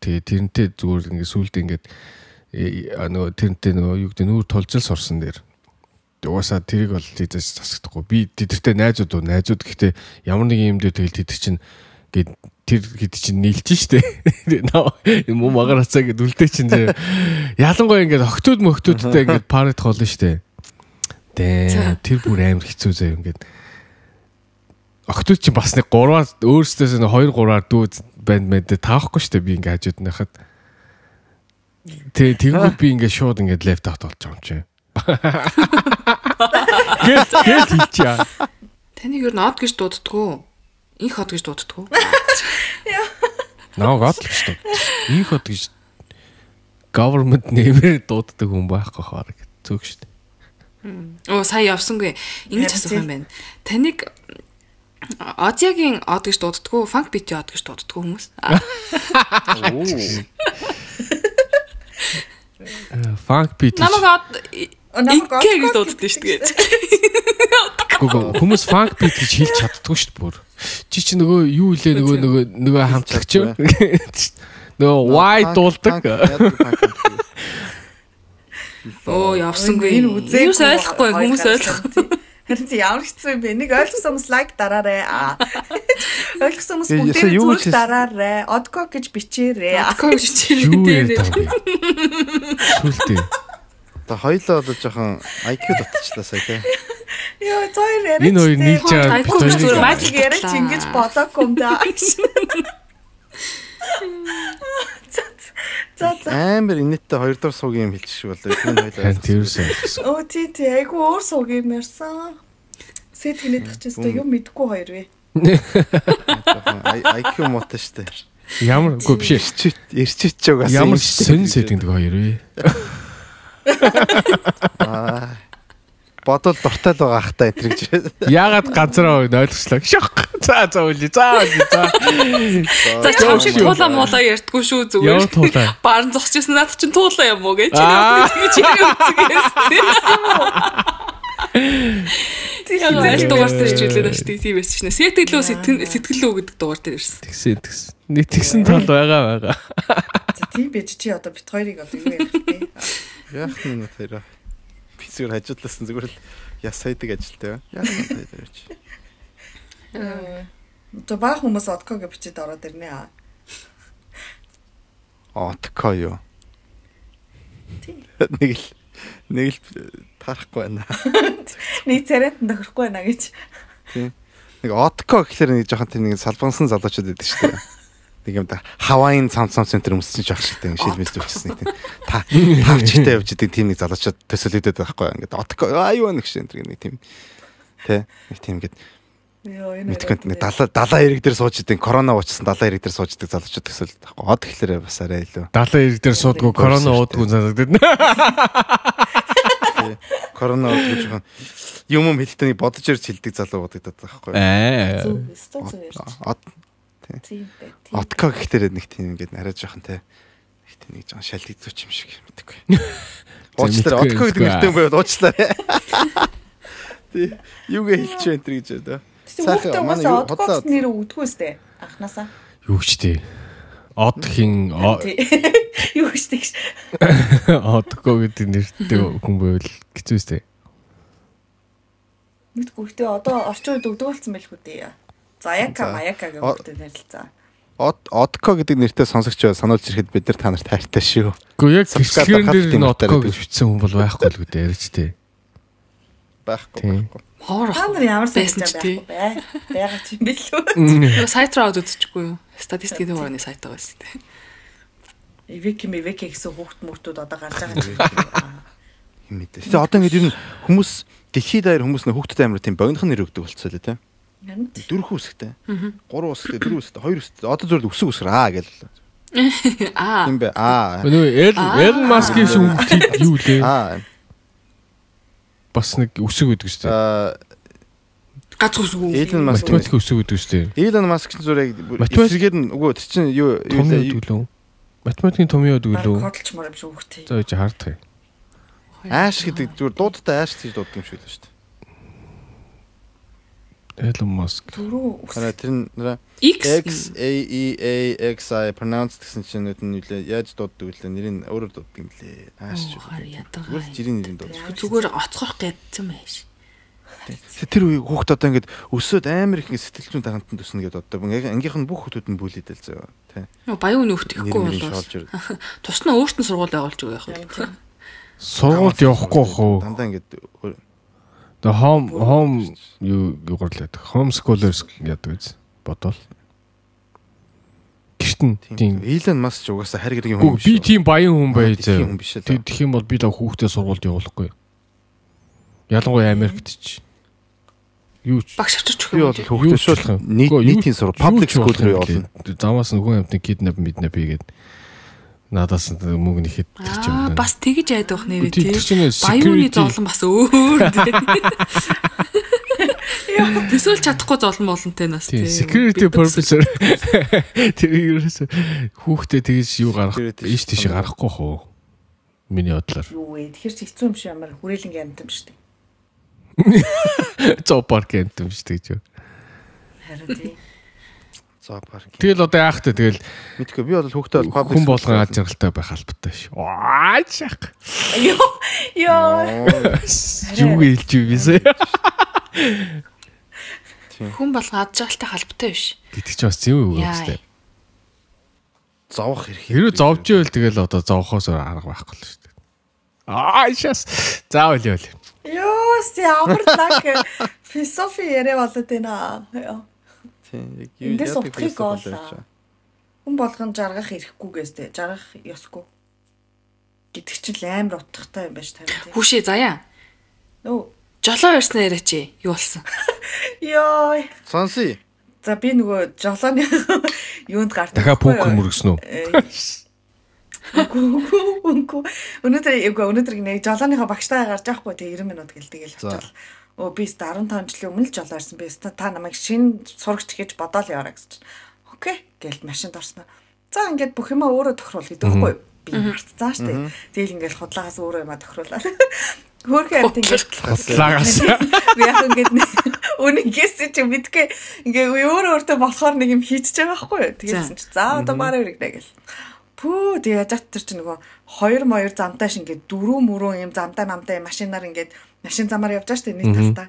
Speaker 1: Тэгээ тэрнтэй зүгээр ингээд сүулдэ ингээд нөгөө тэрнтэй нөгөө юу гэдэг нүүр тулжил сурсан дээр. Угаасаа тэрийг бол тийзээс засагдахгүй. Би тэдэртэй найзууд гэхдээ ямар нэг юм дээр тэгэл тэд чинь гээд тэр хэд чинь нийлж штэ. Муу магаар хацаа гэд үлдээ чинь ялангуяа ингээд охтуудтай ингээд парад холно штэ. Тэр бүр амар хэцүү заяа ингээд. Охтууд чинь бас нэг 3-аар өөрсдөөс нэг 2-3-аар дүү банд мэдээ таахгүй штэ би ингээд хажууд нь хахад. Тэгэнгүүт би ингээд шууд ингээд лефт аут болж байгаа юм чи. Гэл хийчихээ.
Speaker 4: Таныг ер нь од гэж дууддаггүй. Инх од гэж дууддаггүй.
Speaker 1: Наа гот л гэж дууддаг. Инх од гэж government нэмээр дууддаг хүн байхгүй хаа зүг штэ.
Speaker 4: Оо сая явсангүй. Ингэж асуух юм байна. Таныг Озягийн од гэж дууддаггүй, фанк бити од гэж дууддаггүй хүмүүс.
Speaker 1: Фанк бити.
Speaker 4: Намайг гэж дууддаг шүү дээ.
Speaker 1: Хүмүүс фанк бит гэж хэлж чаддгүй шүү дээ бүр. Чи чи нөгөө юу илээ нөгөө хамтлагч юу? Нөгөө why дуулдаг.
Speaker 4: Оо явсангүй. Юу ойлгохгүй хүмүүс ойлгохгүй.
Speaker 2: Харин ямар хэцүү юм бэ? Нэг ойлгосон хүмүүс лайк дараарай. Ойлгосон хүмүүс бүгдээ зүйл дараарай. Одко гэж бичээрэй.
Speaker 4: Одко гэж бичээрэй.
Speaker 1: Сүлтээ.
Speaker 3: Та хоёлоо одоо жоохон IQ татчихлаа сая тий.
Speaker 2: Йоо зөөр яриа.
Speaker 1: Энэ хоёр нийлж байгаа
Speaker 2: бид хоёр magic яриа чи ингэж бодоогүй юм даа.
Speaker 3: Амар инээдтэй хоёр дахь суугийн юм хэлчих шиг болоо. Энэ хоёлоо.
Speaker 1: Тэрсэн.
Speaker 2: Оо тий айгу өөр сууг юм ярьсан. Сэтгэнэд тахчихсан юм мэдгүй хоёр вэ.
Speaker 3: IQ мотой штэ.
Speaker 1: Ямар үгүй биш.
Speaker 3: Ирчиж жагаас
Speaker 1: ямар сонь сэтгэндэг хоёр вэ.
Speaker 3: Бодол дуртай л байгаа хта энэ гэж.
Speaker 1: Яагаад ганцраа ойлгочлаа. Шок. За үли. За
Speaker 4: чам шиг туулаа муулаа ярьдггүй шүү зүгээр.
Speaker 1: Яа туулаа.
Speaker 4: Баарын зогсчихсан надад чинь туулаа юм уу гэж. Чи үзгээс. Тийм дугаар дээр ч үлээд байна шүү дээ. Тийм байсан шнэ. Сэтгэлөө сэтгэлөө гэдэг дугаар дээр ирсэн.
Speaker 1: Тэгсэн. Нэг тэгсэн тал байгаа.
Speaker 2: За тийм байж чи одоо бит хоёрыг одоо юу ярих вэ?
Speaker 3: Яах нь тэр. Би зүгээр хажуудлаасан зүгээр л яс сайдаг ажилтай. Яах нь тэр чи.
Speaker 2: То баг хүмүүс одко гэж бичиж ороод ирнэ аа.
Speaker 3: Одко юу? Нэг л тарахгүй байна.
Speaker 2: Нэг царайт нөхөхгүй байна гэж.
Speaker 3: Тийм. Нэг одко гэхэлэр нэг жоохон тийм нэг салбансан залуучууд байдаг шүү дээ. Нэг юм да Хавайн цамц центр өмссөн ч ах шигтэй шилмэл зүгчсэн нэг тийм тавчтай явж идэг тийм нэг залуучууд төсөөлөдөд байхгүй ингээд одко аюу нэг шин нэг тийм тэ нэг тийм ингээд
Speaker 2: ёо энэ
Speaker 3: нэг далаа ирэг дээр сууж идэг корона уучсан далаа ирэг дээр сууж идэг залуучууд төсөөлөд байхгүй од гэхлээр бас арай илүү
Speaker 1: далаа ирэг дээр суудгүй корона уудгүй залуучууд
Speaker 3: корона уудгүй жоохон юм хэлтэний бодож ирж хилдэг залуу бодогдод байгаа байхгүй
Speaker 2: тийм.
Speaker 3: Отко гэхтэр нэг тийм ингээд арай жоохон те нэг тийм нэг жоохон шалгидууч юм шиг мэдээгүй. Уучлаарай отко гэдэг нэртэй байвал уучлаарай. Тий. Юугээ хэлчих вэ энэ гэж одоо.
Speaker 2: Сайхан манай юу бодлоо нэр өгдөггүй сте анханасаа.
Speaker 1: Юу ч тий. Одхийн
Speaker 2: юу ч тий.
Speaker 1: Одко гэдэг нэртэй хүн байвал хэцүү сте.
Speaker 2: Мэдгүй гэхдээ одоо орчин үед өгдөг болсон байл хүү дээ. Заяка маяка гэх хүүхдэд ярилцаа.
Speaker 3: Одко гэдэг нэртэй сонсогч сануулж ирэхэд бид нар та нарт хайртай шүү.
Speaker 1: Гэхдээ яг гэрчлэгэн дээр нь одко гэж бичсэн хүн бол байхгүй л гэдэг ярьж тээ.
Speaker 3: Байхгүй.
Speaker 2: Та нар ямар байсан ч байхгүй байгаа ч юм билүү.
Speaker 4: Сайт руу аваад үзчихгүй юу? Статистикийн дугаарны сайт байгаа шүү дээ.
Speaker 2: Вики гэсэн хүүхд мөртүүд одоо гарч байгаа
Speaker 3: юм мэдээ. Тэгээ одоо ингэ ер нь хүмүүс дэлхийд даяар хүмүүс нөх хүүхдэд амар тийм богинохон нэр өгдөг болцоо л тийм. 4 үсгтэй. 3 үсгтэй, 4 үсгтэй, 2 үсгтэй. Одоо зөвхөн үсэг үсгэр гэл. Тийм бэ.
Speaker 1: Элон Маскийн шүүмжид юу лээ? Бас нэг үсэг өгдөг шүү дээ.
Speaker 4: Гац үсэг үү?
Speaker 1: Математик үсэг өгдөг шүү дээ.
Speaker 3: Элон Маск чинь зураг эсрэгээр нь үгүй чинь юу
Speaker 1: лээ? Математикийн том юу гэдэг лөө?
Speaker 2: Хөдөлч мөр юм шүү хөхтэй.
Speaker 1: За чи хардах.
Speaker 3: Ааш гэдэг зүгээр дуудтай ааш гэж дууддаг юм шиг л шүү дээ.
Speaker 1: Elon Musk.
Speaker 3: Тэр нэр X A E A X I pronounced гэсэн чинь нүдэн нүлээ яаж дууддаг вэ? Нэрийг өөрөөр дууддаг юм лээ. Ааш. Зүгээр жирийн нэрийг дууддаг.
Speaker 4: Зүгээр оцгох гэдсэн байж.
Speaker 3: Тэр үе хүүхд одоо ингээд өсөөд амар их сэтгэлзүйн тагантанд төснө гэдээ одоо ангийнх нь бүх хүүхдүүд нь бүлээдэл зөө тий.
Speaker 4: Баян үн өвтөхгүй болоо. Тусна өөрт нь сургууль байгуулж өгөх юм.
Speaker 1: Сургуульд явахгүй хөө.
Speaker 3: Дандаа ингээд
Speaker 1: The home юу гурлаад home scholars яадаг биз бодвол гэртэн тийм
Speaker 3: Elon Musk ч угаасаа харь гэргийн хүн
Speaker 1: биш. Би тийм баян хүн байж
Speaker 3: тэгэх
Speaker 1: юм бол би л хүүхдээ сургуульд явуулахгүй. Ялангуяа Америкт ч юу ч
Speaker 4: багш авчирч
Speaker 3: өгөх юм. Би бол хүүхдээ шууд нийтийн сургууль public school руу явуулна.
Speaker 1: Замаас нөгөө амтны kidnap хийгээд надаас мөнгө нэхэд тэр юм байна.
Speaker 4: Бас тэгж айдах нэрээ тий. Баяууны зовлон бас өөр. Тэсэл чадахгүй зовлон болонтэй нас тий.
Speaker 1: Security purpose тэр ерөөсө хүүхдээ тэгж юу гарах ийш тийш гарахгүй хөө. Миний бодлоор.
Speaker 2: Юу вэ? Тэгэхээр ч хэцүү юм шиг амар хүрээлэнгийн амт юм шүү дээ.
Speaker 1: Зоопарк амт юм шүү дээ.
Speaker 2: Харин тий.
Speaker 1: Тэгэл одоо яах вэ? Тэгэл
Speaker 3: мэдгүй би бол хүүхдээ
Speaker 1: хүн болгон аж аргалтай байх албатай ш. Аачаах.
Speaker 2: Йоо.
Speaker 1: Юу хэлж юу бисэ?
Speaker 4: Хүн болгон аж аргалтай халбатай биш.
Speaker 1: Гэдэг чи бас зөв үг үстэй.
Speaker 3: Зовох хэрэг.
Speaker 1: Хэрвээ зовж ивэл тэгэл одоо зовхоос арга байхгүй л шүү дээ. Аашаас заавал яв.
Speaker 2: Йоо, ямар лаг философи яриа болоод байна. Эндээс утгыг оолаа. Хүн болгон жаргах ирэхгүйгээс тэ жаргах ёсгүй. Гэдэг чинь амар утгатай юм байна ш тань.
Speaker 4: Хүүшээ заяа.
Speaker 2: Нөө
Speaker 4: жолоо ярьсан яриач юу болсон?
Speaker 2: Йоо.
Speaker 3: Сонсъё.
Speaker 2: За би нөгөө жолооны юунд гардаг.
Speaker 1: Дахиад пүүкер мөргсөн үү?
Speaker 2: Үгүй. Өнөөдөр нэг жолооныхаа багштайгаа гарч байхгүй тэг 90 минут гэлдэг л очил. Би 15 жилийн өмнө л жолоорсон. Би та намайг шинэ сурагч гэж бодоол яваарай гэж. Окей гээл машинд орсноо. За ингээд бүх юмаа өөрөө тохируул гэдэг байхгүй юу? Би мартцаа штэ. Тэгэл ингээд худлаагаас өөрөө юмаа тохируулаад. Хөөрхөн амт ингээд
Speaker 1: худлаагаас.
Speaker 2: Би яг ингээд үнэнгээс чи мэдгүй ингээд өөрөө болохоор нэг юм хийчихэж байгаа байхгүй юу? Тэгэлсэн чи за одоо бараа ирэгдэ гэл. Пүү тэгээ зат тэр чи нөгөө 2 замтай ш ингээд 4 мөрөө юм замтай намтай машинаар ингээд машин замаар явж байгаа шүү дээ нэг талдаа.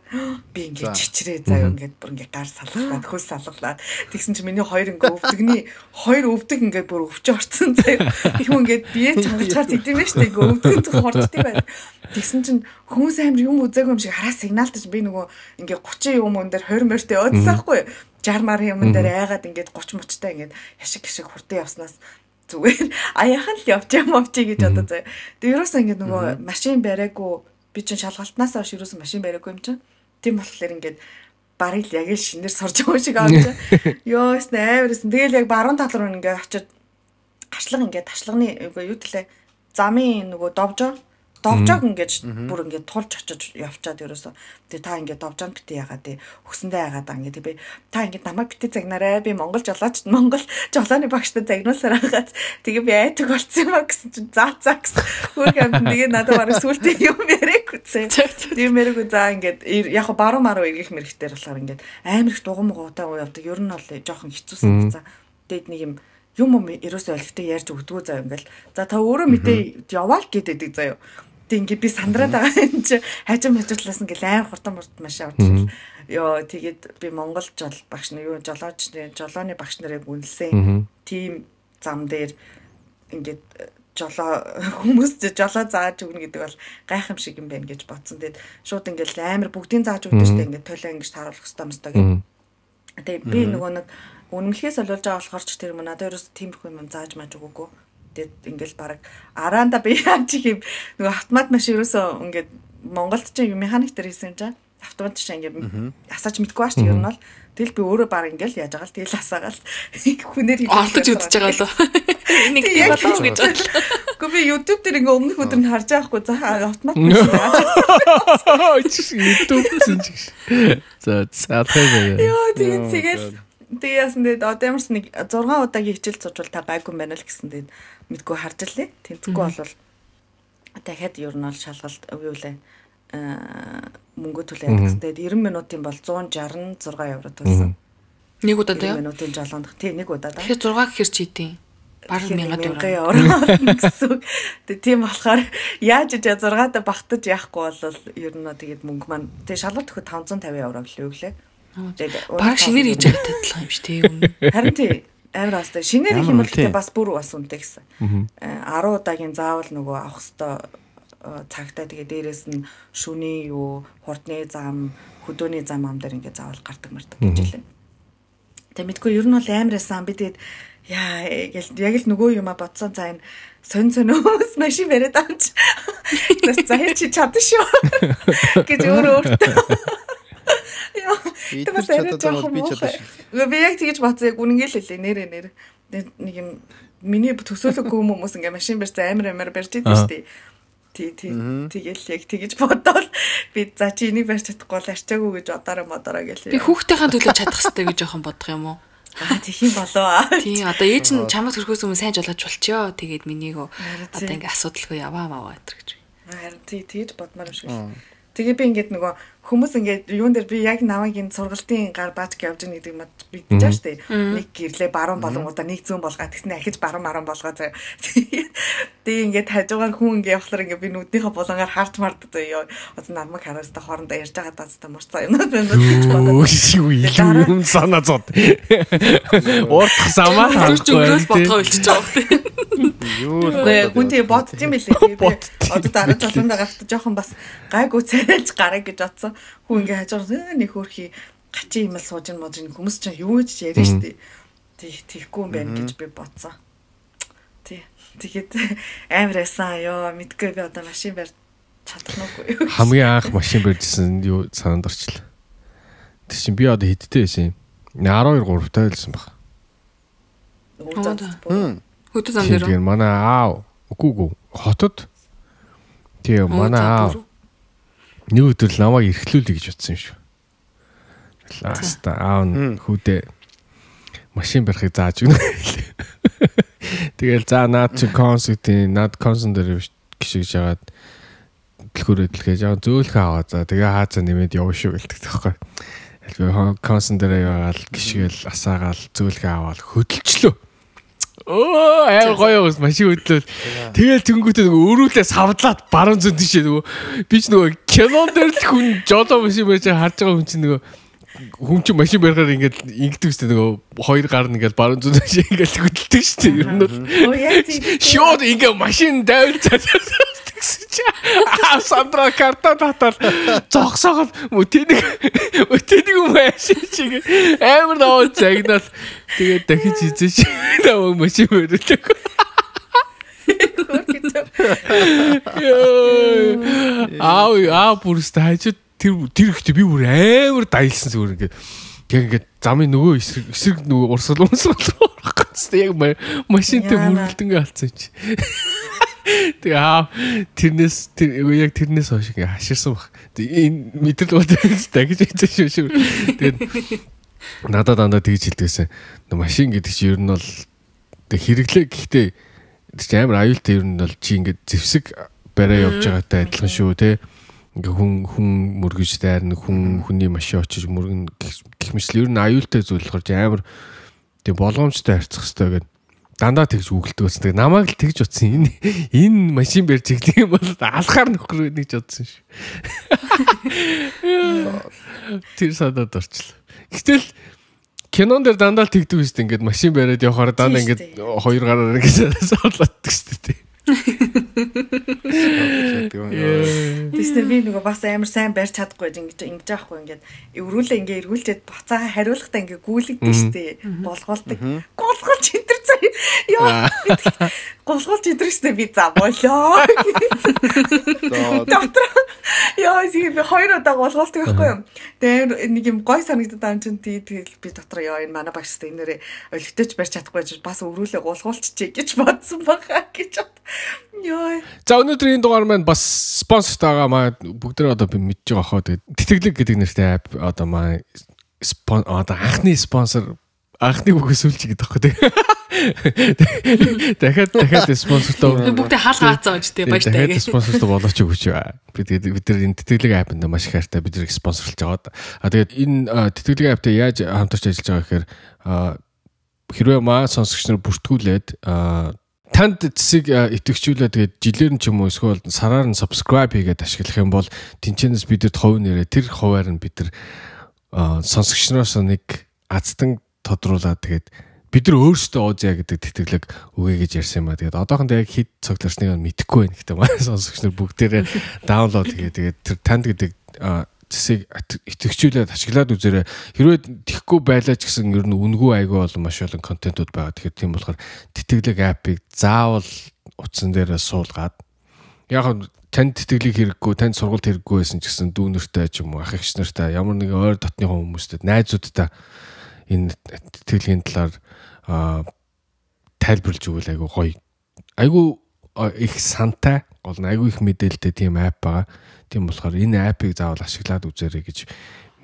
Speaker 2: Би ингээд чичрээ заяа ингээд бүр ингээд гар салгалаад хөл салгалаад тэгсэн чи миний 2 ингээд өвдөгний 2 өвдөг ингээд бүр өвч орцсон заяа. Юм ингээд бие чангалчаар тэгдэм байж тээ ингээд өвдгөнд хорддгийг байна. Тэгсэн чин хүмүүс амар юм үзээгүй юм шиг хараа сигналтаж би нөгөө ингээд 30 юм өндөр 20 морьтой өөдсөн байхгүй 60 мар юм дээр айгаад ингээд 30 мөчтэй ингээд яшиг хурдан явснаас зүгээр аяхан л явж гэж одоо заяа. Тэгээ ерөөсөө ингээд нөгөө машин бариагүй би чинь шалгалтнаас хойш ерөөсөн машин бариагүй юм чинь. Тийм болохоор ингээд барыг л яг л шинээр сорж байгаа шиг аавч. Йоо эс нээрсэн. Тэгэл яг баруун тал руу ингээд очиод ташлагны юу тэлээ замын нөгөө довжоог ингээд бүр ингээд тулж очиж явчаад ерөөсөө. Тэгээ та ингээд довжоонд битээ ягаад тий өгсөндөө ягаад ингээд би та ингээд намайг битээ загнаарай. Би Монгол жолооны багштай загнуулсаар хагаад тэгээ би айдаг болцсон юм а гэсэн чинь за гэсэн. Хөргөм тэгээ надад бараг сүултээ юм яриаг үтсэн. Тийм мэрэг за ингээд яг баруун маруу эргэх мэрэгтэр болохоор ингээд амар их дугуй муутай явдаг. Ер нь бол жоохон хэцүүсэн за. Тэгээд нэг юм ерөөсөө олигтой ярьж өгдгөө заяа ингээл. За та өөрөө мэдээ яваал гэдэг заяа. Тэг ингээд би сандраад байгаа юм чи хажим хажуутлаас ингээд амар хурдан машин орж. Йоо тэгээд би Монгол багш нар юу жолооны багш нарыг үнэлсэн. Тим зам дээр ингээд хүмүүс жолоо зааж өгнө гэдэг бол гайхам шиг юм байна гэж бодсон. Тэгээд шууд ингээд амар бүгдийн зааж өгдөө штэ ингээд тойлоо ингэж тааруулах хэрэгтэй юмстай гэх. Тэгээд би нөгөө нэг үнэмлэхээс олж байгаа болохоор ч тэр надад ерөөс тиймэрхүү юм зааж мааж өгөөгүй. Тэгээд ингээд баг араанда би яаж юм нөгөө автомат машин ерөөсөө ингээд Монголд ч юм механик дээр хийсэн чинь автомат чинь ингээд асаач мэдгүй бааш тийм юм бол тэгэл би өөрөө баг ингээд яаж байгаа л тэгэл асаагаал хүнээр
Speaker 4: олдож үдчихэж байгаа лөө. Нэг тийм болов гэж бодлоо.
Speaker 2: Гэхдээ би YouTube дээр ингээ өмнөх өдөр нь харж байгаа хгүй за автомат машин
Speaker 1: YouTube чинь. За цаатаа.
Speaker 2: Йоо тэгээд яасан тэгээд одоо ямарс нэг 6 удаагийн хичээл цужвал та байггүй юм байна л гэсэн тэгээд мэдгүй харж лээ. Тэнцэхгүй болвол дахиад ер нь бол шалгалт юу лээ мөнгө төлөөд гэсэн тэгээд 90 минутын бол 166 евро төлсөн.
Speaker 4: Нэг удаа тийм.
Speaker 2: 90 минутын жолоонд тий нэг удаа да.
Speaker 4: Тэгэхээр 6 гэхэр чи тийм. Бараг 1000
Speaker 2: евро гэсэн. Тэгээд тийм болохоор яаж иж 6-аад багтаж яахгүй бол ер нь тэгээд мөнгө маань тэгээд шалгалт өгөхөд 550 евро гэлээ өглөө.
Speaker 4: Бараг шинээр хийж байгаа татлах юм ш тий юм.
Speaker 2: Харин тий амар бастай шинээр их юм бол тэгээд бас бүр бас үнэтэй гэсэн. 10 удаагийн заавал нөгөө авах хэвээр цагтаа тэгээд дээрээс нь шүний юу хурдны зам хөдөөний зам амдаар ингээд заавал гардаг мардаг гэж хэлээ. Тэгээд мэдгүй ер нь бол амарсан би тэгээд яа яг л нөгөө юма бодсон за энэ сонь хүмүүс машин бариад авч за чи чадсан шүү гэж өөртөө яа тэгээс чадсан би чадсан шүү би яг тэгэж бодсон яг үнэнгээл хэлээ нэрэ нэг юм миний төсөөлөггүй хүмүүс ингээ машин барьсан амар барьж идэв шүү дээ. Тэгэл яг тэгэж бодоод би за чи энийг барьж чадахгүй л арчаагүй гэж бодороо гэлээ.
Speaker 4: Би хүүхдийнхээ төлөө чадах хэрэгтэй гэж жоохон бодох юм уу?
Speaker 2: Тэг юм болоо.
Speaker 4: Тий одоо ээж нь чамд хөрхөөс өмнө сайн жолооч болчихё. Тэгээд минийгөө одоо ингээ асуудалгүй яваа гэж.
Speaker 2: Харин тэгж бодмаар юм шиг. Тэгээ би ингээд нөгөө хүмүүс ингээд юун дээр би яг намайгийн сургалтын гар бааж явж байгаа гэдэг юм би гэж штэ. Нэг гэрлээ баруун болонгуудаа нэг зүүн болгоо тэгснэ ахиж баруун болгоо заяа. Тэгээ ингээд хажуугаар хүн ингээд явахлаар ингээд би нүднийхээ булангаар харж мард заяа. Одоо намайг хараастай хоорондоо ярьж байгаа даацтай мурцаа юм байна гэж бодоод.
Speaker 1: Юм санаа зод. Уурдах самаа
Speaker 4: харахгүй бодгоо үлчиж байгаа
Speaker 2: юм. Хүн тэгээ бодож юм билээ. Одоо дараа жолоонд гарахт жоохон бас гайгүй царайлж гараа гэж бодсон. Хүн ингээ хажуугаар нэг хөрхи гачи юм л сууж ин модын хүмүүс ч юу ч яриа штэ. Тийхгүй юм байна гэж би бодсон. Тэгээд амарсан ёо мэдгүй би одоо машин барь чадах нүггүй.
Speaker 1: Хамгийн анх машин барьжсэн юу санаанд орчлаа. Тэг чи би одоо хэдтэй байсан юм? 12 3-тай байсан баг.
Speaker 4: Хөтө зам дээр.
Speaker 1: Тэгээд манай аав үгүй хотод. Тэгээ манай аав нэг өдөр л намайг эрхлүүлэе гэж бодсон юм шүү. Ласта аав хүүдээ машин барихыг зааж өгнө. Тэгэл за наад чи консен дээр гიშгэж жагаад дэлгүүрээ дэлгээж жаа зөөлхөө аваа за тэгээ хаацаа нэмээд явна шүү гэлдэг тоххой. Алгүй консен дээр яваал гიშгээл асаагаал зөөлхөө аваад хөдөлчлөө. Аа гоё машин хөдлөл. Тэгэл тэнгүүтээ нөгөө өрүүлээ савдлаад баруун зүүн тийшээ нөгөө би ч нөгөө кинон дээр л хүн жолоо машин барьж харж байгаа хүн чинь нөгөө хүн чинь машин барихаар ингээд ингэдэг шүү дээ нөгөө хоёр гар нь ингээд баруун зүүн тийшээ ингээд хөдөлдөг шүү дээ. Ер нь бол шууд ингээд машин давж гэсэн чи Сандра карта татал зогсоогол өтөнийг машин чиг амар даваа загнал тэгээд дахиж хийж даваа машин өрөлдөг. Бүрст хажууд тэр ихтэй би бүр амар даялсан зүгээр ингээд яг ингээд замын нөгөө эсрэг нөгөө урсгал болохгүй яг машинтай мөрөлдөнгөө алдсан чи. Тэгээ тэрнээс хойш ингээ хаширсан баг. Энэ мэдрэл бодож дахиж хийж шүү. Тэгээд надад дандаа тэгж хэлдэгсэн. Машин гэдэг чинь ер нь бол хэрэглээ гэхдээ чи амар аюултай ер нь бол чи ингээ зэвсэг барай явж байгаатай адилхан шүү те. Ингээ хүн мөргөж дайрна хүний машин очиж мөргөн гэх мэт ер нь аюултай зүйл болохоор чи амар тэг болгоомжтой харьцах хэрэгтэй гэдэг. дандаа тэгж үгэлдэг байсан. Тэгээ намайг л тэгж утсан. Энэ машин барьж иглэх юм бол алхаар нөхөр гэж бодсон шүү. Тэр санаад орчлоо. Гэтэл кинон дээр дандаа л тэгдэг шүү дээ. Ингээд машин бариад явахаар дандаа ингээд хоёр гараар ингээд суулгадаг шүү дээ.
Speaker 2: Тэснэр би нөгөө бас амар сайн барьж чадахгүй ингэж аахгүй ингээд өрүүлээ ингээ эргүүлчихэд буцаага хариулахдаа ингээ гүйлэгдэн штэ болгоолдаг. Голгол читэр заяа. Яа. Голгол читэр штэ би за болоо. Доктор. Яа би хоёр удаа голгоолдаг байхгүй юу. Тэгээ нэг юм гой санагдаад байгаа юм чинь тэгэл би доктор яа энэ манай багш штэ энээрээ өлегтэйч барьж чадахгүй ч бас өрүүлээ голгоолчихъя гэж бодсон баха гэж. Яа. За
Speaker 1: өнөөдрийн дугаар маань бас спонсортай байгаа маа бүгдээ одоо би мэдж байгаа хаа. Тэгээд тэтгэлэг гэдэг нэртэй app одоо маа одоо анхны спонсор анхны бүхээс үлч гэдэг байхгүй тийм. Дахиад спонсортой
Speaker 4: бүгдээ хаал гаацаа гэж тийм баяртай.
Speaker 1: Дахиад спонсортой болооч өгч байгаа. Бид энэ тэтгэлэг app-нд маш их хайртай бид спонсорлж байгаа. Тэгээд энэ тэтгэлэг app-тай яаж хамтарч ажиллаж байгаа гэхээр хэрвээ маа сонсогч нар бүртгүүлээд танд цэцэг итгэвчүүлээ тэгээд жилээр нь ч юм уу эсвэл сараар нь subscribe хийгээд ашиглах юм бол тэнцэнэс бидэд хувь нэрээ тэр хуваар нь бид нар сонсогч нараас нэг азтан тодруулаад тэгээд бид нар өөрсдөө оозя гэдэг тэтгэлэг өгье гэж ярьсан юм а. Тэгээд одоохондоо яг хэд цогцлорсныг мэдэхгүй байна гэхдээ манай сонсогч нар бүгдээрээ даунлоод тэгээд тэр танд гэдэг цэцэг итгэвчүүлээд ашиглаад үзээрэй. Хэрвээ тэхгүй байлаа ч гэсэн ер нь үнгүй айгүй бол маш олон контентууд байгаа. Тэгэхээр тийм болохоор тэтгэлэг апыг заавал утсан дээрээ суулгаад яг танд тэтгэлэг хэрэггүй, танд сургалт хэрэггүй байсан ч гэсэн дүүнэртэй ч юм уу ах эгч нартай ямар нэгэн ойр дотны хүмүүстэй найзуудтай энэ тэтгэлгийн талаар тайлбарлаж өгвөл айгүй гоё. Айгүй их сантай гол нь айгүй их мэдээлэлтэй тийм ап байгаа. Тийм болохоор энэ апыг заавал ашиглаад үзээрэй гэж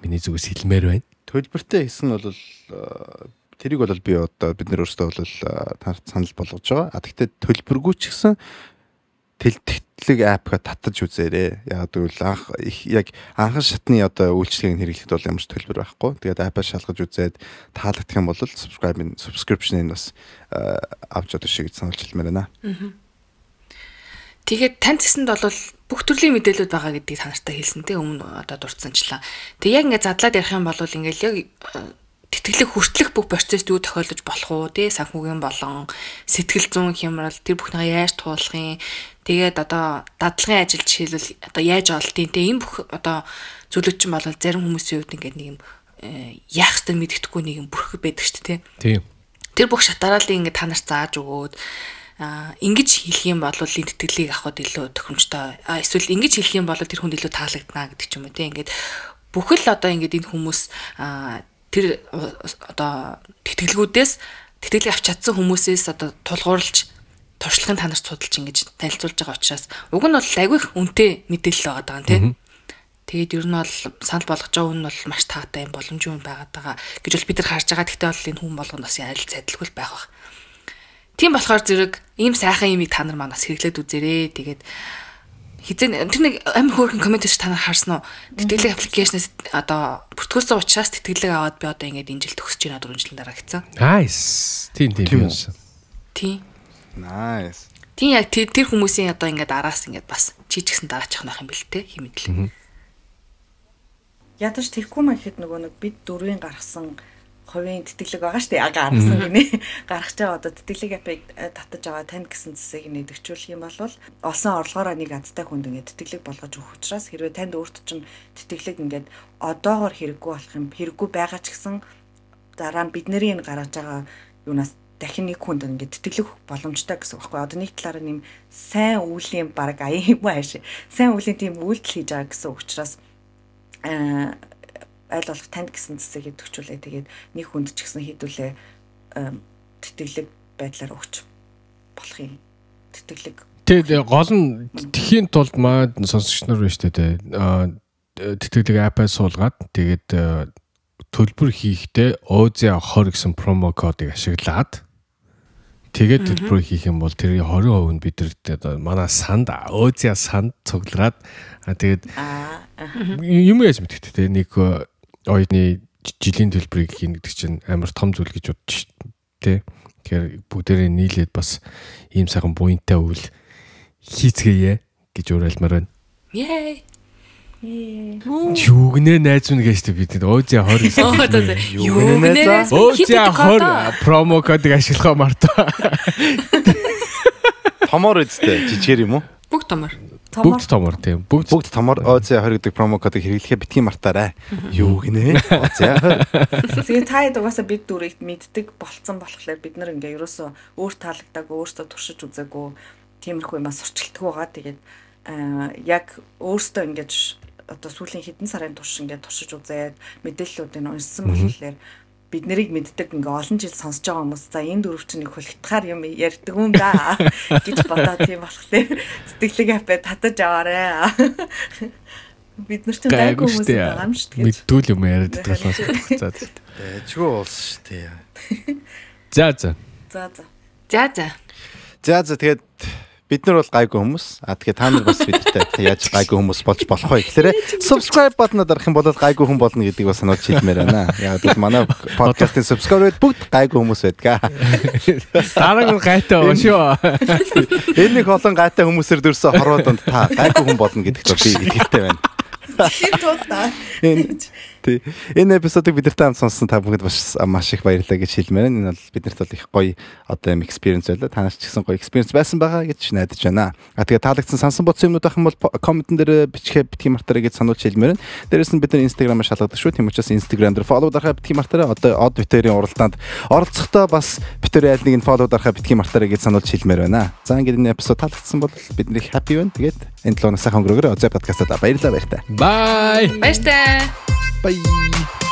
Speaker 1: миний зүгээс хэлмээр байна.
Speaker 3: Төлбөртэй хийсэн бол тэрийг бол би одоо бид нар өөрсдөө бол танарт санал болгож байгаа. Гэхдээ төлбөргүй ч гэсэн тэтгэлэг апка татаж үзээрэй. Яг гэвэл яг анхан шатны одоо үйлчлэгийг хэрэглэхэд бол ямар ч төлбөр байхгүй. Тэгээд апаа шалгаж үзээд таалагдах юм бол subscription-ыг бас авч чадах шиг сануулж хэлмээр байна.
Speaker 4: Тэгээд тань тэсэнд бол бүх төрлийн мэдээлэлүүд байгаа гэдгийг та нартай хэлсэнтэй өмнө одоо дурдсанчлаа. Тэг яг ингээд задлаад ярих юм бол ингээд яг тэтгэлэг хүртлэх бүх процесс юу тохиолдож болох уу тий санхүүгийн болон сэтгэл зүйн хямрал тэр бүхнийг яаж туулах юм. Тэгээд одоо дадлагын ажил жишээлбэл одоо яаж олдیں۔ Тэ энэ бүх одоо зүйлүүд чинь бол зарим хүмүүсийн хувьд ингээд нэг юм яах ёстой мэддэхгүй нэг юм бүрхэг байдаг шүү дээ тий. Тэр бүх шатараалыг ингээд та нарт зааж өгөөд ингэж хэлэх юм бол энэ тэтгэлгийг авахд илүү тохиромжтой. Эсвэл ингэж хэлэх юм бол тэр хүнд илүү таалагдана гэдэг ч юм уу тийм. Ингээд бүхэл одоо ингээд энэ хүмүүс тэр одоо тэтгэлгүүдээс тэтгэлэг авч чадсан хүмүүсээс одоо тулгуурлаж туршлагын та нарт судалж ингэж танилцуулж байгаа учраас уг нь бол айгүй их үнэтэй мэдээлэл байгаа даа тийм. Тэгээд ер нь бол санал болгож байгаа хүн бол маш таатай юм боломжгүй байгаад байгаа гэж бол бид нар харж байгаа. Гэхдээ бол энэ хүн болгонд бас арил зайдалгүй байх баг. Тийм болохоор зэрэг ийм сайхан юмыг та нар манаас хэрэглээд үзээрэй. Тэгээд хизээ тэр нэг амар хөөрхөн коммент хийж та нар харсан уу? Тэтгэлэг аппликейшнээс одоо бүртгүүлсэн учраас тэтгэлэг аваад би одоо ингээд энэ жил төгсөж байна 4 жилийн дараа гэсэн.
Speaker 1: Nice. Тийм юмсан.
Speaker 4: Тийм.
Speaker 3: Nice.
Speaker 4: Тийм яг тэр хүмүүсийн одоо ингээд араас ингээд бас чи ч гэсэн дараачих байх юм бэл тэ хэмэдлээ.
Speaker 2: Ядаж тэрхүү маяг хэд нөгөө нэг бид дөрвийн гаргасан хувийн тэтгэлэг байгаа шүү дээ. Гаргасан гинэ. Гаргаж байгаа одоо тэтгэлэг апыг татаж аваа танд гэсэн зэсийг нэдвчүүлэх юм бол олсон орлогоороо нэг азтай хүнд ингээд тэтгэлэг болгож өгөх учраас хэрвээ танд өөрт чинь тэтгэлэг ингээд одоогоор хэрэггүй болох юм хэрэггүй байгаа ч гэсэн дараа нь бидний энэ гаргаж байгаа юунаас дахин нэг хүнд ингээд тэтгэлэг боломжтой гэсэн үг байхгүй. Одоо нэг талаараа нэм сайн үеийн баг аяа юм ааш. Сайн үеийн тийм үйлдэл хийж байгаа гэсэн учраас айл болох танд гэсэн зэсийг төгчүүлээ. Тэгээд нэг хүнд ч гэсэн хийдүүлээ тэтгэлэг байдлаар өгч болох юм. Тэтгэлэг.
Speaker 1: Тэгээд гол нь тэхийн тулд маа сонсогч нар байна шүү дээ. Тэтгэлэг апаа суулгаад тэгээд төлбөр хийхдээ OZA20 гэсэн промо кодыг ашиглаад тэгээд төлбөр хийх юм бол тэрийн 20% нь бидэрт манай санд OZA санд цуглараад тэгээд юм яаж мэдтээ нэг оюутны жилийн төлбөрийг хийнэ гэдэг чинь амар том зүйл гэж бодчих тий. Тэгэхээр бүгдээрээ нийлээд бас ийм сайхан буянтай үйл хийцгээе гэж уриалмаар байна.
Speaker 4: Yay.
Speaker 1: Юу гэнэ найз минь гэж бид өөзөө 20.
Speaker 4: Юу гэнэ?
Speaker 1: Өөзөө 20 промо кодыг ашиглахаа мартаа.
Speaker 3: Томор үстэй жижигэр юм уу?
Speaker 4: Бүгд томор.
Speaker 1: Бүгд томор тийм.
Speaker 3: Бүгд томор өөзөө 20 гэдэг промо кодыг хэрэглэхээ битгий мартаарай. Юу гинэ? Өөзөө.
Speaker 2: Тэгээ таад угаасаа бид дүрийг мэддэг болцсон болохоор бид нар ингээ ерөөсөө өөр таалагдаагүй өөртөө туршиж үзээгүй тиймэрхүү юмас сурчилтгүй байгаа. Тэгээд яг өөртөө ингэж одоо сүүлийн хэдэн сарын турш ингээ туршиж үзээд мэдээллүүдийг уншсан болохоор бид нарыг мэддэг ингээ олон жил сонсож байгаа хүмүүс за энэ дөрөв чинь их хөлтгахаар юм ярьдаг юм да гэж бодоод тийм болохоор сэтгэлээ хапе татаж аваарэ. Бид нар ч гайгүй хүмүүс байгаа юм шүү дээ.
Speaker 1: Мэддүүл юм яриад байгаа болохоос. За.
Speaker 3: Дэжгүй болсон шүү дээ. За тэгээд бид нар бол гайгүй хүмүүс. Тэгээд та нар бас бидтэй яаж гайгүй хүмүүс болж болох вэ гэхээр subscribe button-д дарах юм бол гайгүй хүн болно гэдгийг бас сануулж хэлмээр байна. Яг л манай подкастын subscribe бүгд гайгүй хүмүүс байдаг.
Speaker 1: Дараагийн гайтай байгаа шүү.
Speaker 3: Энэ нэг олон гайтай хүмүүсээр дөрсөн хорвоо донд та гайгүй хүн болно гэдэгт би итгэлтэй байна. Энэ эпизодыг бидэртэй хамт сонссон та бүхэнд маш их баярлалаа гэж хэлмээр. Энэ бол биднэрт бол их гоё одоо юм experience байлаа. Та нарт ч гэсэн гоё experience байсан байгаа гэж найдаж байна. Тэгээд таалагдсан сансан бодсон юмнууд байх юм бол комментэн дээр бичгээ битгий мартаарай гэж сануулж хэлмээр. Дээрээс нь бид нар Instagram-аар шалгадаг шүү. Тийм учраас Instagram дээр follow дарахаа битгий мартаарай. Одоо од битэрийн уралдаанд оролцохдоо бас битэр айл нэг нь follow дарахаа битгий мартаарай гэж сануулж хэлмээр байна. За ингээд энэ эпизод таалагдсан бол бидний happy байна. Тэгээд энэ 7 өнөөс сайхан өнгөрөөгөө Озэ подкастаа баярлалаа баяртай.
Speaker 1: Bye.
Speaker 4: Баяртай.
Speaker 3: Bye.